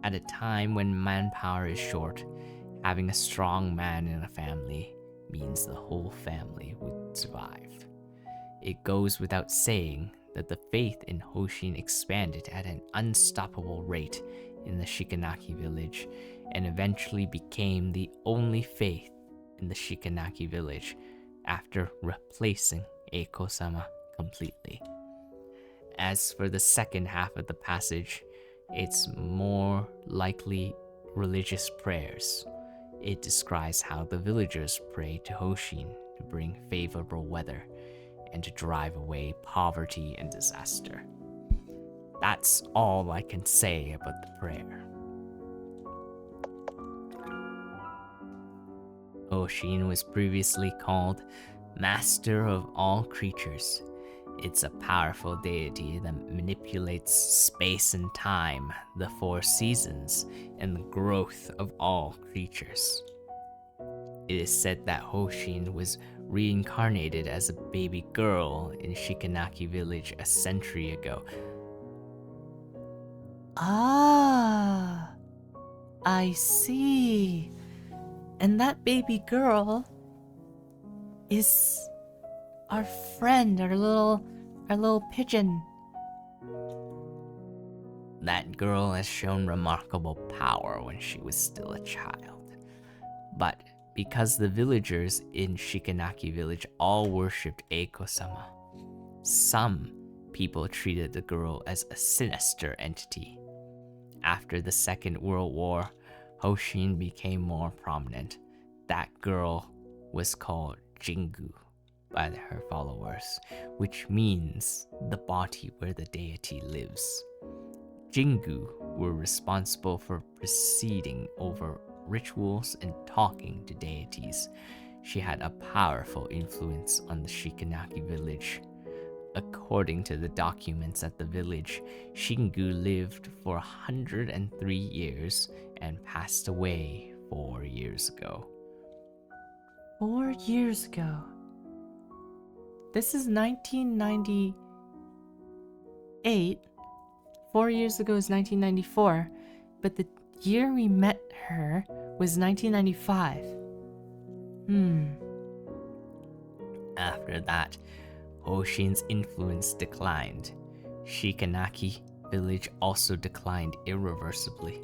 At a time when manpower is short, having a strong man in a family means the whole family would survive. It goes without saying that the faith in Hoshin expanded at an unstoppable rate in the Shikanaki village and eventually became the only faith in the Shikanaki village after replacing Eiko-sama completely. As for the second half of the passage, it's more likely religious prayers. It describes how the villagers pray to Hoshin to bring favorable weather and to drive away poverty and disaster. That's all I can say about the prayer. Hoshin was previously called Master of all creatures. It's a powerful deity that manipulates space and time, the 4 seasons, and the growth of all creatures. It is said that Hoshin was reincarnated as a baby girl in Shikanaki village a century ago. Ah, I see. And that baby girl is our friend, our little pigeon. That girl has shown remarkable power when she was still a child. But because the villagers in Shikanaki village all worshipped Eiko-sama, some people treated the girl as a sinister entity. After the Second World War, Hoshin became more prominent. That girl was called Jingu by her followers, which means the body where the deity lives. Jingu were responsible for presiding over rituals and talking to deities. She had a powerful influence on the Shikanaki village. According to the documents at the village, Shingu lived for 103 years and passed away 4 years ago. 4 years ago. This is 1998. 4 years ago is 1994, but the year we met her was 1995. After that, Hoshin's influence declined. Shikanaki village also declined irreversibly.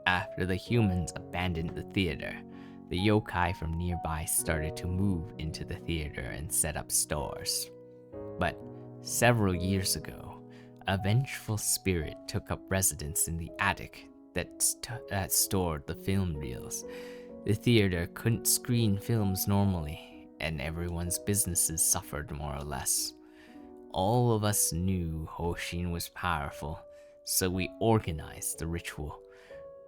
After the humans abandoned the theater, the yokai from nearby started to move into the theater and set up stores. But several years ago, a vengeful spirit took up residence in the attic that stored the film reels. The theater couldn't screen films normally, and everyone's businesses suffered more or less. All of us knew Hoshin was powerful, so we organized the ritual.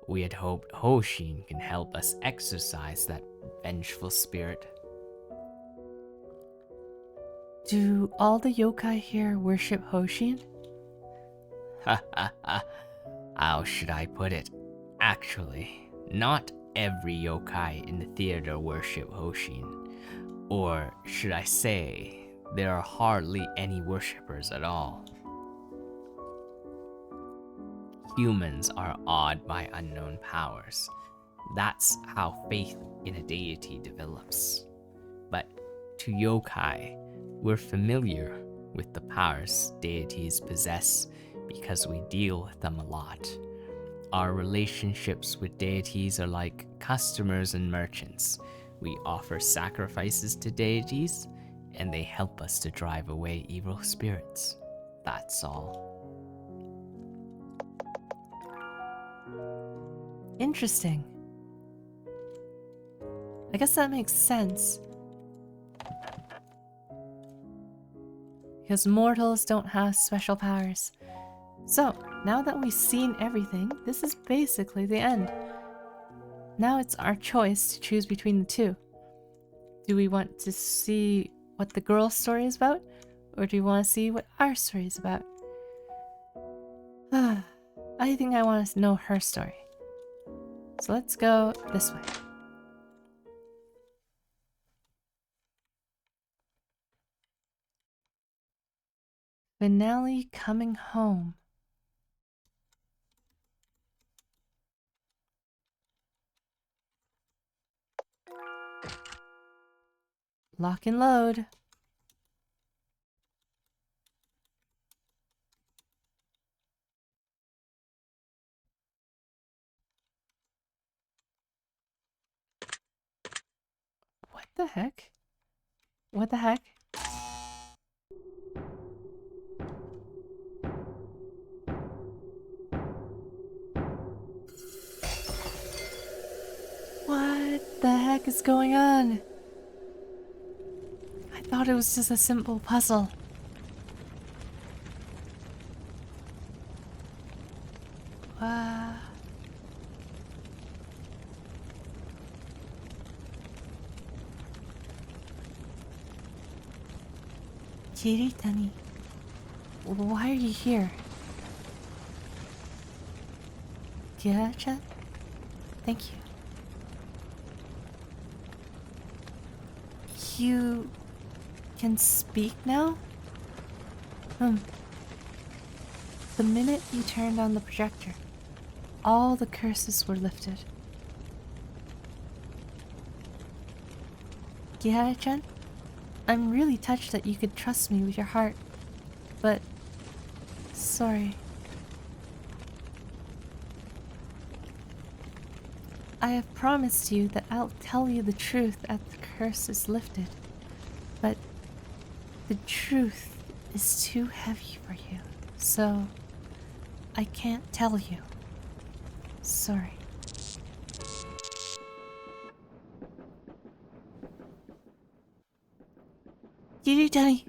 We had hoped Hoshin can help us exorcise that vengeful spirit. Do all the yokai here worship Hoshin? How should I put it? Actually, not every yokai in the theater worship Hoshin. Or should I say, there are hardly any worshippers at all. Humans are awed by unknown powers. That's how faith in a deity develops. But to yokai, we're familiar with the powers deities possess because we deal with them a lot. Our relationships with deities are like customers and merchants. We offer sacrifices to deities, and they help us to drive away evil spirits. That's all. Interesting. I guess that makes sense. Because mortals don't have special powers. So, now that we've seen everything, this is basically the end. Now it's our choice to choose between the two. Do we want to see what the girl's story is about? Or do we want to see what our story is about? I think I want to know her story. So let's go this way. Finale coming home. Lock and load. What the heck? What the heck? What the heck is going on? I thought it was just a simple puzzle. Kiritani, why are you here? Kira-chan? Thank you. You can speak now? The minute you turned on the projector, all the curses were lifted. Yeah-chan, I'm really touched that you could trust me with your heart, but sorry. I have promised you that I'll tell you the truth after the curse is lifted, but the truth is too heavy for you, so I can't tell you. Sorry. Yuri-tani!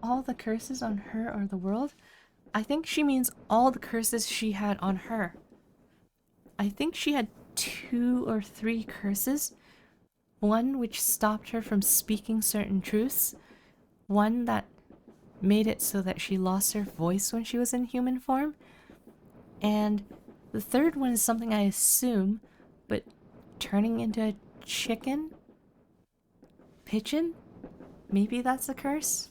All the curses on her or the world? I think she means all the curses she had on her. I think she had 2 or 3 curses. One which stopped her from speaking certain truths. One that made it so that she lost her voice when she was in human form. And the third one is something I assume, but turning into a chicken? Pigeon? Maybe that's a curse?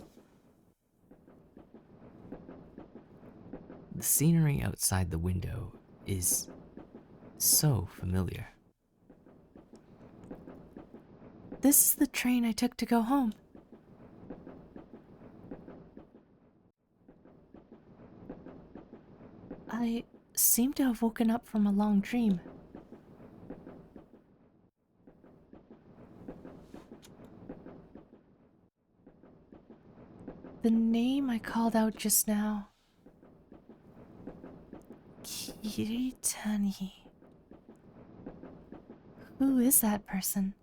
The scenery outside the window is so familiar. This is the train I took to go home. I seem to have woken up from a long dream. The name I called out just now. Kiritani. Who is that person?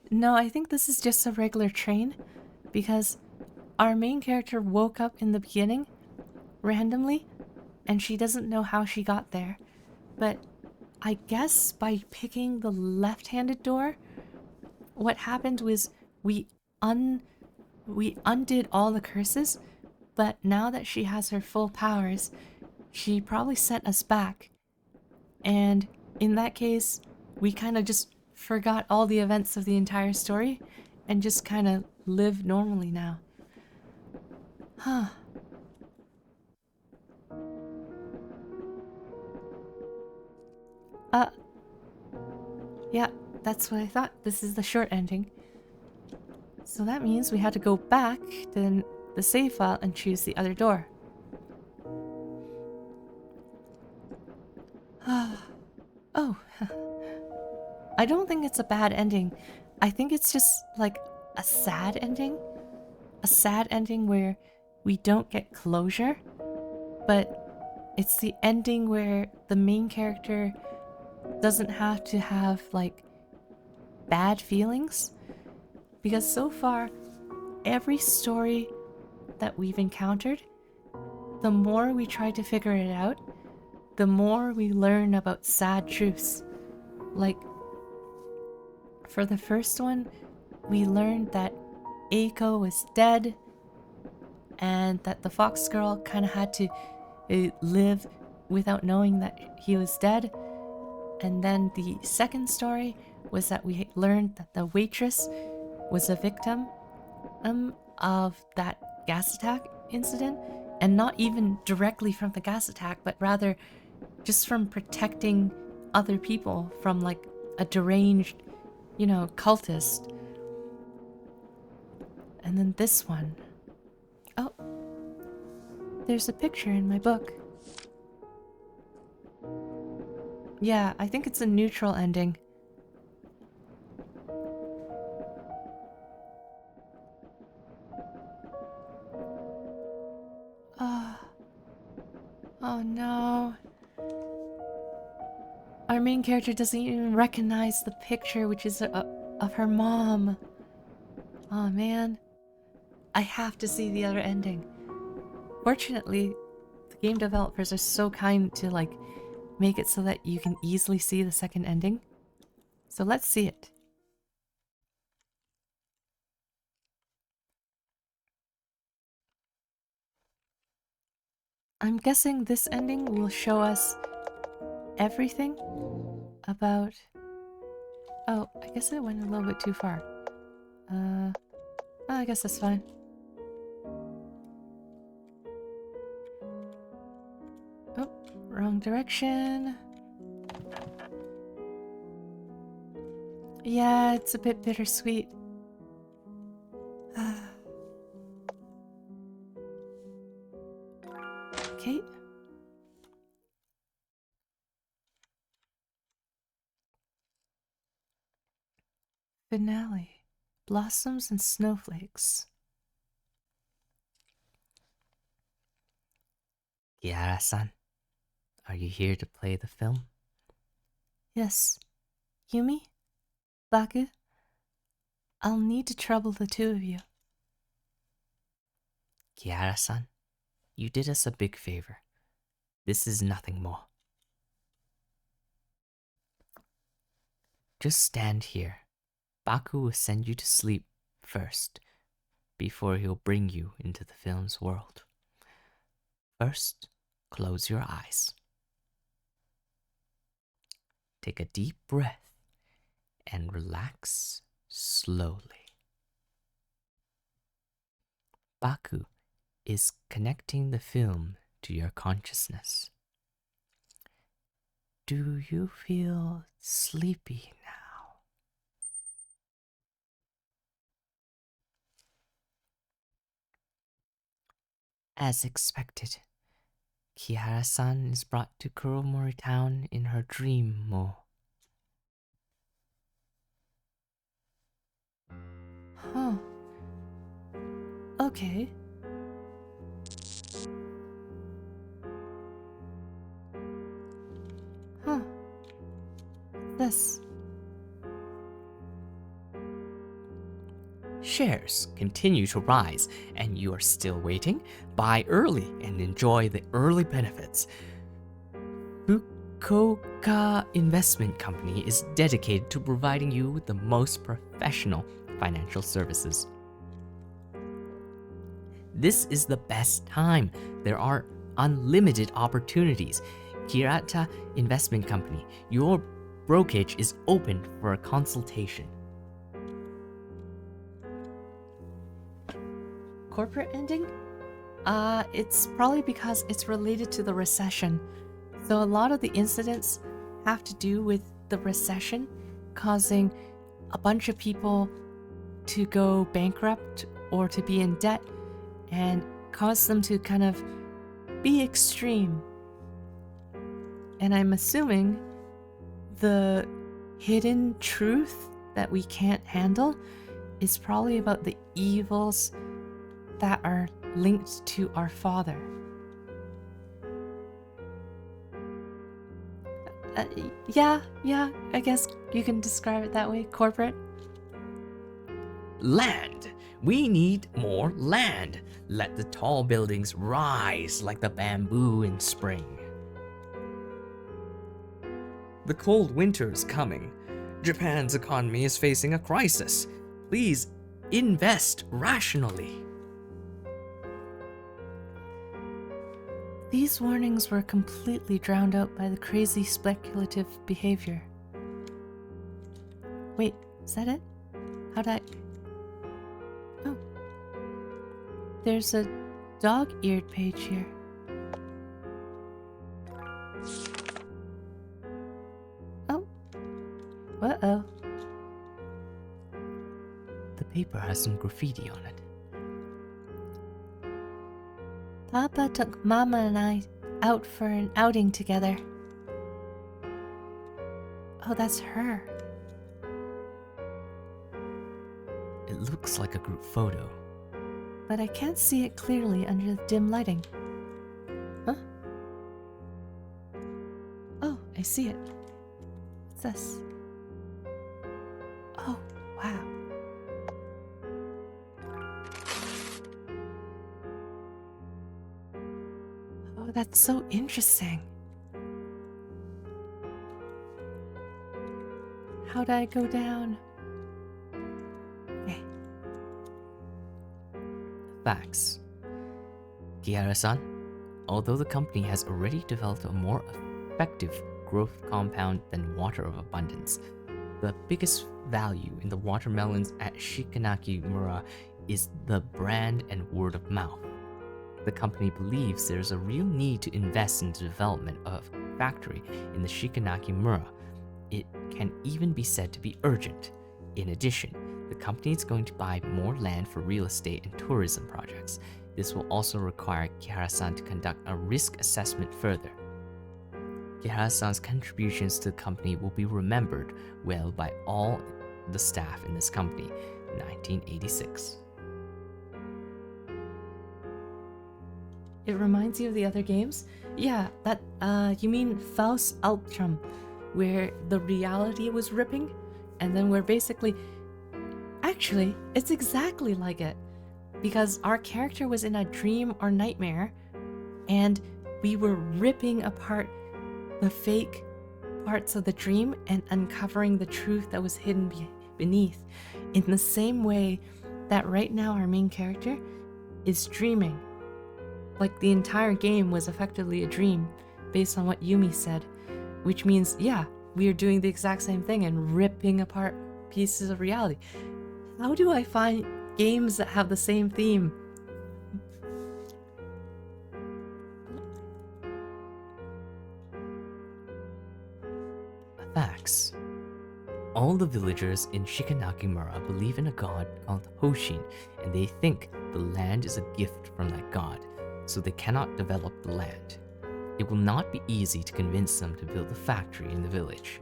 No, I think this is just a regular train, because our main character woke up in the beginning, randomly, and she doesn't know how she got there. But I guess by picking the left-handed door, what happened was we undid all the curses, but now that she has her full powers, she probably sent us back. And in that case, we kind of just forgot all the events of the entire story and just kind of live normally now. Huh. Yeah, that's what I thought. This is the short ending. So that means we had to go back to the save file and choose the other door. Oh. I don't think it's a bad ending. I think it's just like a sad ending. A sad ending where we don't get closure, but it's the ending where the main character doesn't have to have like bad feelings. Because so far, every story that we've encountered, the more we try to figure it out, the more we learn about sad truths. Like, for the first one, we learned that Eiko was dead, and that the fox girl kind of had to live without knowing that he was dead. And then the second story was that we learned that the waitress was a victim of that gas attack incident, and not even directly from the gas attack, but rather just from protecting other people from like a deranged, cultist. And then this one. Oh, there's a picture in my book. Yeah, I think it's a neutral ending. Oh no. Our main character doesn't even recognize the picture, which is of her mom. Oh man. I have to see the other ending. Fortunately, the game developers are so kind to like make it so that you can easily see the second ending. So let's see it. I'm guessing this ending will show us everything about... Oh, I guess I went a little bit too far. I guess that's fine. direction. Yeah, it's a bit bittersweet. Okay. Finale. Blossoms and snowflakes. Kiara-san, are you here to play the film? Yes. Yumi? Baku? I'll need to trouble the two of you. Kiara-san, you did us a big favor. This is nothing more. Just stand here. Baku will send you to sleep first, before he'll bring you into the film's world. First, close your eyes. Take a deep breath and relax slowly. Baku is connecting the film to your consciousness. Do you feel sleepy now? As expected, Kiara-san is brought to Kuromori Town in her dream mode. Huh. Okay. Huh. This. Shares continue to rise, and you are still waiting? Buy early and enjoy the early benefits. Fukuoka Investment Company is dedicated to providing you with the most professional financial services. This is the best time. There are unlimited opportunities. Kirata Investment Company, your brokerage is open for a consultation. Corporate ending? It's probably because it's related to the recession. So a lot of the incidents have to do with the recession, causing a bunch of people to go bankrupt or to be in debt and cause them to kind of be extreme. And I'm assuming the hidden truth that we can't handle is probably about the evils that are linked to our father. Yeah, I guess you can describe it that way. Corporate. Land! We need more land. Let the tall buildings rise like the bamboo in spring. The cold winter is coming. Japan's economy is facing a crisis. Please invest rationally. These warnings were completely drowned out by the crazy speculative behavior. Wait, is that it? How'd I... Oh. There's a dog-eared page here. Oh. Uh-oh. The paper has some graffiti on it. Papa took Mama and I out for an outing together. Oh, that's her. It looks like a group photo. But I can't see it clearly under the dim lighting. Huh? Oh, I see it. What's this? Oh, wow. Oh, that's so interesting. How'd I go down? Okay. Facts. Kiara-san, although the company has already developed a more effective growth compound than water of abundance, the biggest value in the watermelons at Shikanaki-mura is the brand and word of mouth. The company believes there's a real need to invest in the development of factory in the Shikanaki Mura. It can even be said to be urgent. In addition, the company is going to buy more land for real estate and tourism projects. This will also require Kihara-san to conduct a risk assessment further. Kihara-san's contributions to the company will be remembered well by all the staff in this company. 1986. It reminds you of the other games? Yeah, that, you mean Faust Altrum, where the reality was ripping, and then we're basically... Actually, it's exactly like it, because our character was in a dream or nightmare, and we were ripping apart the fake parts of the dream and uncovering the truth that was hidden beneath, in the same way that right now our main character is dreaming. Like the entire game was effectively a dream, based on what Yumi said, which means, yeah, we are doing the exact same thing and ripping apart pieces of reality. How do I find games that have the same theme? Facts. All the villagers in Shikanaki-mura believe in a god called Hoshin, and they think the land is a gift from that god, so they cannot develop the land. It will not be easy to convince them to build a factory in the village.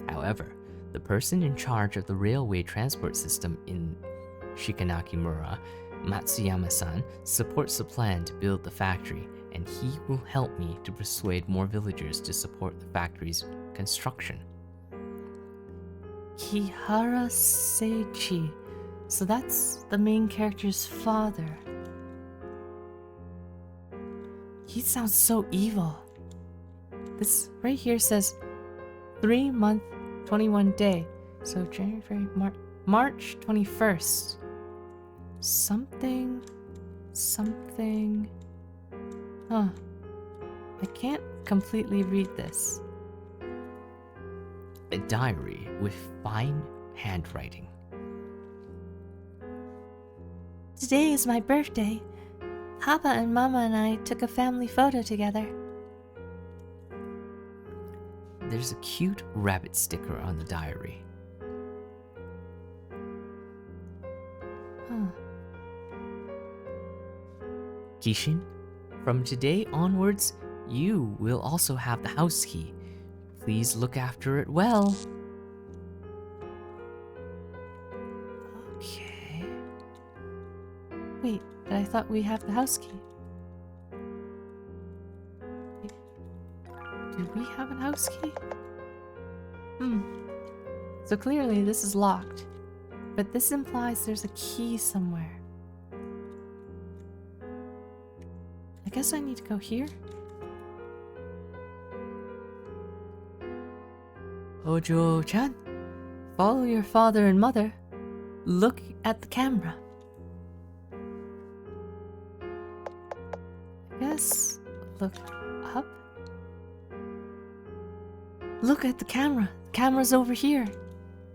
However, the person in charge of the railway transport system in Shikanaki-mura, Matsuyama-san, supports the plan to build the factory, and he will help me to persuade more villagers to support the factory's construction. Kihara Seichi. So that's the main character's father. He sounds so evil. This right here says 3 month, 21 day. So January, February, March 21st. Something. Huh. I can't completely read this. A diary with fine handwriting. Today is my birthday. Papa and Mama and I took a family photo together. There's a cute rabbit sticker on the diary. Huh. Kishin, from today onwards, you will also have the house key. Please look after it well. Okay. Wait, but I thought we have the house key. Do we have a house key? So clearly this is locked, but this implies there's a key somewhere. I guess I need to go here. Ojo-chan, follow your father and mother. Look at the camera. I guess look up. Look at the camera. The camera's over here.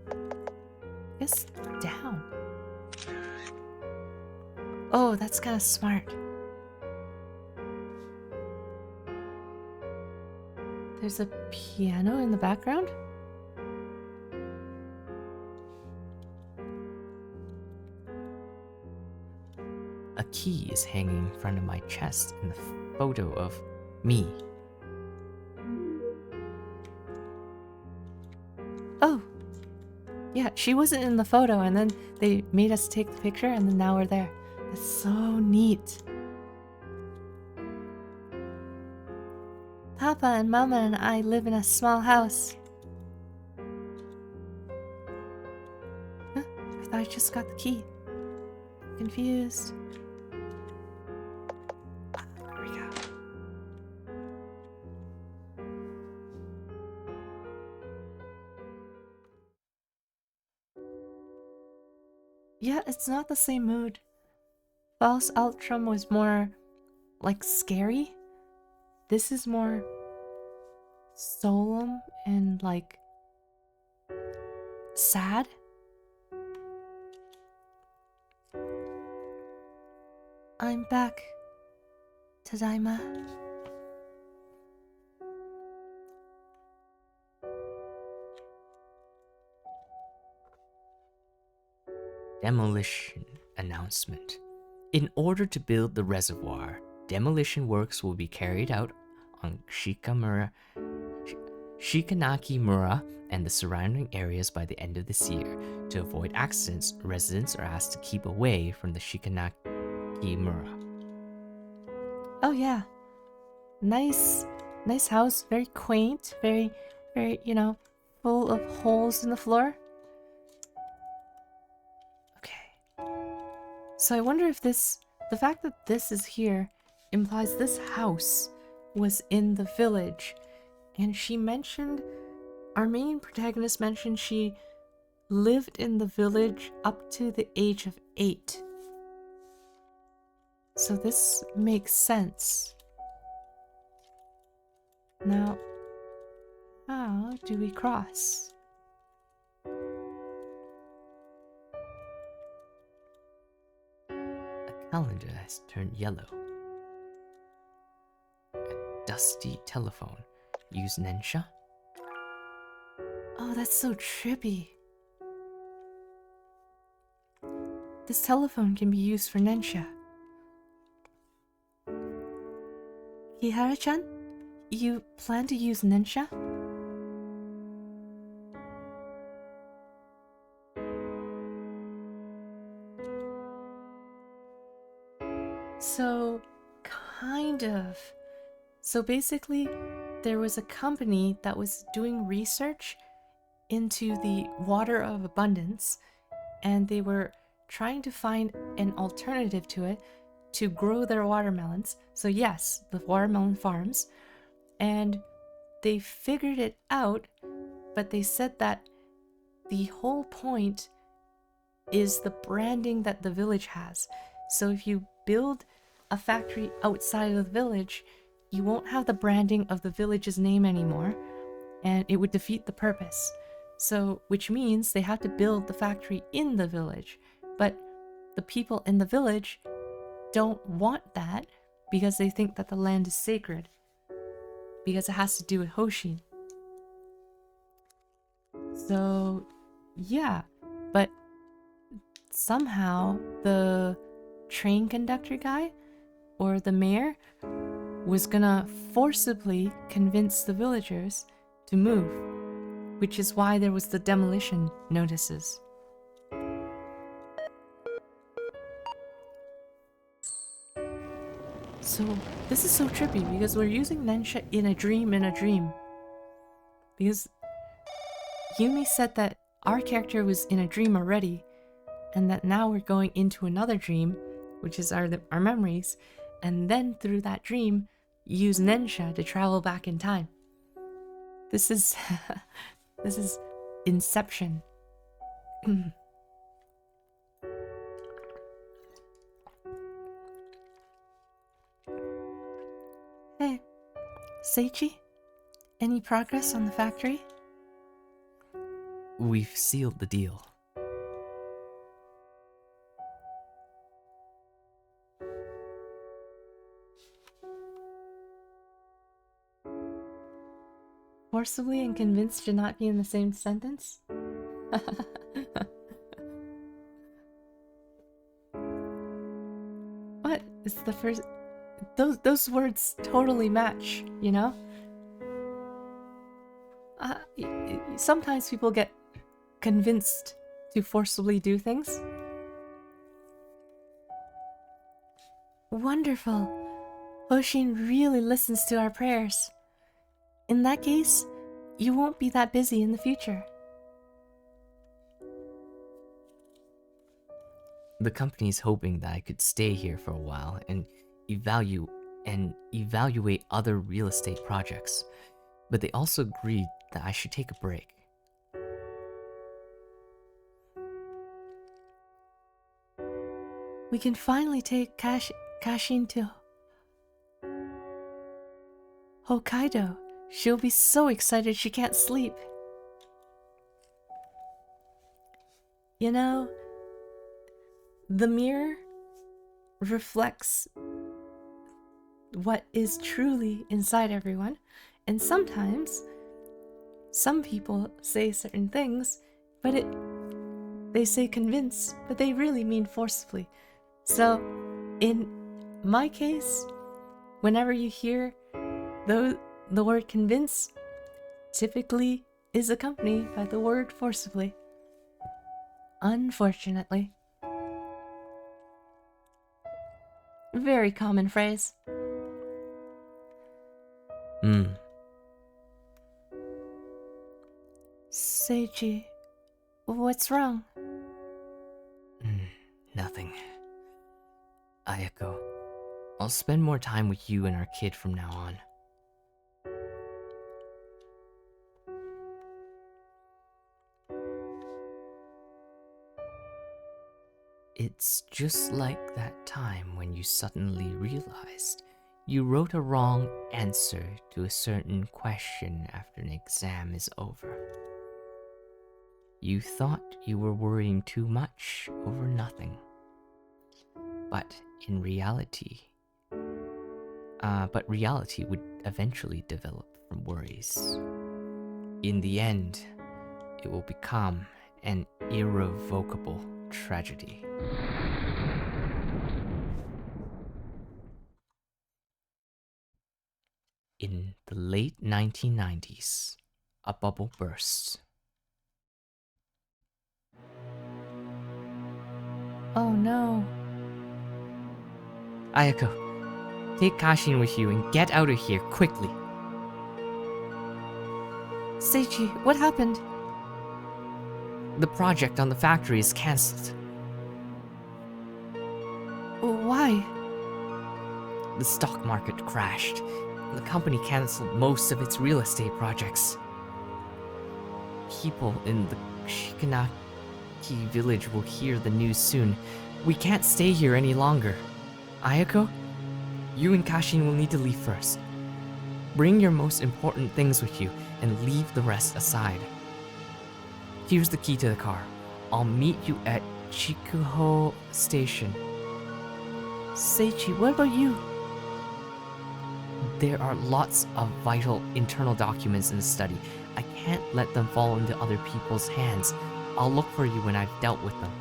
I guess down. Oh, that's kind of smart. There's a piano in the background. A key is hanging in front of my chest in the photo of me. Oh, yeah, she wasn't in the photo, and then they made us take the picture, and then now we're there. That's so neat. Papa and Mama and I live in a small house. Huh? I thought I just got the key. I'm confused. There we go. Yeah, it's not the same mood. False Altrum was more, like, scary. This is more solemn and, like, sad. I'm back. Tadaima. Demolition announcement. In order to build the reservoir, demolition works will be carried out on Shikanaki-mura and the surrounding areas by the end of this year. To avoid accidents, residents are asked to keep away from the Shikanaki-mura. Oh yeah. Nice house, very quaint, very, full of holes in the floor. Okay. So I wonder if the fact that this is here implies this house was in the village. And our main protagonist mentioned she lived in the village up to the age of 8. So this makes sense. Now, how do we cross? A calendar has turned yellow. A dusty telephone. Use Nensha? Oh, that's so trippy. This telephone can be used for Nensha. Hihara-chan, you plan to use Nensha? So, kind of. So basically, there was a company that was doing research into the water of abundance, and they were trying to find an alternative to it to grow their watermelons. So yes, the watermelon farms. And they figured it out, but they said that the whole point is the branding that the village has. So if you build a factory outside of the village, you won't have the branding of the village's name anymore, and it would defeat the purpose. So, which means they have to build the factory in the village. But the people in the village don't want that because they think that the land is sacred, because it has to do with Hoshin. So, yeah, but somehow the train conductor guy or the mayor was gonna forcibly convince the villagers to move, which is why there was the demolition notices. So this is so trippy because we're using Nensha in a dream. Because Yumi said that our character was in a dream already, and that now we're going into another dream, which is our memories, and then through that dream, use Nensha to travel back in time. This is this is Inception. Hey, Seichi, any progress on the factory? We've sealed the deal. Forcibly and convinced should not be in the same sentence? What? It's the first... Those words totally match, you know? Sometimes people get convinced to forcibly do things. Wonderful. Hoshin really listens to our prayers. In that case, you won't be that busy in the future. The company's hoping that I could stay here for a while and evaluate other real estate projects, but they also agreed that I should take a break. We can finally take Kashin to Hokkaido. She'll be so excited she can't sleep. You know, the mirror reflects what is truly inside everyone, and sometimes some people say certain things, but they say convince, but they really mean forcibly. So, in my case, whenever you hear the word convince, typically is accompanied by the word forcibly. Unfortunately. Very common phrase. Seiji, what's wrong? Nothing. Ayako, I'll spend more time with you and our kid from now on. It's just like that time when you suddenly realized you wrote a wrong answer to a certain question after an exam is over. You thought you were worrying too much over nothing. But reality would eventually develop from worries. In the end, it will become an irrevocable tragedy. In the late 1990s, a bubble burst. Oh no. Ayako, take Kashin with you and get out of here quickly. Seiji, what happened? The project on the factory is cancelled. Why? The stock market crashed. The company cancelled most of its real estate projects. People in the Shikanaki village will hear the news soon. We can't stay here any longer. Ayako, you and Kashin will need to leave first. Bring your most important things with you and leave the rest aside. Here's the key to the car. I'll meet you at Chikuho Station. Seiji, what about you? There are lots of vital internal documents in the study. I can't let them fall into other people's hands. I'll look for you when I've dealt with them.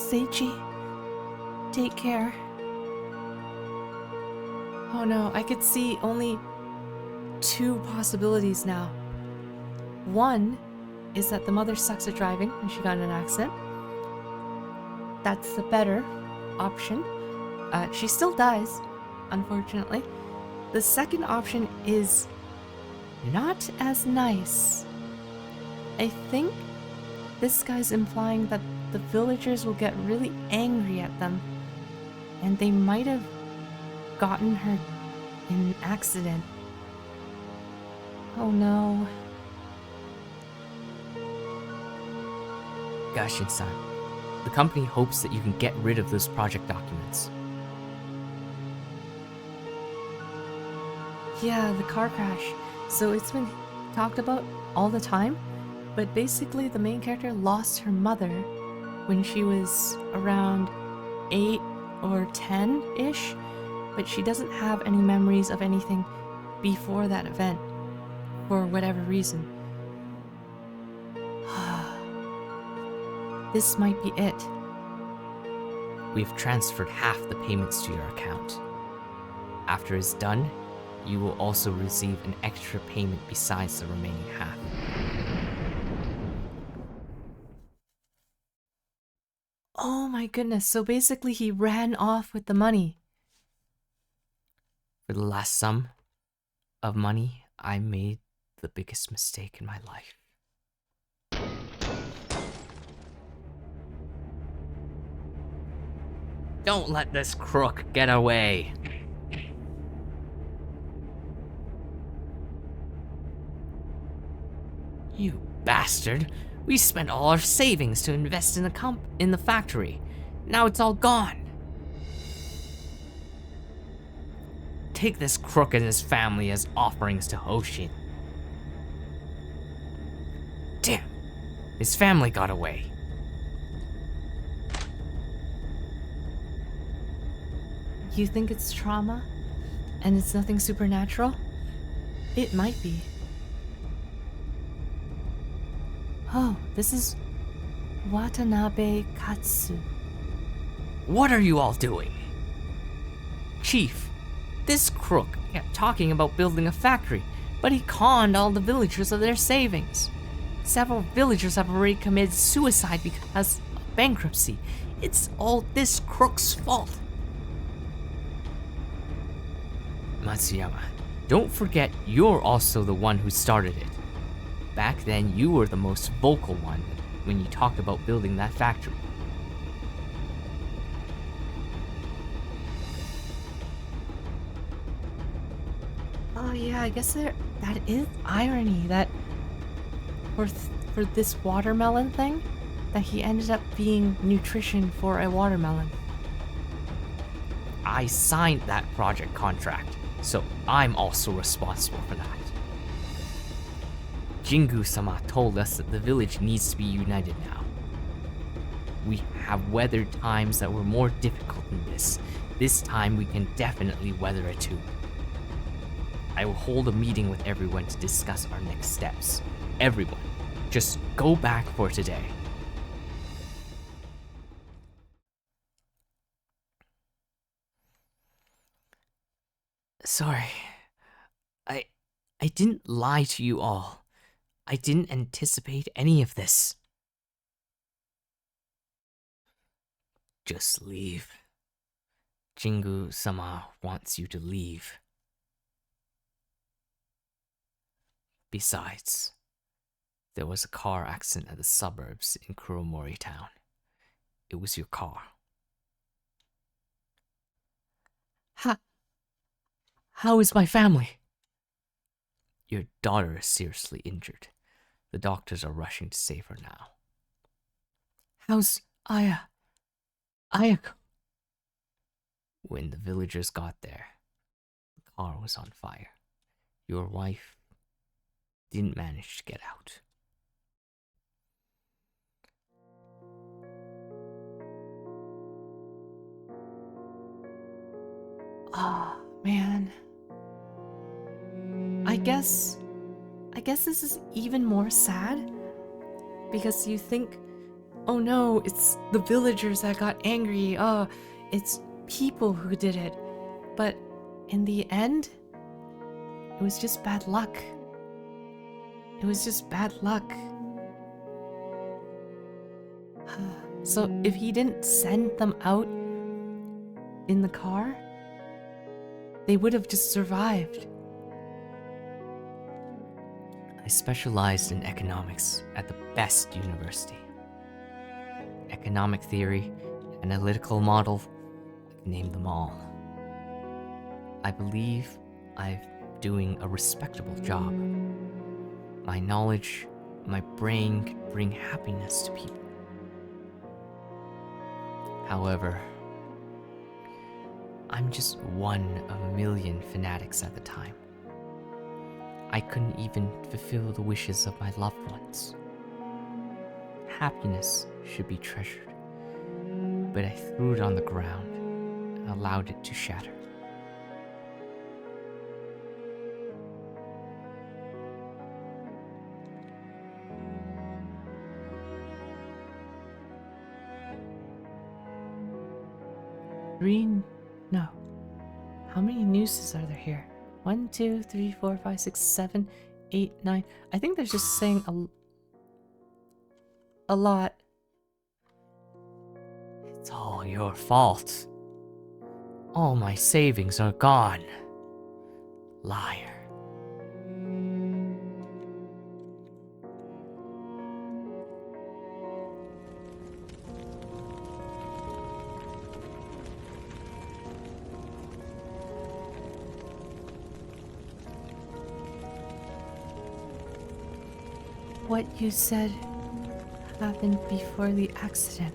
Seiji, take care. Oh no, I could see only two possibilities now. One is that the mother sucks at driving and she got in an accident. That's the better option. She still dies, unfortunately. The second option is not as nice. I think this guy's implying that the villagers will get really angry at them, and they might have gotten her in an accident. Oh no. Gashin-san, the company hopes that you can get rid of those project documents. Yeah, the car crash. So it's been talked about all the time, but basically the main character lost her mother when she was around 8 or 10-ish, but she doesn't have any memories of anything before that event, for whatever reason. This might be it. We've transferred half the payments to your account. After it's done, you will also receive an extra payment besides the remaining half. Oh my goodness, so basically he ran off with the money. For the last sum of money, I made the biggest mistake in my life. Don't let this crook get away. You bastard. We spent all our savings to invest in the factory. Now it's all gone. Take this crook and his family as offerings to Hoshin. Damn. His family got away. You think it's trauma? And it's nothing supernatural? It might be. Oh, this is Watanabe Katsu. What are you all doing? Chief, this crook kept talking about building a factory, but he conned all the villagers of their savings. Several villagers have already committed suicide because of bankruptcy. It's all this crook's fault. Matsuyama, don't forget you're also the one who started it. Back then, you were the most vocal one when you talked about building that factory. Oh yeah, I guess that is irony that for this watermelon thing, that he ended up being nutrition for a watermelon. I signed that project contract, so I'm also responsible for that. Jingu-sama told us that the village needs to be united now. We have weathered times that were more difficult than this. This time we can definitely weather it too. I will hold a meeting with everyone to discuss our next steps. Everyone, just go back for today. Sorry. I didn't lie to you all. I didn't anticipate any of this. Just leave. Jingu-sama wants you to leave. Besides, there was a car accident at the suburbs in Kuromori town. It was your car. How is my family? Your daughter is seriously injured. The doctors are rushing to save her now. How's Aya? Ayako? When the villagers got there, the car was on fire. Your wife didn't manage to get out. Ah, man. I guess this is even more sad because you think, oh no, it's the villagers that got angry. Oh, it's people who did it. But in the end, it was just bad luck. It was just bad luck. So if he didn't send them out in the car, they would have just survived. I specialized in economics at the best university. Economic theory, analytical model, I can name them all. I believe I'm doing a respectable job. My knowledge, my brain can bring happiness to people. However, I'm just one of a million fanatics at the time. I couldn't even fulfill the wishes of my loved ones. Happiness should be treasured, but I threw it on the ground and allowed it to shatter. No. How many nooses are there here? 1, 2, 3, 4, 5, 6, 7, 8, 9. I think they're just saying a lot. It's all your fault. All my savings are gone. Liar. What you said happened before the accident.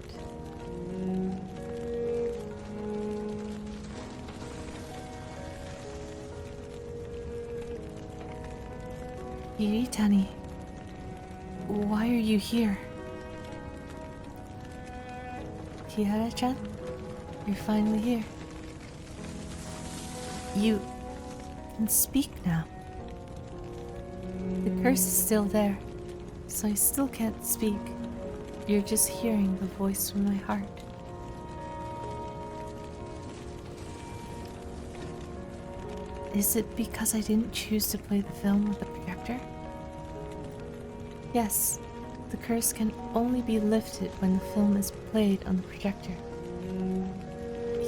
Iritani, why are you here? Kihara-chan, you're finally here. You can speak now. The curse is still there, so I still can't speak. You're just hearing the voice from my heart. Is it because I didn't choose to play the film with the projector? Yes, the curse can only be lifted when the film is played on the projector.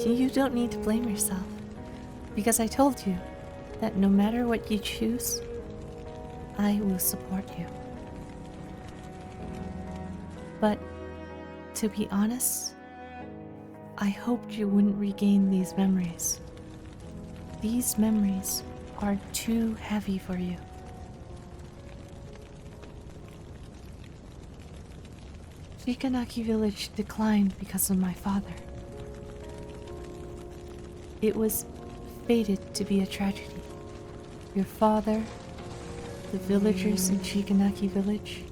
You don't need to blame yourself, because I told you that no matter what you choose, I will support you. But to be honest, I hoped you wouldn't regain these memories. These memories are too heavy for you. Shikanaki village declined because of my father. It was fated to be a tragedy. Your father, the villagers in Shikanaki village,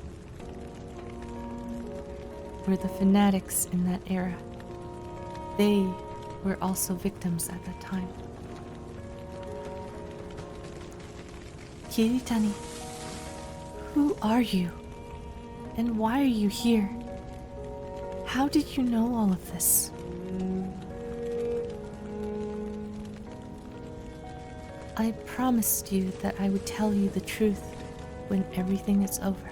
were the fanatics in that era. They were also victims at that time. Kiritani, who are you? And why are you here? How did you know all of this? I promised you that I would tell you the truth when everything is over.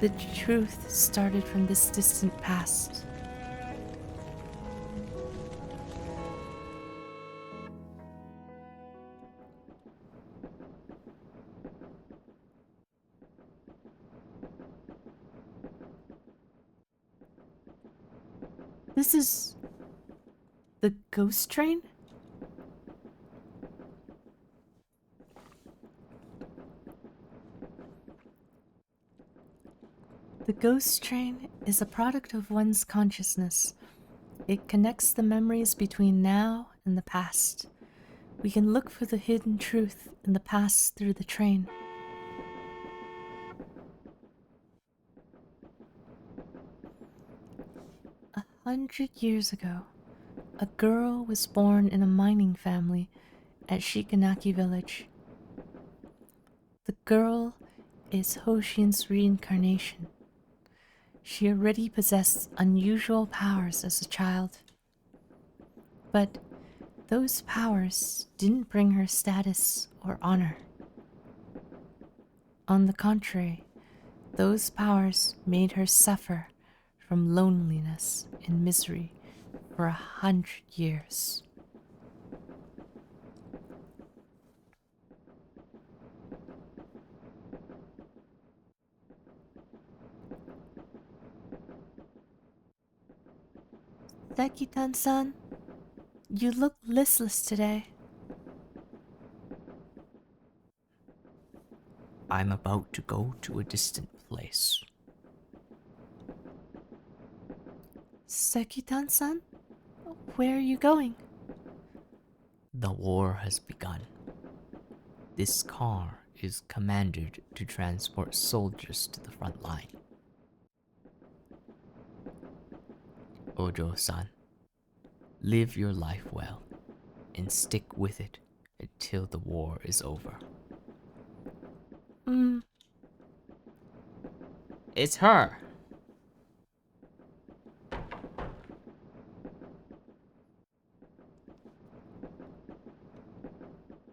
The truth started from this distant past. This is the ghost train? The ghost train is a product of one's consciousness. It connects the memories between now and the past. We can look for the hidden truth in the past through the train. 100 years ago, a girl was born in a mining family at Shikanaki village. The girl is Hoshin's reincarnation. She already possessed unusual powers as a child. But those powers didn't bring her status or honor. On the contrary, those powers made her suffer from loneliness and misery for 100 years. Sekitan-san, you look listless today. I'm about to go to a distant place. Sekitan-san? Where are you going? The war has begun. This car is commanded to transport soldiers to the front line. Ojo-san, live your life well and stick with it until the war is over. It's her!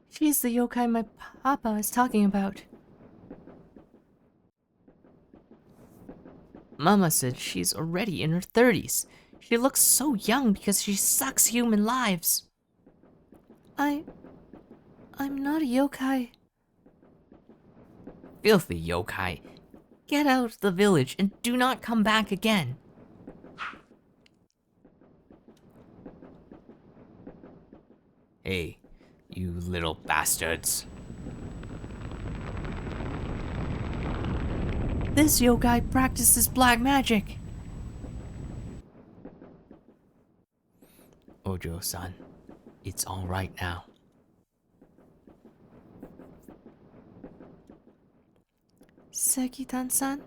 She's the yokai my papa is talking about. Mama said she's already in her 30s. She looks so young because she sucks human lives. I'm not a yokai. Filthy yokai. Get out of the village and do not come back again. Hey, you little bastards. This yokai practices black magic. Ojo-san, it's all right now. Sekitan-san,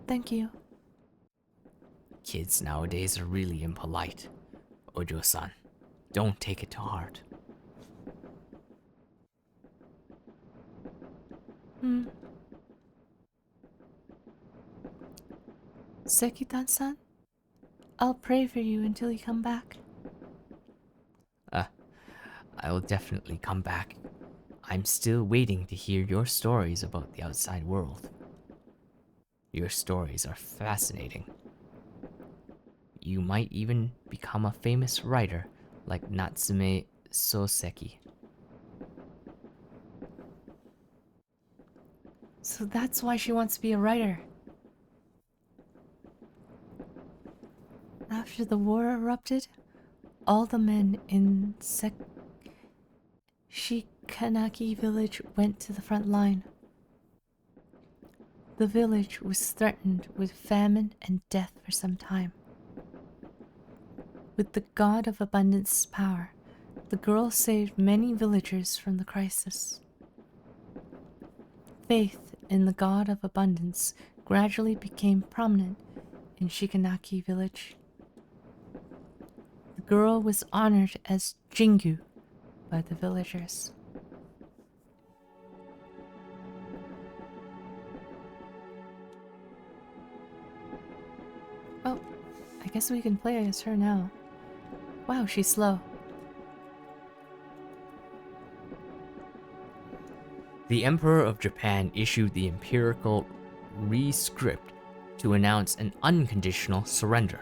thank you. Kids nowadays are really impolite. Ojo-san, don't take it to heart. Sekitan-san, I'll pray for you until you come back. I will definitely come back. I'm still waiting to hear your stories about the outside world. Your stories are fascinating. You might even become a famous writer like Natsume Soseki. So that's why she wants to be a writer. After the war erupted, all the men in Shikanaki village went to the front line. The village was threatened with famine and death for some time. With the god of abundance's power, the girl saved many villagers from the crisis. Faith in the god of abundance gradually became prominent in Shikanaki village. The girl was honored as Jingu by the villagers. Oh, I guess we can play as her now. Wow, she's slow. The Emperor of Japan issued the imperial rescript to announce an unconditional surrender.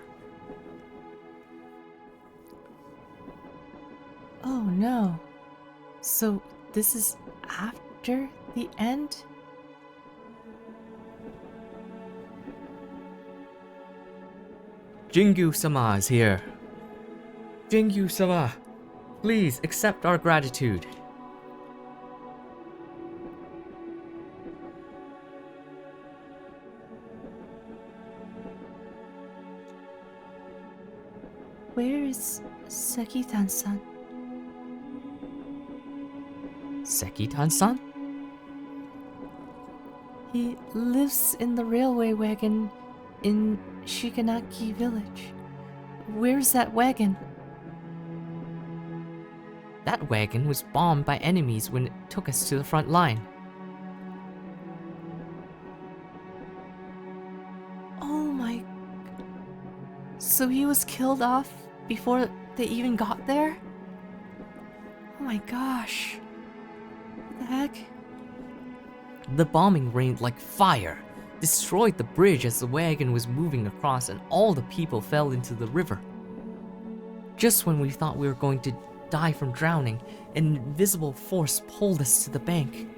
Oh no. So this is after the end? Jingu-sama is here. Jingu-sama, please accept our gratitude. Where is Sekitan-san? Sekitan-san? He lives in the railway wagon in Shikanaki village. Where's that wagon? That wagon was bombed by enemies when it took us to the front line. Oh my... So he was killed off before they even got there? Oh my gosh. What the heck? The bombing rained like fire, destroyed the bridge as the wagon was moving across, and all the people fell into the river. Just when we thought we were going to die from drowning, an invisible force pulled us to the bank.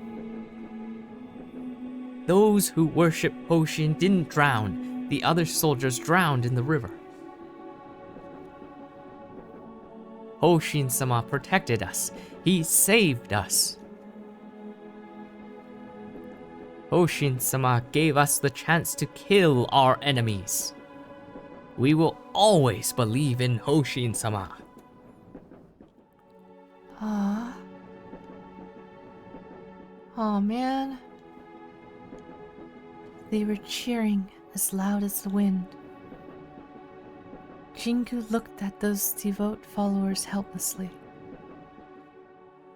Those who worship Hoshin didn't drown. The other soldiers drowned in the river. Hoshin-sama protected us. He saved us. Hoshin-sama gave us the chance to kill our enemies. We will always believe in Hoshin-sama. Aw. Aw, man. They were cheering as loud as the wind. Jingu looked at those devout followers helplessly.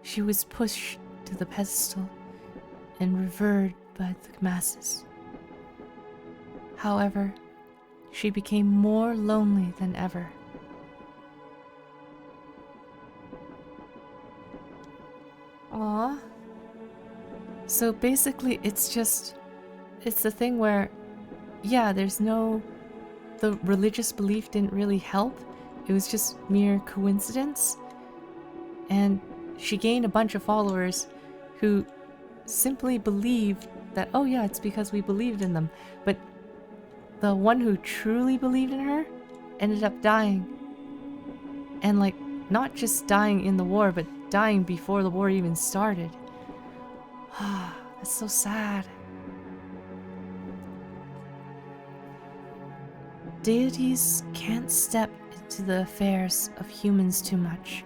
She was pushed to the pedestal and revered by the masses. However, she became more lonely than ever. Aww. So basically, it's the thing where, yeah, the religious belief didn't really help. It was just mere coincidence. And she gained a bunch of followers who simply believed that, oh yeah, it's because we believed in them. But the one who truly believed in her ended up dying. And like, not just dying in the war, but dying before the war even started. That's so sad. Deities can't step into the affairs of humans too much.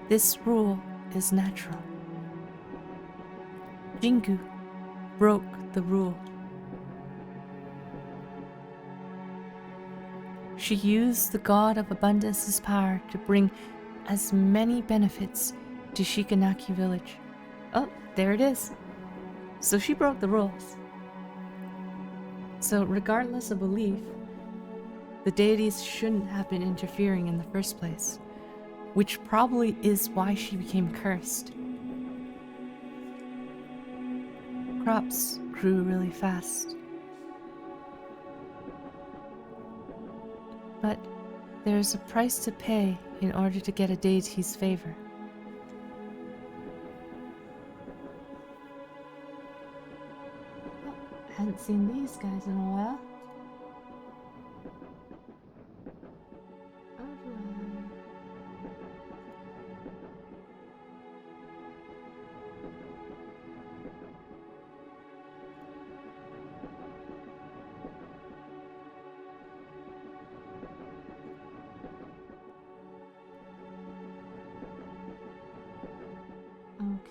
This rule is natural. Jingu broke the rule. She used the god of abundance's power to bring as many benefits to Shikanaki village. Oh, there it is. So she broke the rules. So regardless of belief, The deities shouldn't have been interfering in the first place, which probably is why she became cursed. Crops grew really fast. But there's a price to pay in order to get a deity's favor. Oh, hadn't seen these guys in a while. How do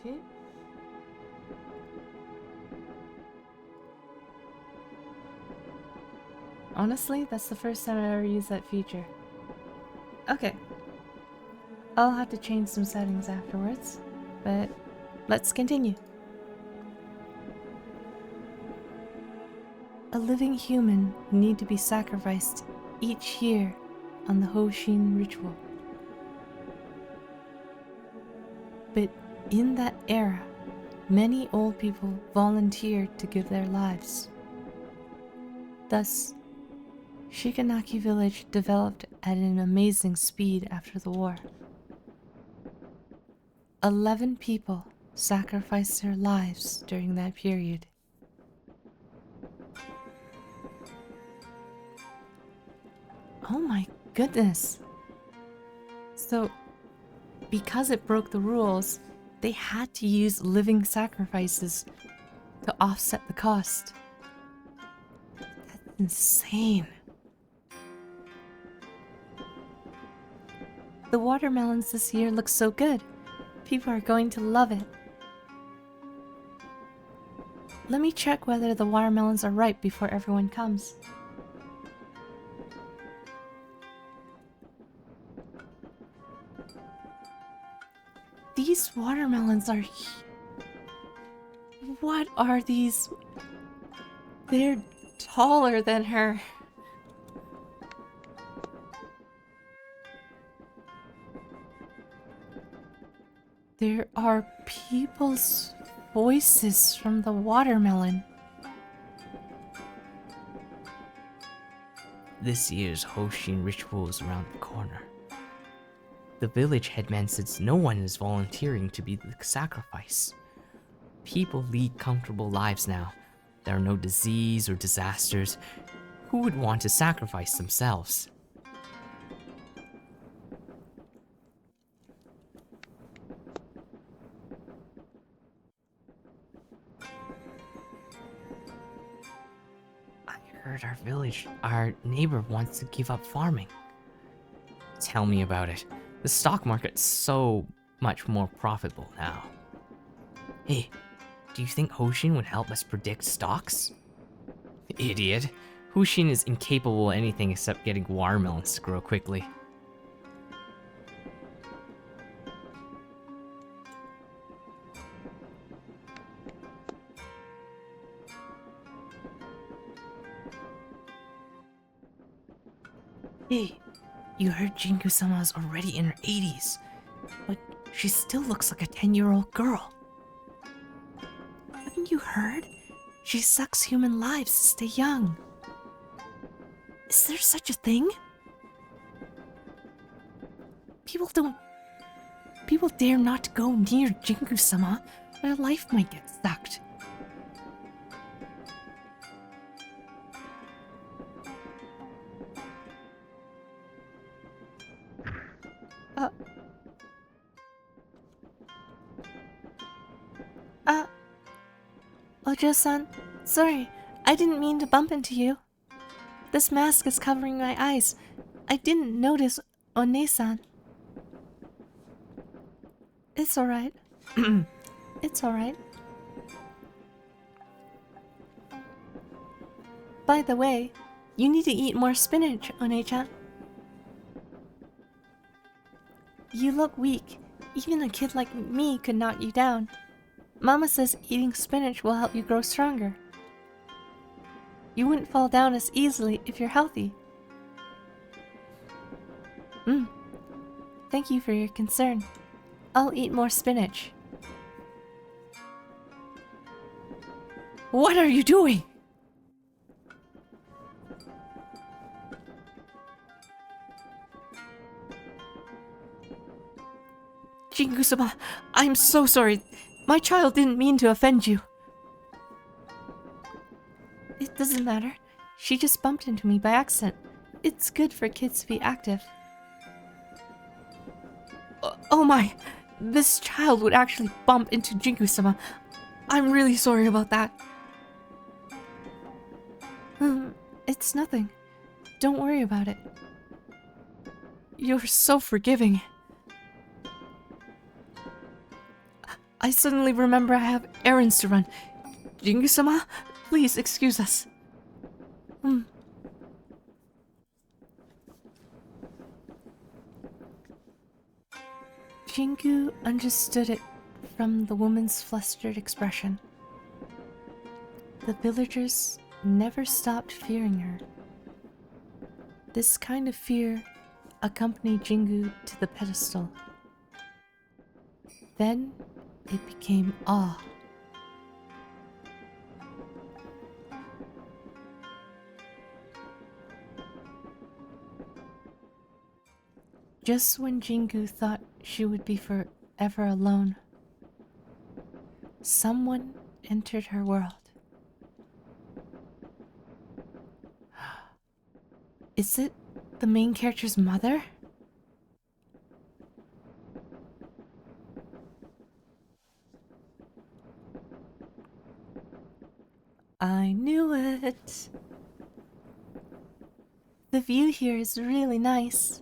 Okay. Honestly, that's the first time I ever used that feature. Okay. I'll have to change some settings afterwards, but let's continue. A living human need to be sacrificed each year on the Hoshin ritual. But in that era, many old people volunteered to give their lives. Thus, Shikanaki village developed at an amazing speed after the war. 11 people sacrificed their lives during that period. Oh my goodness! So, because it broke the rules, they had to use living sacrifices to offset the cost. That's insane. The watermelons this year look so good. People are going to love it. Let me check whether the watermelons are ripe before everyone comes. These watermelons are... What are these? They're taller than her. There are people's voices from the watermelon. This year's Hoshin ritual is around the corner. The village headman says no one is volunteering to be the sacrifice. People lead comfortable lives now. There are no disease or disasters. Who would want to sacrifice themselves? I heard our neighbor wants to give up farming. Tell me about it. The stock market's so much more profitable now. Hey, do you think Hoshin would help us predict stocks? Idiot. Hoshin is incapable of anything except getting watermelons to grow quickly. Hey, you heard Jingu-sama's already in her 80s, but she still looks like a 10-year-old girl. Haven't you heard? She sucks human lives to stay young. Is there such a thing? People dare not go near Jingu-sama, or their life might get sucked. Ojo-san, sorry, I didn't mean to bump into you. This mask is covering my eyes. I didn't notice One-san. It's alright. It's alright. By the way, you need to eat more spinach, One-chan. You look weak. Even a kid like me could knock you down. Mama says eating spinach will help you grow stronger. You wouldn't fall down as easily if you're healthy. Mm. Thank you for your concern. I'll eat more spinach. What are you doing? Jingu-sama, I'm so sorry. My child didn't mean to offend you. It doesn't matter. She just bumped into me by accident. It's good for kids to be active. Oh my! This child would actually bump into Jingu-sama. I'm really sorry about that. It's nothing. Don't worry about it. You're so forgiving. I suddenly remember I have errands to run. Jingu-sama, please excuse us. Jingu understood it from the woman's flustered expression. The villagers never stopped fearing her. This kind of fear accompanied Jingu to the pedestal. Then it became awe. Just when Jingu thought she would be forever alone, someone entered her world. Is it the main character's mother? I knew it. The view here is really nice.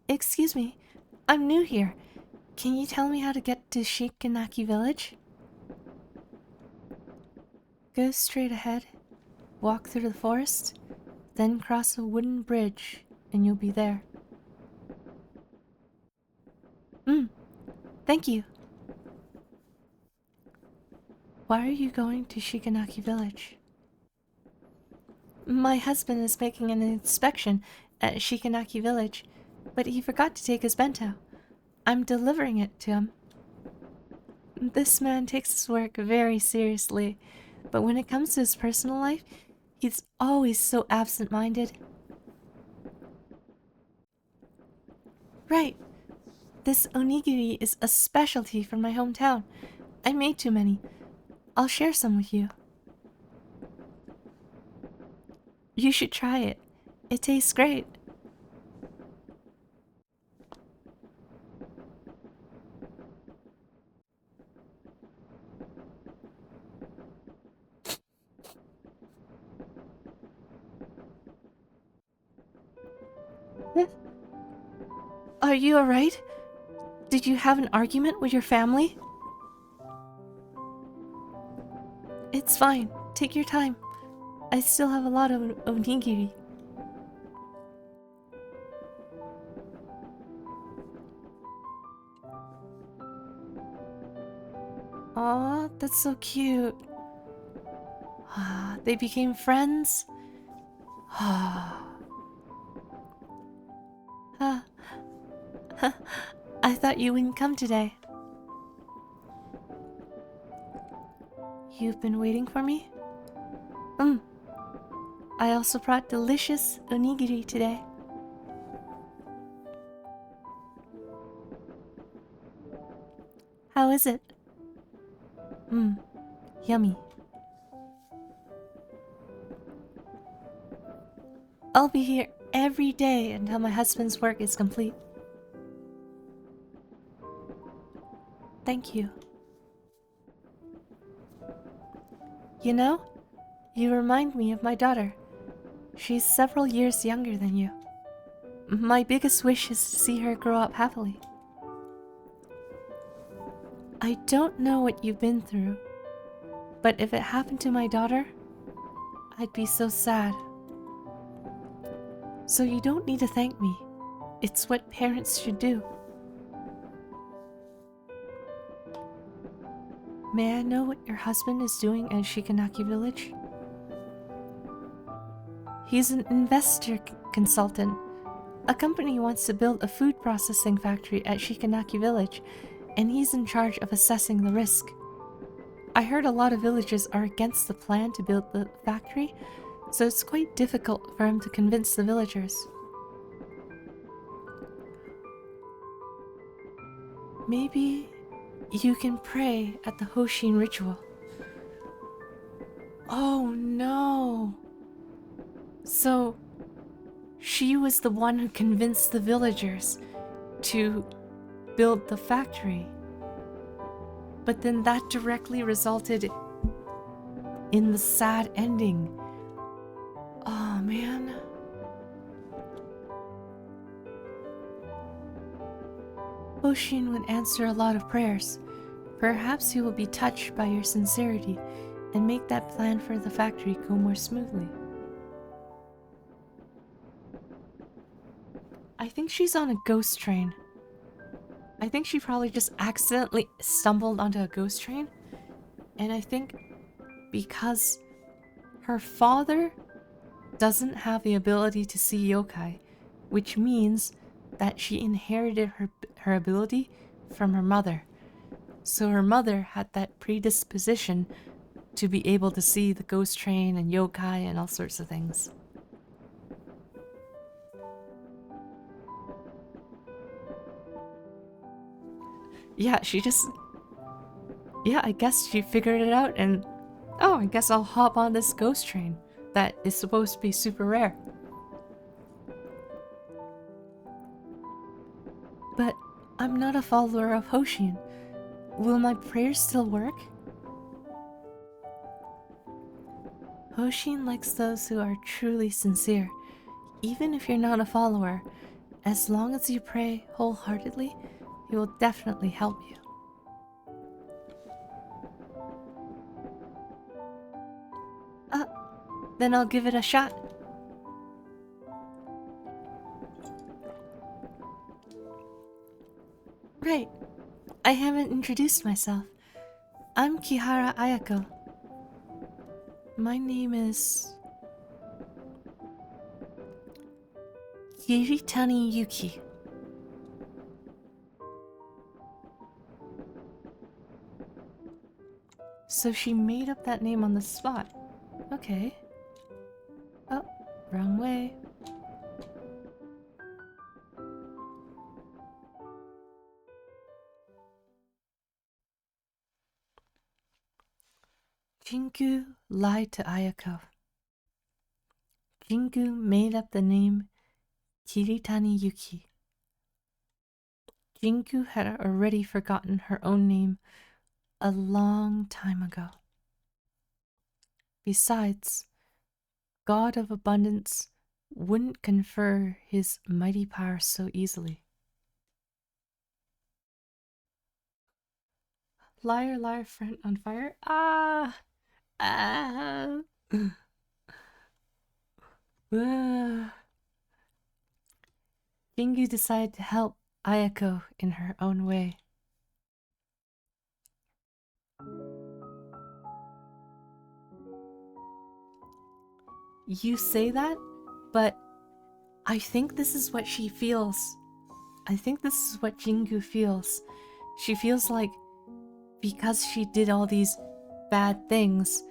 Excuse me, I'm new here. Can you tell me how to get to Shikanaki village? Go straight ahead, walk through the forest, then cross a wooden bridge, and you'll be there. Thank you. Why are you going to Shikanaki village? My husband is making an inspection at Shikanaki village, but he forgot to take his bento. I'm delivering it to him. This man takes his work very seriously, but when it comes to his personal life, he's always so absent-minded. Right. This onigiri is a specialty from my hometown. I made too many. I'll share some with you. You should try it. It tastes great. Are you alright? Did you have an argument with your family? It's fine. Take your time. I still have a lot of onigiri. Aw, that's so cute. They became friends? I thought you wouldn't come today. You've been waiting for me? I also brought delicious onigiri today. How is it? Yummy. I'll be here every day until my husband's work is complete. Thank you. You know, you remind me of my daughter. She's several years younger than you. My biggest wish is to see her grow up happily. I don't know what you've been through, but if it happened to my daughter, I'd be so sad. So you don't need to thank me. It's what parents should do. May I know what your husband is doing at Shikanaki village? He's an investor consultant. A company wants to build a food processing factory at Shikanaki Village, and he's in charge of assessing the risk. I heard a lot of villagers are against the plan to build the factory, so it's quite difficult for him to convince the villagers. Maybe you can pray at the Hoshin ritual. Oh no! So, she was the one who convinced the villagers to build the factory. But then that directly resulted in the sad ending. Oh man. Hoshin would answer a lot of prayers. Perhaps he will be touched by your sincerity and make that plan for the factory go more smoothly. I think she's on a ghost train. I think she probably just accidentally stumbled onto a ghost train. And I think because her father doesn't have the ability to see yokai, which means that she inherited her ability from her mother. So her mother had that predisposition to be able to see the ghost train and yokai and all sorts of things. Yeah, I guess she figured it out and, oh, I guess I'll hop on this ghost train that is supposed to be super rare. But I'm not a follower of Hoshin. Will my prayers still work? Hoshin likes those who are truly sincere. Even if you're not a follower, as long as you pray wholeheartedly, he will definitely help you. Then I'll give it a shot. Right. I haven't introduced myself. I'm Kihara Ayako. My name is Kiritani Yuki. So she made up that name on the spot. Okay. Oh, wrong way. Jinku lied to Ayako. Jinku made up the name Kiritani Yuki. Jinku had already forgotten her own name a long time ago. Besides, God of Abundance wouldn't confer his mighty power so easily. Liar, liar, friend on fire. Ah! Ah! Jingu decided to help Ayako in her own way. You say that, but I think this is what she feels. I think this is what Jingu feels. She feels like because she did all these bad things,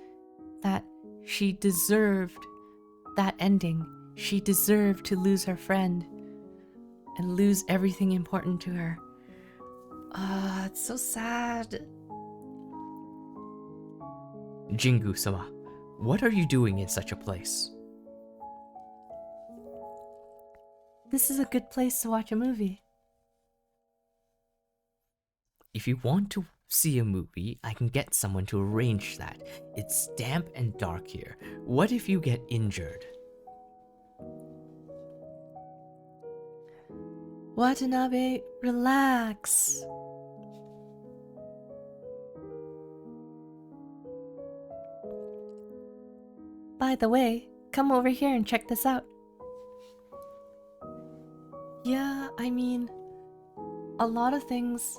that she deserved that ending. She deserved to lose her friend and lose everything important to her. Ah, it's so sad. Jingu-sama, what are you doing in such a place? This is a good place to watch a movie. If you want to see a movie, I can get someone to arrange that. It's damp and dark here. What if you get injured? Watanabe, relax. By the way, come over here and check this out. Yeah, I mean, a lot of things...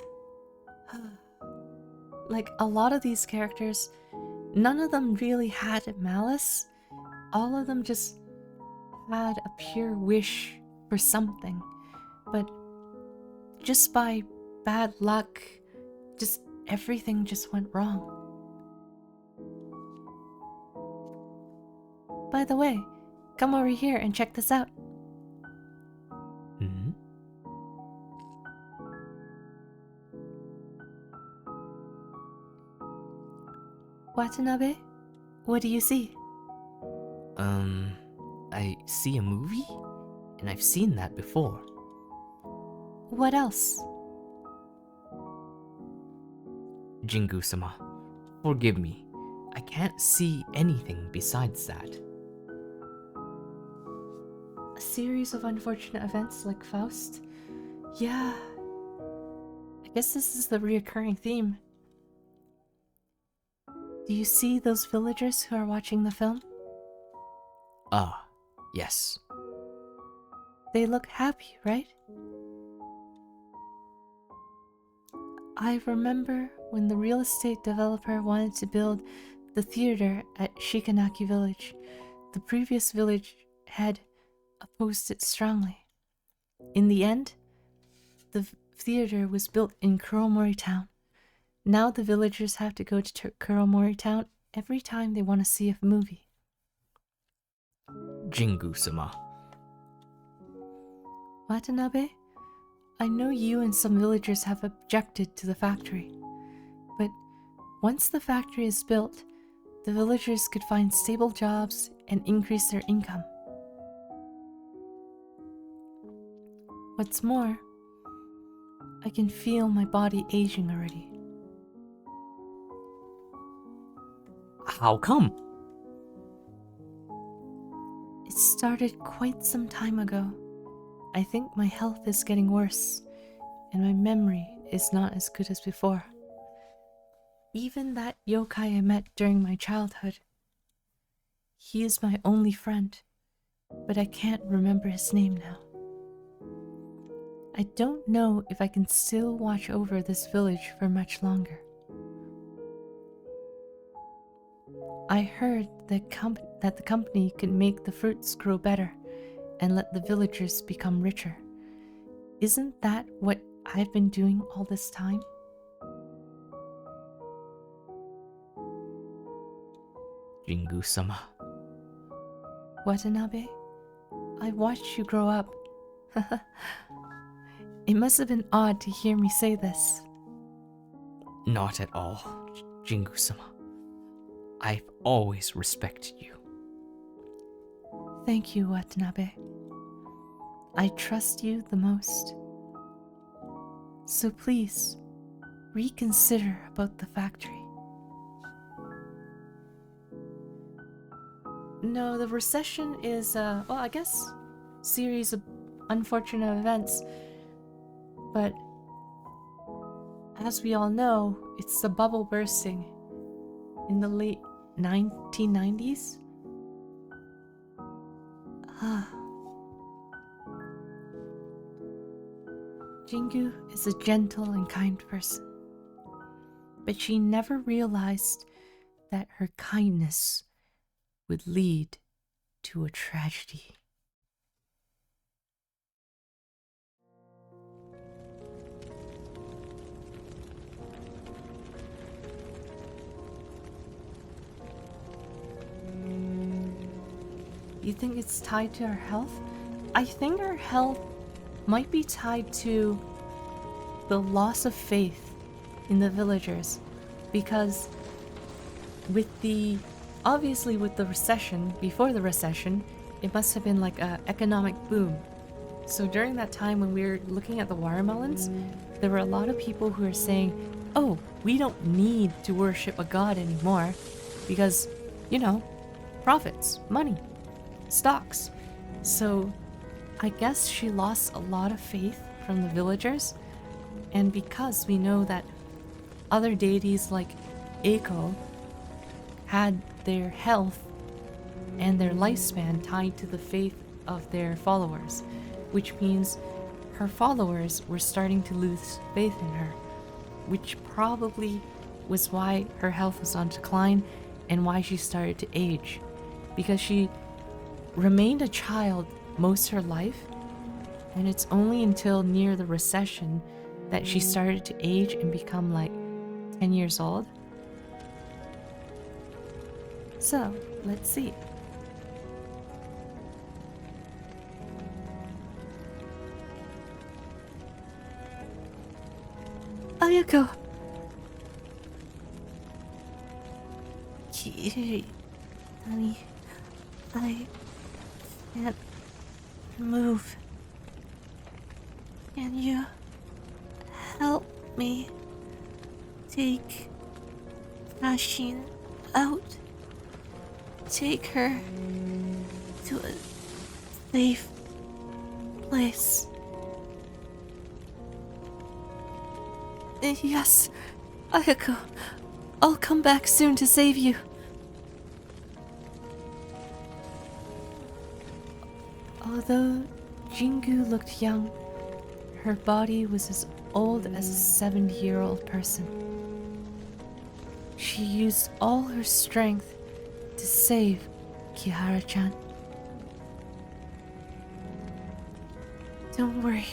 like, a lot of these characters, none of them really had malice. All of them just had a pure wish for something, but just by bad luck, just everything just went wrong. By the way, come over here and check this out. Hmm? Watanabe, what do you see? I see a movie? And I've seen that before. What else? Jingu-sama, forgive me. I can't see anything besides that. A series of unfortunate events like Faust? Yeah. I guess this is the reoccurring theme. Do you see those villagers who are watching the film? Ah, yes. They look happy, right? I remember when the real estate developer wanted to build the theater at Shikanaki village. The previous village head opposed it strongly. In the end, the theater was built in Kuromori town. Now the villagers have to go to Kuromori town every time they want to see a movie. Jingu-sama. Watanabe, I know you and some villagers have objected to the factory, but once the factory is built, the villagers could find stable jobs and increase their income. What's more, I can feel my body aging already. How come? It started quite some time ago. I think my health is getting worse, and my memory is not as good as before. Even that yokai I met during my childhood, he is my only friend, but I can't remember his name now. I don't know if I can still watch over this village for much longer. I heard that the company could make the fruits grow better and let the villagers become richer. Isn't that what I've been doing all this time? Jingu-sama. Watanabe, I watched you grow up. It must have been odd to hear me say this. Not at all, Jingu-sama. I've always respected you. Thank you, Watanabe. I trust you the most. So please, reconsider about the factory. No, the recession is, I guess, series of unfortunate events. But as we all know, it's the bubble bursting in the late 1990s. Jingu is a gentle and kind person, but she never realized that her kindness would lead to a tragedy. You think it's tied to our health? I think our health might be tied to the loss of faith in the villagers, because obviously with the recession, before the recession, it must have been like an economic boom. So during that time when we were looking at the watermelons, there were a lot of people who were saying, oh, we don't need to worship a god anymore because, profits, money, stocks. So I guess she lost a lot of faith from the villagers, and because we know that other deities like Eiko had their health and their lifespan tied to the faith of their followers, which means her followers were starting to lose faith in her, which probably was why her health was on decline and why she started to age, because she remained a child most her life, and it's only until near the recession that she started to age and become like 10 years old. So, let's see. Ayako! Kiri, honey, I can't move. Can you help me take Kashin out? Take her to a safe place. Yes, Ayako. I'll come back soon to save you. Although Jingu looked young, her body was as old as a 70-year-old person. She used all her strength to save Kihara-chan. Don't worry.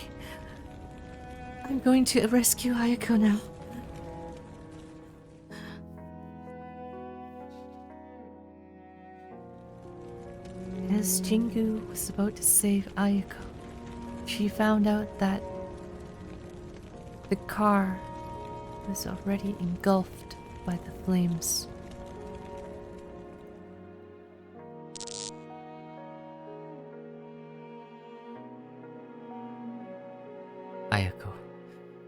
I'm going to rescue Ayako now. As Jingu was about to save Ayako, she found out that the car was already engulfed by the flames. Ayako,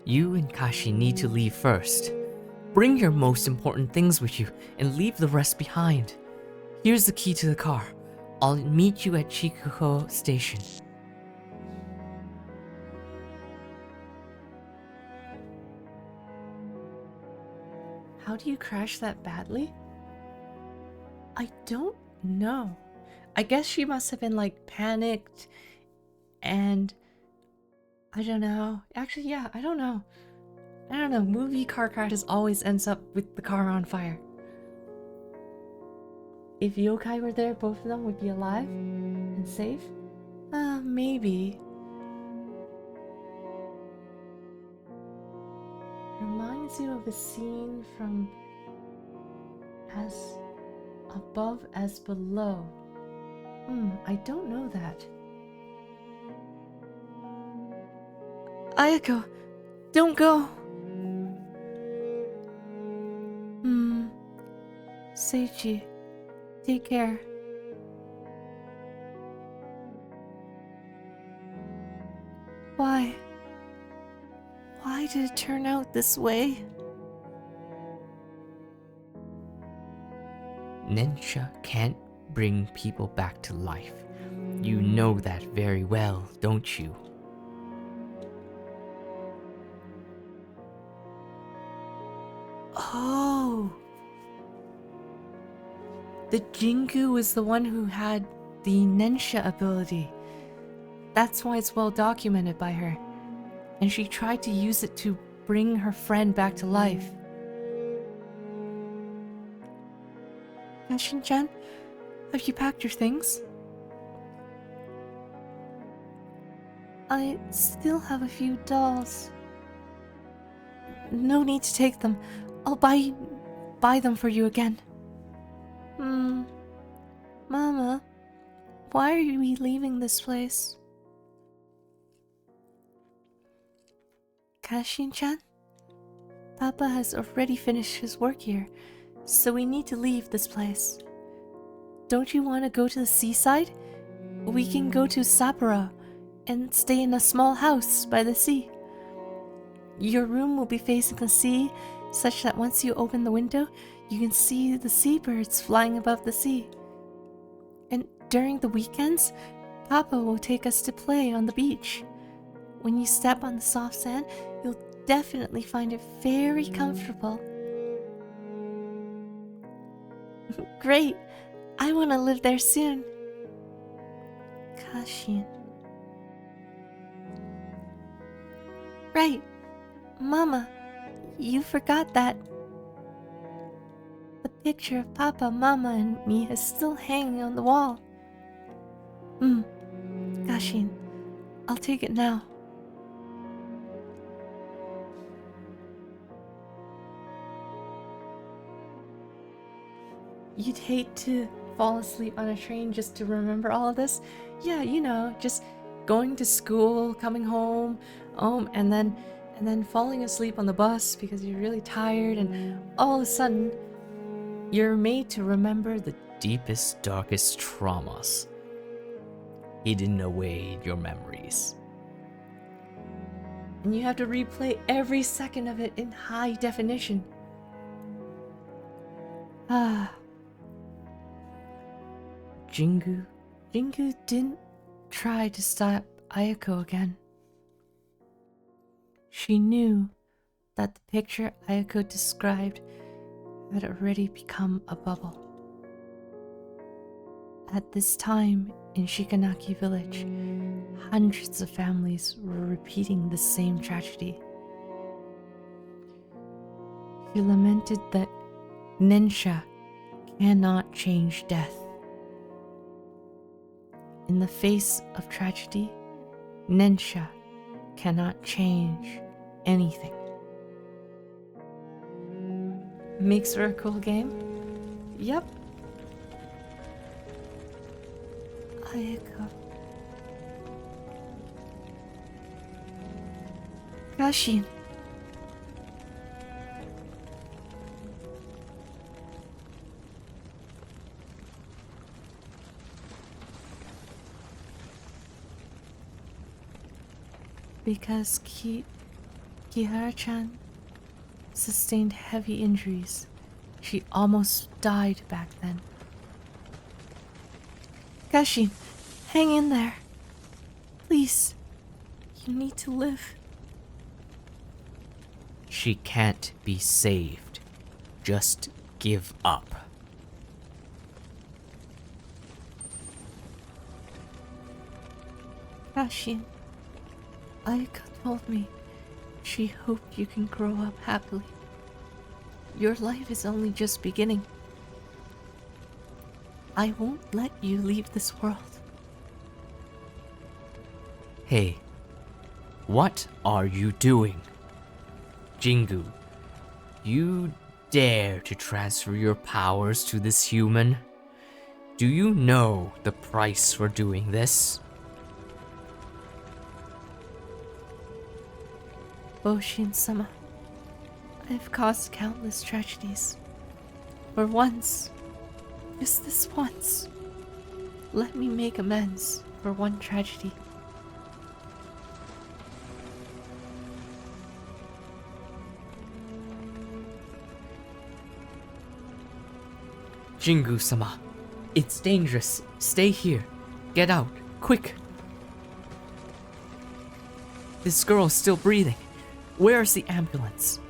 you and Kashi need to leave first. Bring your most important things with you and leave the rest behind. Here's the key to the car. I'll meet you at Chikuho Station. How do you crash that badly? I don't know. I guess she must have been like panicked and I don't know. Actually, yeah, I don't know. Movie car crashes always ends up with the car on fire. If yokai were there, both of them would be alive and safe? Maybe. Reminds you of a scene from As Above as Below. I don't know that. Ayako, don't go. Seichi, take care. Why? Why did it turn out this way? Nensha can't bring people back to life. You know that very well, don't you? Oh. The Jingu was the one who had the Nensha ability. That's why it's well documented by her. And she tried to use it to bring her friend back to life. Shin-chan, have you packed your things? I still have a few dolls. No need to take them. I'll buy them for you again. Mama, why are we leaving this place? Kashin-chan? Papa has already finished his work here, so we need to leave this place. Don't you want to go to the seaside? We can go to Sapporo and stay in a small house by the sea. Your room will be facing the sea, such that once you open the window, you can see the seabirds flying above the sea. And during the weekends, Papa will take us to play on the beach. When you step on the soft sand, you'll definitely find it very comfortable. Great! I want to live there soon. Kashin. Right. Mama, you forgot that. The picture of Papa, Mama, and me is still hanging on the wall. Gashin, I'll take it now. You'd hate to fall asleep on a train just to remember all of this? Yeah, you know, just going to school, coming home, and then falling asleep on the bus because you're really tired, and all of a sudden you're made to remember the Deepest, darkest traumas hidden away in your memories. and you have to replay every second of it in high definition. Jingu didn't try to stop Ayako again. She knew that the picture Ayako described had already become a bubble. At this time in Shikanaki village, hundreds of families were repeating the same tragedy. She lamented that Nensha cannot change death. In the face of tragedy, Nensha cannot change anything. Makes for a cool game? Yep. Ayako. Gashin. Because Kihara-chan sustained heavy injuries. She almost died back then. Gashin, hang in there. Please, you need to live. She can't be saved. Just give up. Gashin, Ayaka told me she hoped you can grow up happily. Your life is only just beginning. I won't let you leave this world. Hey, what are you doing? Jingu, you dare to transfer your powers to this human? Do you know the price for doing this? Boshin-sama, I've caused countless tragedies. For once, just this once, let me make amends for one tragedy. Jingu-sama, it's dangerous. Stay here. Get out, quick. This girl is still breathing. Where's the ambulance?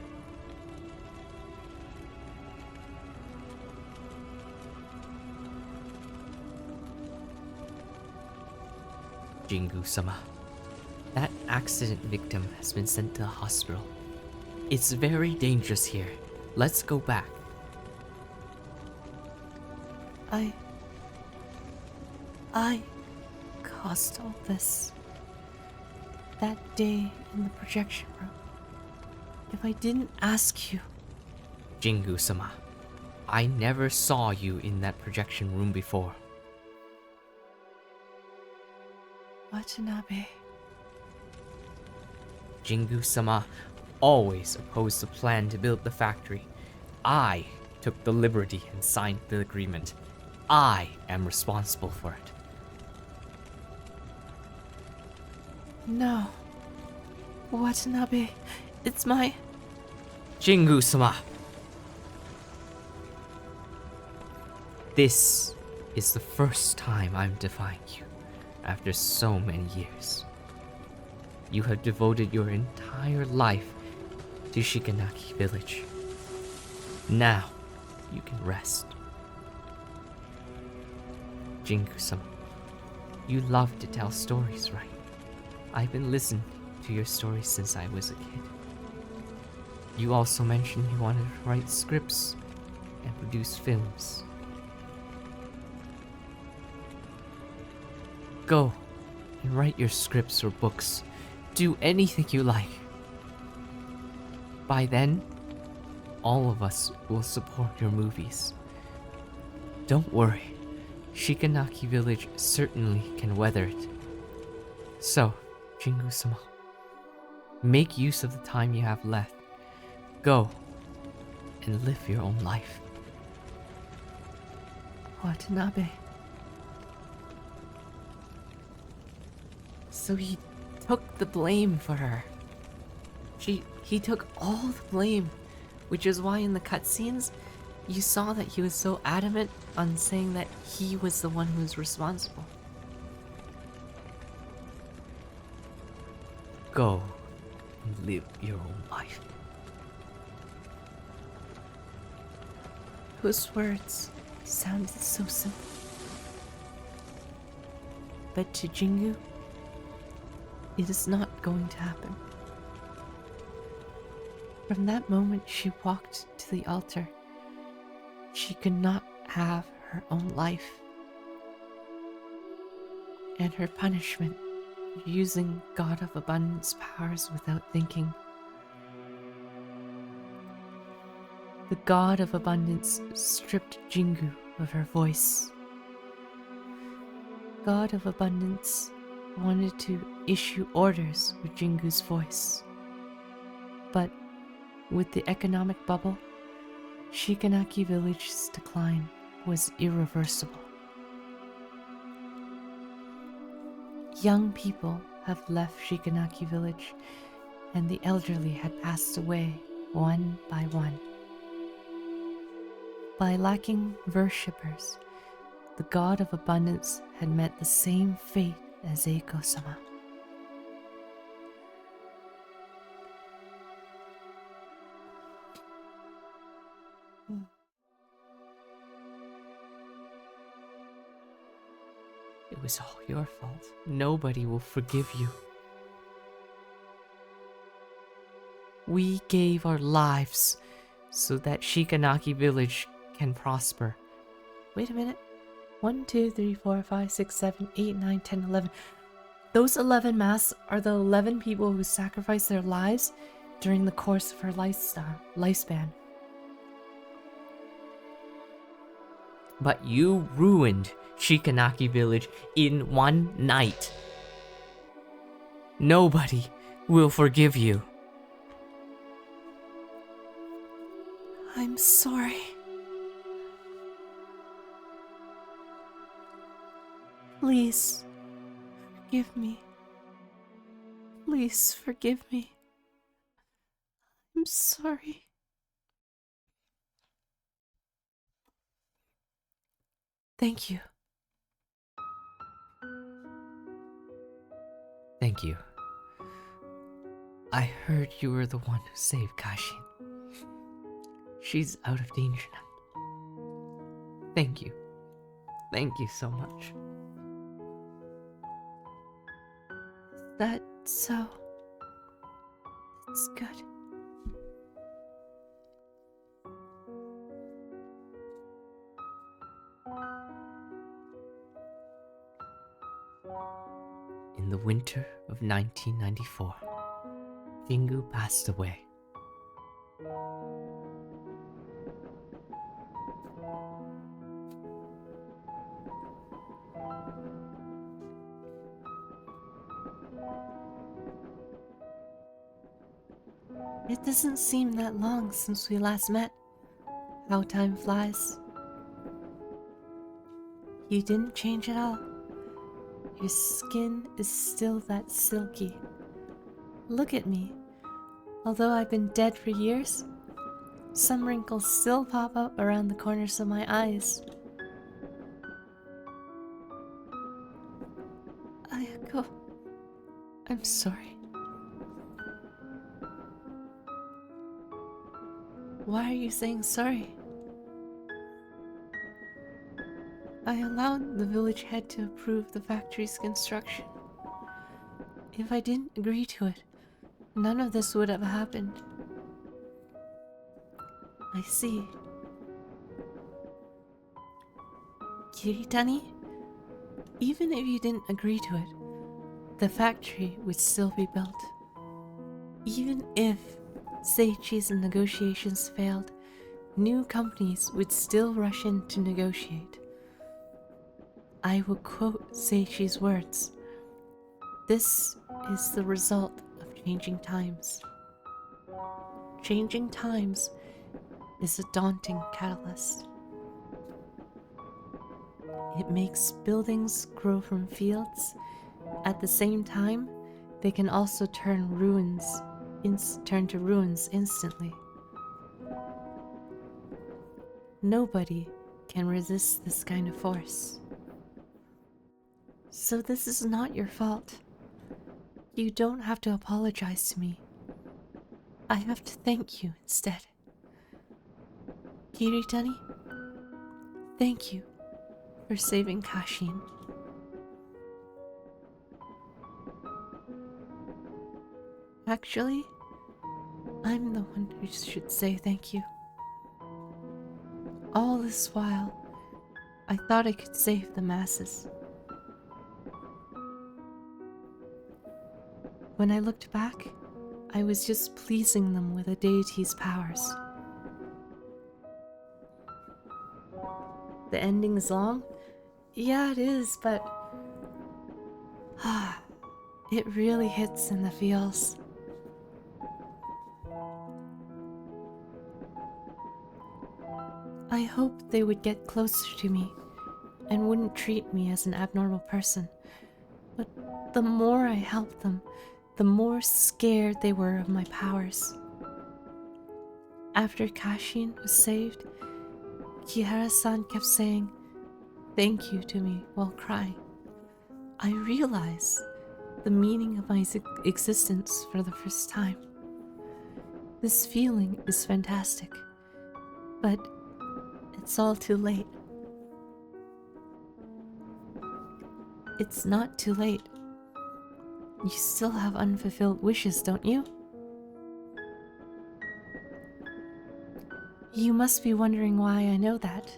Jingu-sama, that accident victim has been sent to the hospital. It's very dangerous here. Let's go back. I caused all this. That day in the projection room. If I didn't ask you... Jingu-sama, I never saw you in that projection room before. Watanabe... Jingu-sama always opposed the plan to build the factory. I took the liberty and signed the agreement. I am responsible for it. No. Watanabe, it's my... Jingu-sama! This is the first time I'm defying you after so many years. You have devoted your entire life to Shikanaki village. Now, you can rest. Jingu-sama, you love to tell stories, right? I've been listening to your stories since I was a kid. You also mentioned you wanted to write scripts and produce films. Go and write your scripts or books. Do anything you like. By then, all of us will support your movies. Don't worry, Shikanaki Village certainly can weather it. So, Jingu-sama, make use of the time you have left. Go and live your own life. Watanabe. So he took the blame for her. He took all the blame, which is why in the cutscenes you saw that he was so adamant on saying that he was the one who was responsible. Go and live your own life. Those words sounded so simple. But to Jingu, it is not going to happen. From that moment she walked to the altar, she could not have her own life. And her punishment, using God of Abundance powers without thinking. The God of Abundance stripped Jingu of her voice. God of Abundance wanted to issue orders with Jingu's voice. But with the economic bubble, Shikanaki Village's decline was irreversible. Young people have left Shikanaki Village, and the elderly had passed away one by one. By lacking worshippers, the God of Abundance had met the same fate as Eiko-sama. It was all your fault. Nobody will forgive you. We gave our lives so that Shikanaki Village can prosper. Wait a minute. 1, 2, 3, 4, 5, 6, 7, 8, 9, 10, 11. Those 11 masks are the 11 people who sacrificed their lives during the course of her lifespan. But you ruined Shikanaki Village in one night. Nobody will forgive you. I'm sorry. Please, forgive me. Please forgive me. I'm sorry. Thank you. Thank you. I heard you were the one who saved Kashin. She's out of danger now. Thank you. Thank you so much. Is that so? That's good. In the winter of 1994, Jingu passed away. It doesn't seem that long since we last met. How time flies. You didn't change at all. Your skin is still that silky. Look at me. Although I've been dead for years, some wrinkles still pop up around the corners of my eyes. Ayako, I'm sorry. Why are you saying sorry? I allowed the village head to approve the factory's construction. If I didn't agree to it, none of this would have happened. I see. Kiritani? Even if you didn't agree to it, the factory would still be built. Even if Seichi's negotiations failed, new companies would still rush in to negotiate. I will quote Seichi's words. This is the result of changing times. Changing times is a daunting catalyst. It makes buildings grow from fields. At the same time, they can also turn to ruins instantly. Nobody can resist this kind of force. So this is not your fault. You don't have to apologize to me. I have to thank you instead. Kiritani, thank you for saving Kashin. Actually, I'm the one who should say thank you. All this while, I thought I could save the masses. When I looked back, I was just pleasing them with a deity's powers. The ending is long? Yeah, it is, but it really hits in the feels. I hoped they would get closer to me and wouldn't treat me as an abnormal person. But the more I helped them, the more scared they were of my powers. After Kashin was saved, Kihara-san kept saying thank you to me while crying. I realized the meaning of my existence for the first time. This feeling is fantastic, but it's all too late. It's not too late. You still have unfulfilled wishes, don't you? You must be wondering why I know that.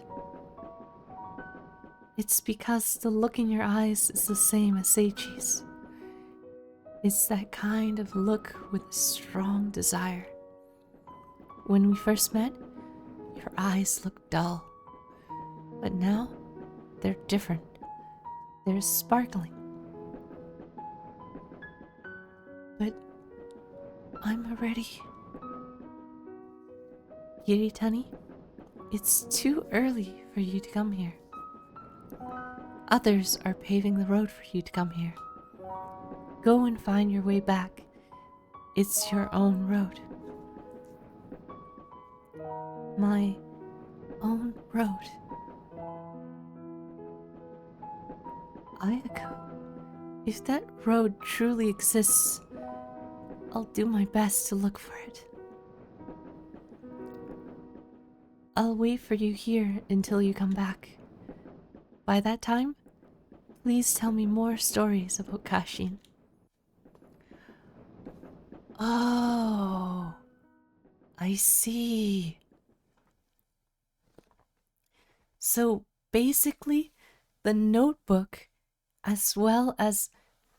It's because the look in your eyes is the same as Seichi's. It's that kind of look with a strong desire. When we first met, your eyes looked dull. But now, they're different. They're sparkling. But I'm ready. Kiritani, it's too early for you to come here. Others are paving the road for you to come here. Go and find your way back. It's your own road. My own road. Ayako, if that road truly exists, I'll do my best to look for it. I'll wait for you here until you come back. By that time, please tell me more stories about Kashin. Oh, I see. So basically, the notebook, as well as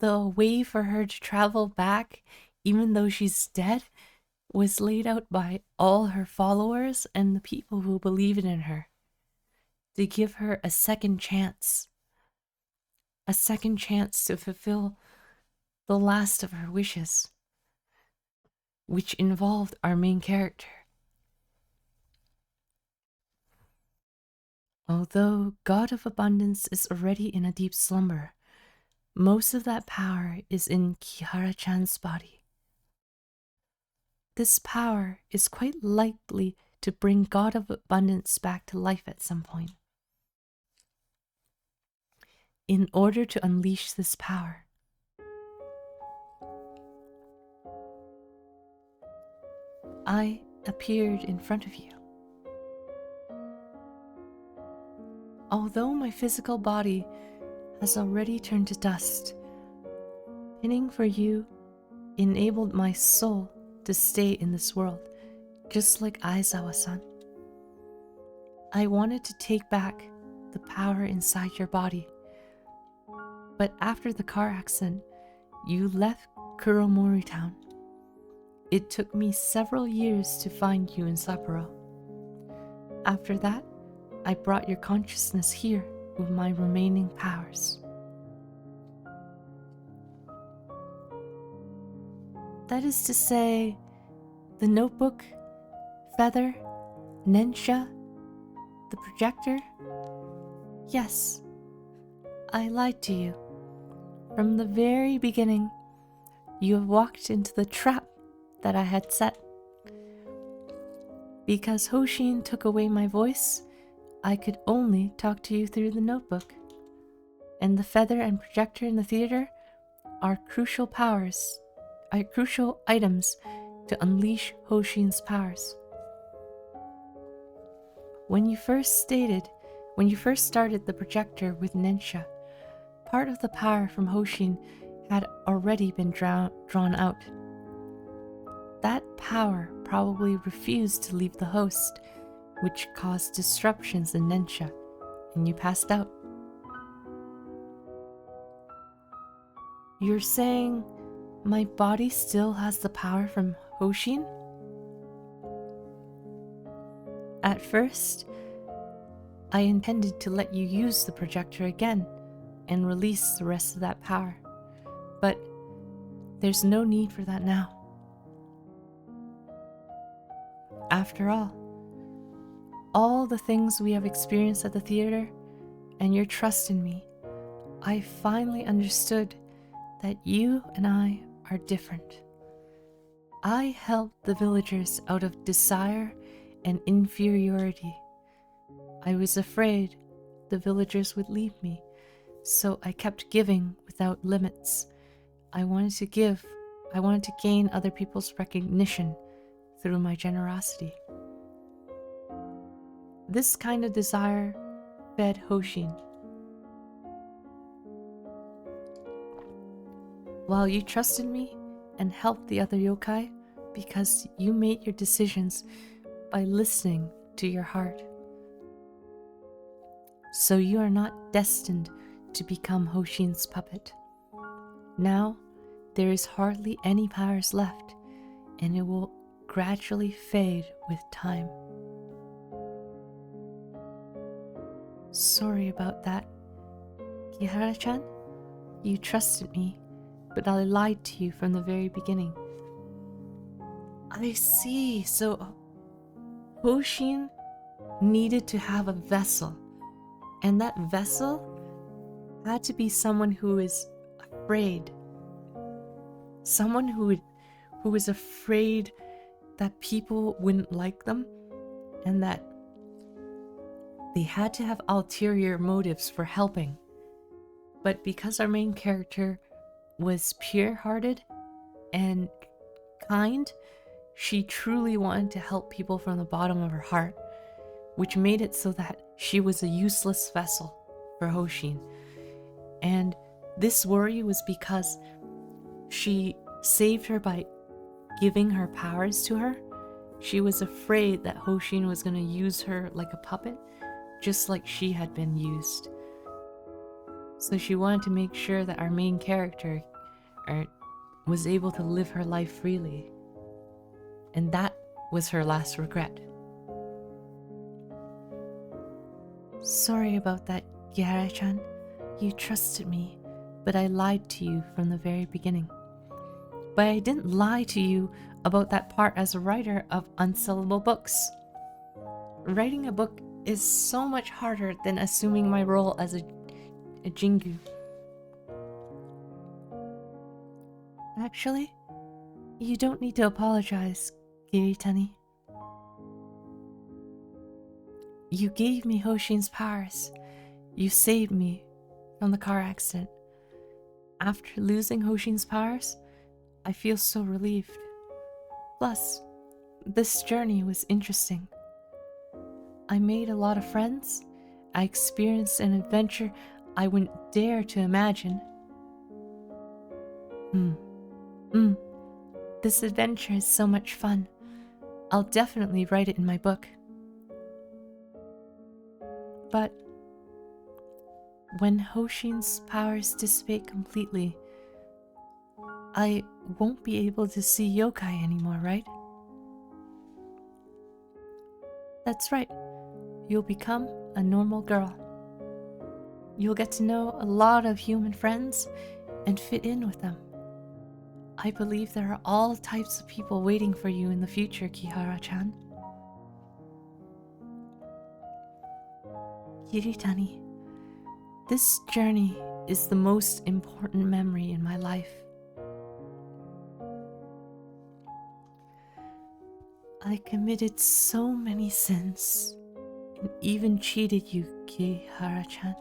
the way for her to travel back, even though she's dead, was laid out by all her followers and the people who believe in her, to give her a second chance to fulfill the last of her wishes, which involved our main character. Although God of Abundance is already in a deep slumber, most of that power is in Kihara-chan's body. This power is quite likely to bring God of Abundance back to life at some point. In order to unleash this power, I appeared in front of you. Although my physical body has already turned to dust, pinning for you enabled my soul to stay in this world, just like Aizawa-san. I wanted to take back the power inside your body, But after the car accident, you left Kuromori town. It took me several years to find you in Sapporo. After that, I brought your consciousness here with my remaining powers. That is to say, the notebook, feather, Nensha, the projector. Yes, I lied to you. From the very beginning, you have walked into the trap that I had set. Because Hoshin took away my voice, I could only talk to you through the notebook. And the feather and projector in the theater are crucial items to unleash Hoshin's powers. When you first started the projector with Nensha, part of the power from Hoshin had already been drawn out. That power probably refused to leave the host, which caused disruptions in Nensha, and you passed out. You're saying my body still has the power from Hoshin? At first, I intended to let you use the projector again and release the rest of that power, but there's no need for that now. After all the things we have experienced at the theater and your trust in me, I finally understood that you and I are different. I helped the villagers out of desire and inferiority. I was afraid the villagers would leave me, so I kept giving without limits. I wanted to gain other people's recognition through my generosity. This kind of desire fed Hoshin. While you trusted me and helped the other yokai because you made your decisions by listening to your heart. So you are not destined to become Hoshin's puppet. Now, there is hardly any powers left, and it will gradually fade with time. Sorry about that. Kihara-chan, you trusted me, but I lied to you from the very beginning. I see, so Hoshin needed to have a vessel, and that vessel had to be someone who is afraid. Someone who was afraid that people wouldn't like them, and that they had to have ulterior motives for helping. But because our main character was pure-hearted and kind, she truly wanted to help people from the bottom of her heart, which made it so that she was a useless vessel for Hoshin. And this worry was because she saved her by giving her powers to her. She was afraid that Hoshin was going to use her like a puppet, just like she had been used. So she wanted to make sure that our main character was able to live her life freely. And that was her last regret. Sorry about that, Kihara-chan. You trusted me, but I lied to you from the very beginning. But I didn't lie to you about that part as a writer of unsellable books. Writing a book is so much harder than assuming my role as a Jingu. Actually, you don't need to apologize, Kiritani. You gave me Hoshin's powers. You saved me from the car accident. After losing Hoshin's powers, I feel so relieved. Plus, this journey was interesting. I made a lot of friends. I experienced an adventure I wouldn't dare to imagine. This adventure is so much fun. I'll definitely write it in my book. But when Hoshin's powers dissipate completely, I won't be able to see yokai anymore, right? That's right. You'll become a normal girl. You'll get to know a lot of human friends and fit in with them. I believe there are all types of people waiting for you in the future, Kihara-chan. Kiritani, this journey is the most important memory in my life. I committed so many sins and even cheated you, Kihara-chan.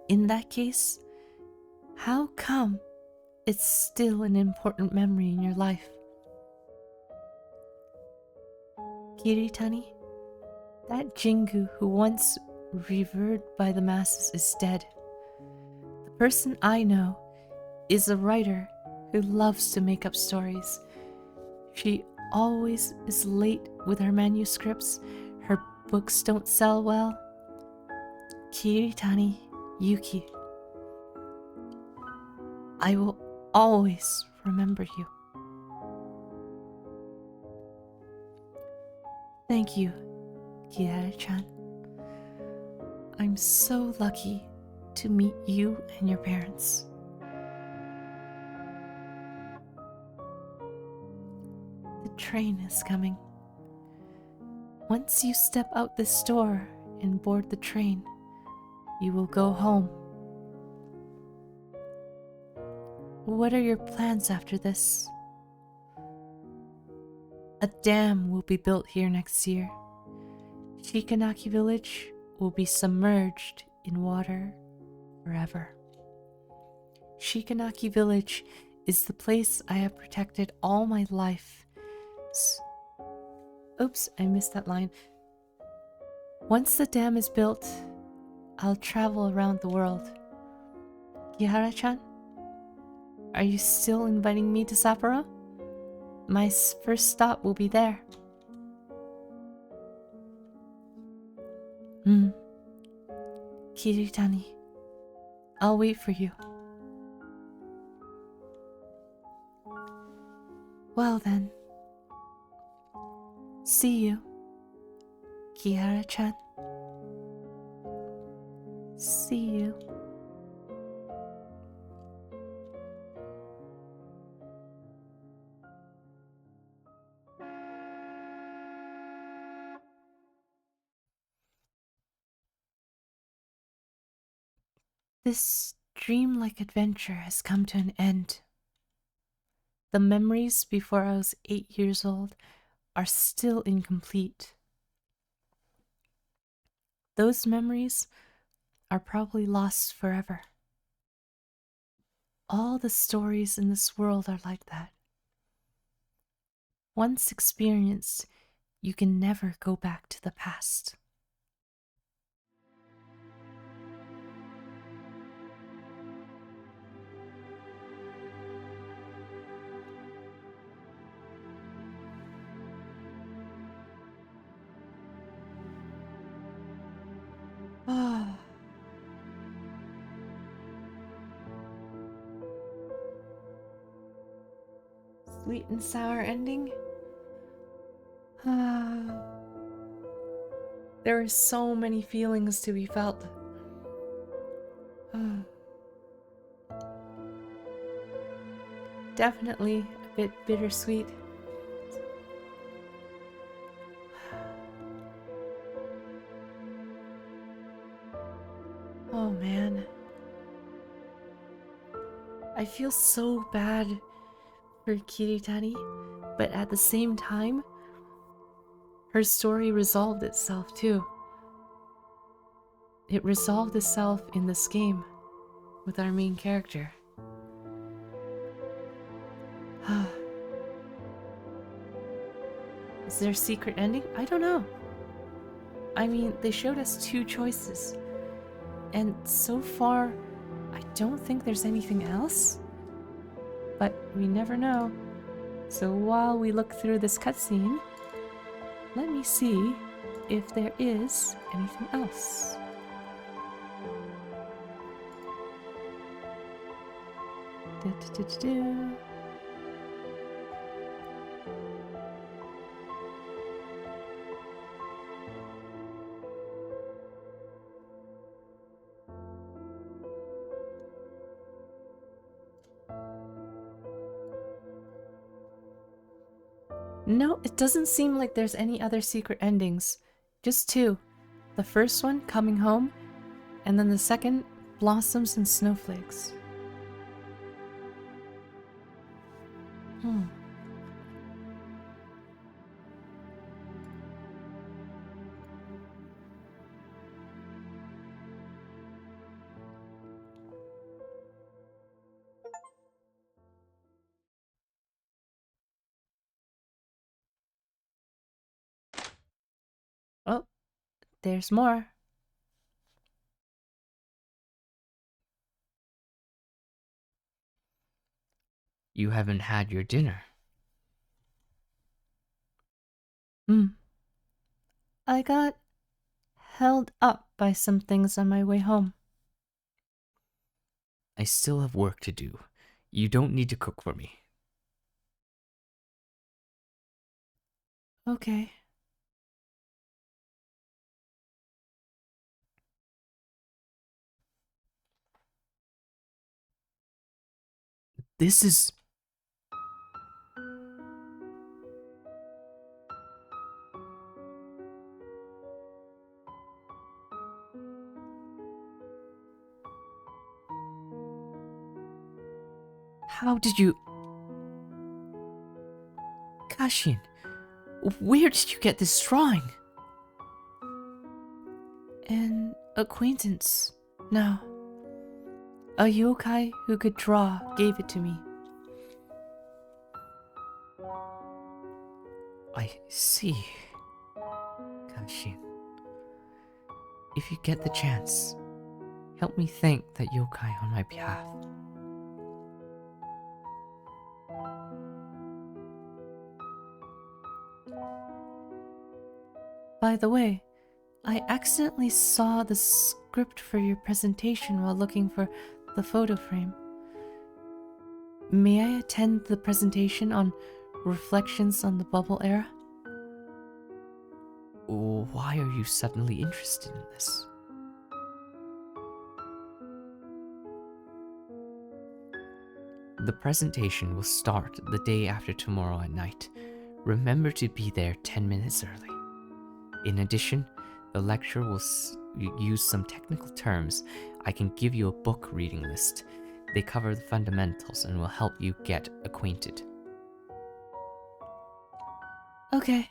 In that case, how come it's still an important memory in your life? Kiritani, that Jingu who once revered by the masses is dead. The person I know is a writer who loves to make up stories. She always is late with her manuscripts. Her books don't sell well. Kiritani Yuki, I will always remember you. Thank you, Kiara-chan. I'm so lucky to meet you and your parents. The train is coming. Once you step out this door and board the train, you will go home. What are your plans after this? A dam will be built here next year. Shikanaki village will be submerged in water forever. Shikanaki village is the place I have protected all my life. Oops, I missed that line. Once the dam is built, I'll travel around the world. Kihara-chan, are you still inviting me to Sapporo? My first stop will be there. Kiritani, I'll wait for you. Well then, see you, Kihara-chan. See you. This dreamlike adventure has come to an end. The memories before I was 8 years old are still incomplete. Those memories are probably lost forever. All the stories in this world are like that. Once experienced, you can never go back to the past. Sweet and sour ending. There are so many feelings to be felt. Definitely a bit bittersweet. Oh man. I feel so bad for Kiritani, but at the same time, her story resolved itself too. It resolved itself in this game with our main character. Is there a secret ending? I don't know. I mean, they showed us 2 choices, and so far, I don't think there's anything else. But we never know. So while we look through this cutscene, let me see if there is anything else. Du-du-du-du-du. No, it doesn't seem like there's any other secret endings. Just two. The first one, coming home, and then the second, blossoms and snowflakes. Hmm. Oh, there's more. You haven't had your dinner. Hmm. I got held up by some things on my way home. I still have work to do. You don't need to cook for me. Okay. This is... How did you... Kashin, where did you get this drawing? An acquaintance. No. A yokai who could draw gave it to me. I see. Kashin, if you get the chance, help me thank that yokai on my behalf. By the way, I accidentally saw the script for your presentation while looking for the photo frame. May I attend the presentation on reflections on the bubble era? Why are you suddenly interested in this? The presentation will start the day after tomorrow at night. Remember to be there 10 minutes early. In addition, the lecture will use some technical terms. I can give you a book reading list. They cover the fundamentals and will help you get acquainted. Okay.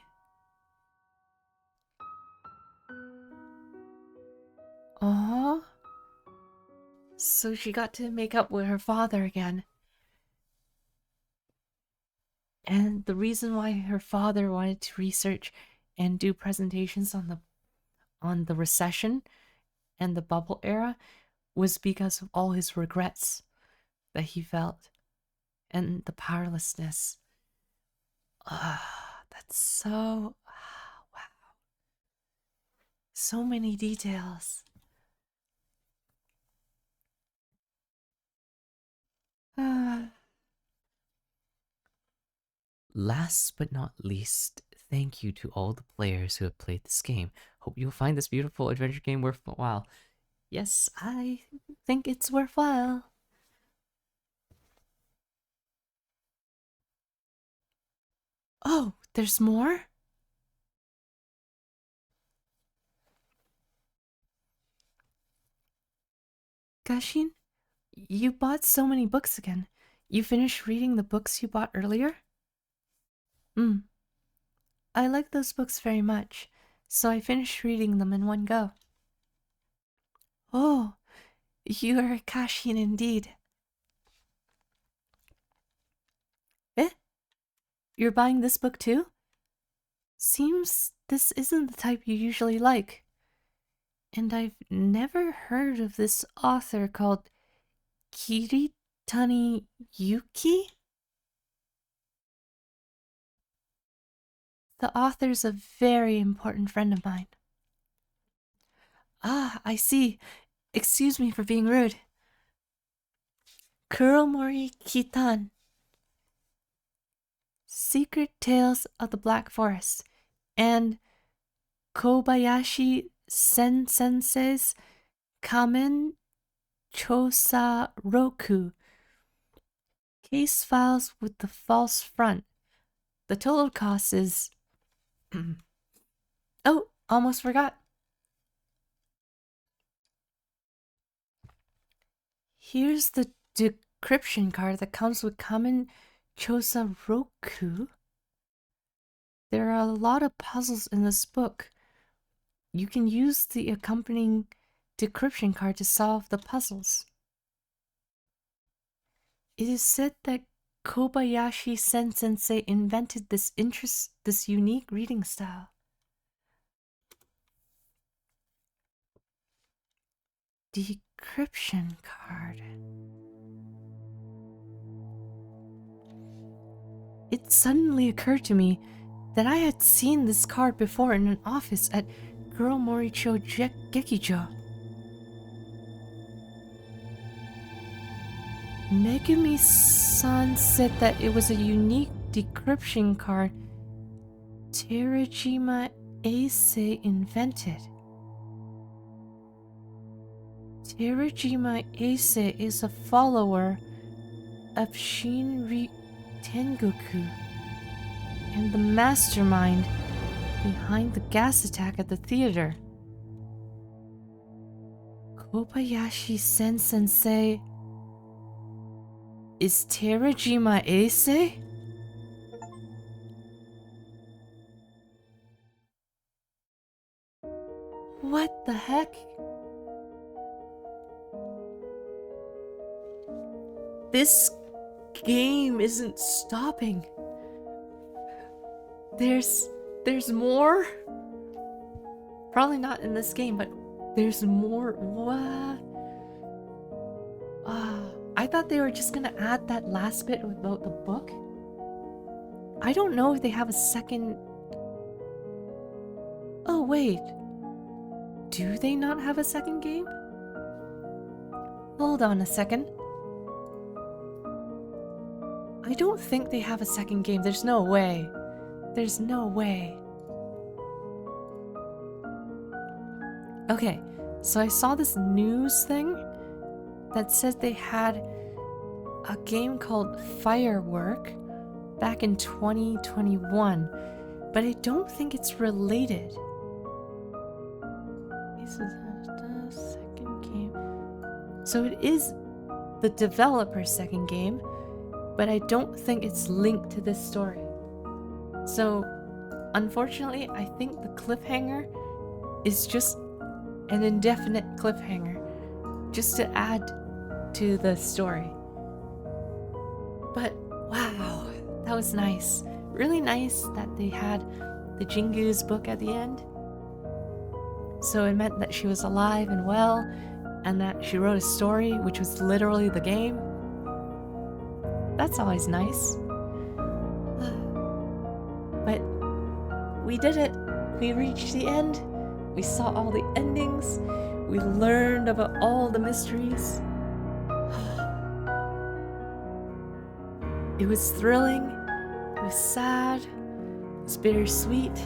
Aww. So she got to make up with her father again. And the reason why her father wanted to research and do presentations on the recession and the bubble era was because of all his regrets that he felt and the powerlessness. Ah, that's so wow. So many details. Ah. Last but not least, thank you to all the players who have played this game. Hope you'll find this beautiful adventure game worthwhile. Yes, I think it's worthwhile. Oh, there's more? Gashin, you bought so many books again. You finished reading the books you bought earlier? Hmm. I like those books very much, so I finished reading them in one go. Oh, you are a Kashin indeed. Eh? You're buying this book too? Seems this isn't the type you usually like. And I've never heard of this author called Kiritani Yuki? The author's a very important friend of mine. Ah, I see. Excuse me for being rude. Kuromori Kitan. Secret Tales of the Black Forest, and Kobayashi Sensei's Kamen Chosa Roku. Case files with the false front. The total cost is... oh, almost forgot. Here's the decryption card that comes with Kamen Chosa Roku. There are a lot of puzzles in this book. You can use the accompanying decryption card to solve the puzzles. It is said that Kobayashi Sensei invented this unique reading style. Decryption card. It suddenly occurred to me that I had seen this card before in an office at Kuromori-cho Gekijo. Megumi-san said that it was a unique decryption card Terajima Eisei invented. Terajima Eisei is a follower of Shinri Tengoku and the mastermind behind the gas attack at the theater. Kobayashi Sensei is Terajima Eisei? What the heck? This game isn't stopping. There's more? Probably not in this game, but there's more. What? I thought they were just gonna add that last bit about the book. I don't know if they have a second... Oh, wait. Do they not have a second game? Hold on a second. I don't think they have a second game. There's no way. There's no way. Okay, so I saw this news thing that said they had a game called Firework back in 2021, but I don't think it's related. This is the second game. So it is the developer's second game, but I don't think it's linked to this story. So, unfortunately, I think the cliffhanger is just an indefinite cliffhanger, just to add to the story. But wow, that was nice. Really nice that they had the Jingu's book at the end. So it meant that she was alive and well, and that she wrote a story, which was literally the game. That's always nice. But we did it. We reached the end. We saw all the endings. We learned about all the mysteries. It was thrilling. It was sad. It was bittersweet.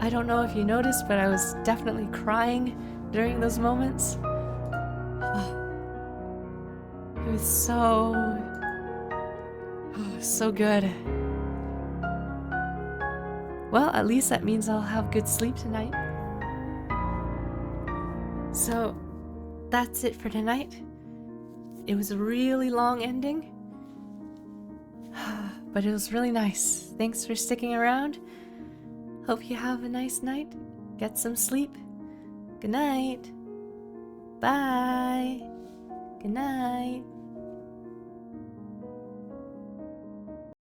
I don't know if you noticed, but I was definitely crying during those moments. It was so good. Well, at least that means I'll have good sleep tonight. So, that's it for tonight. It was a really long ending, but it was really nice. Thanks for sticking around. Hope you have a nice night. Get some sleep. Good night. Bye. Good night.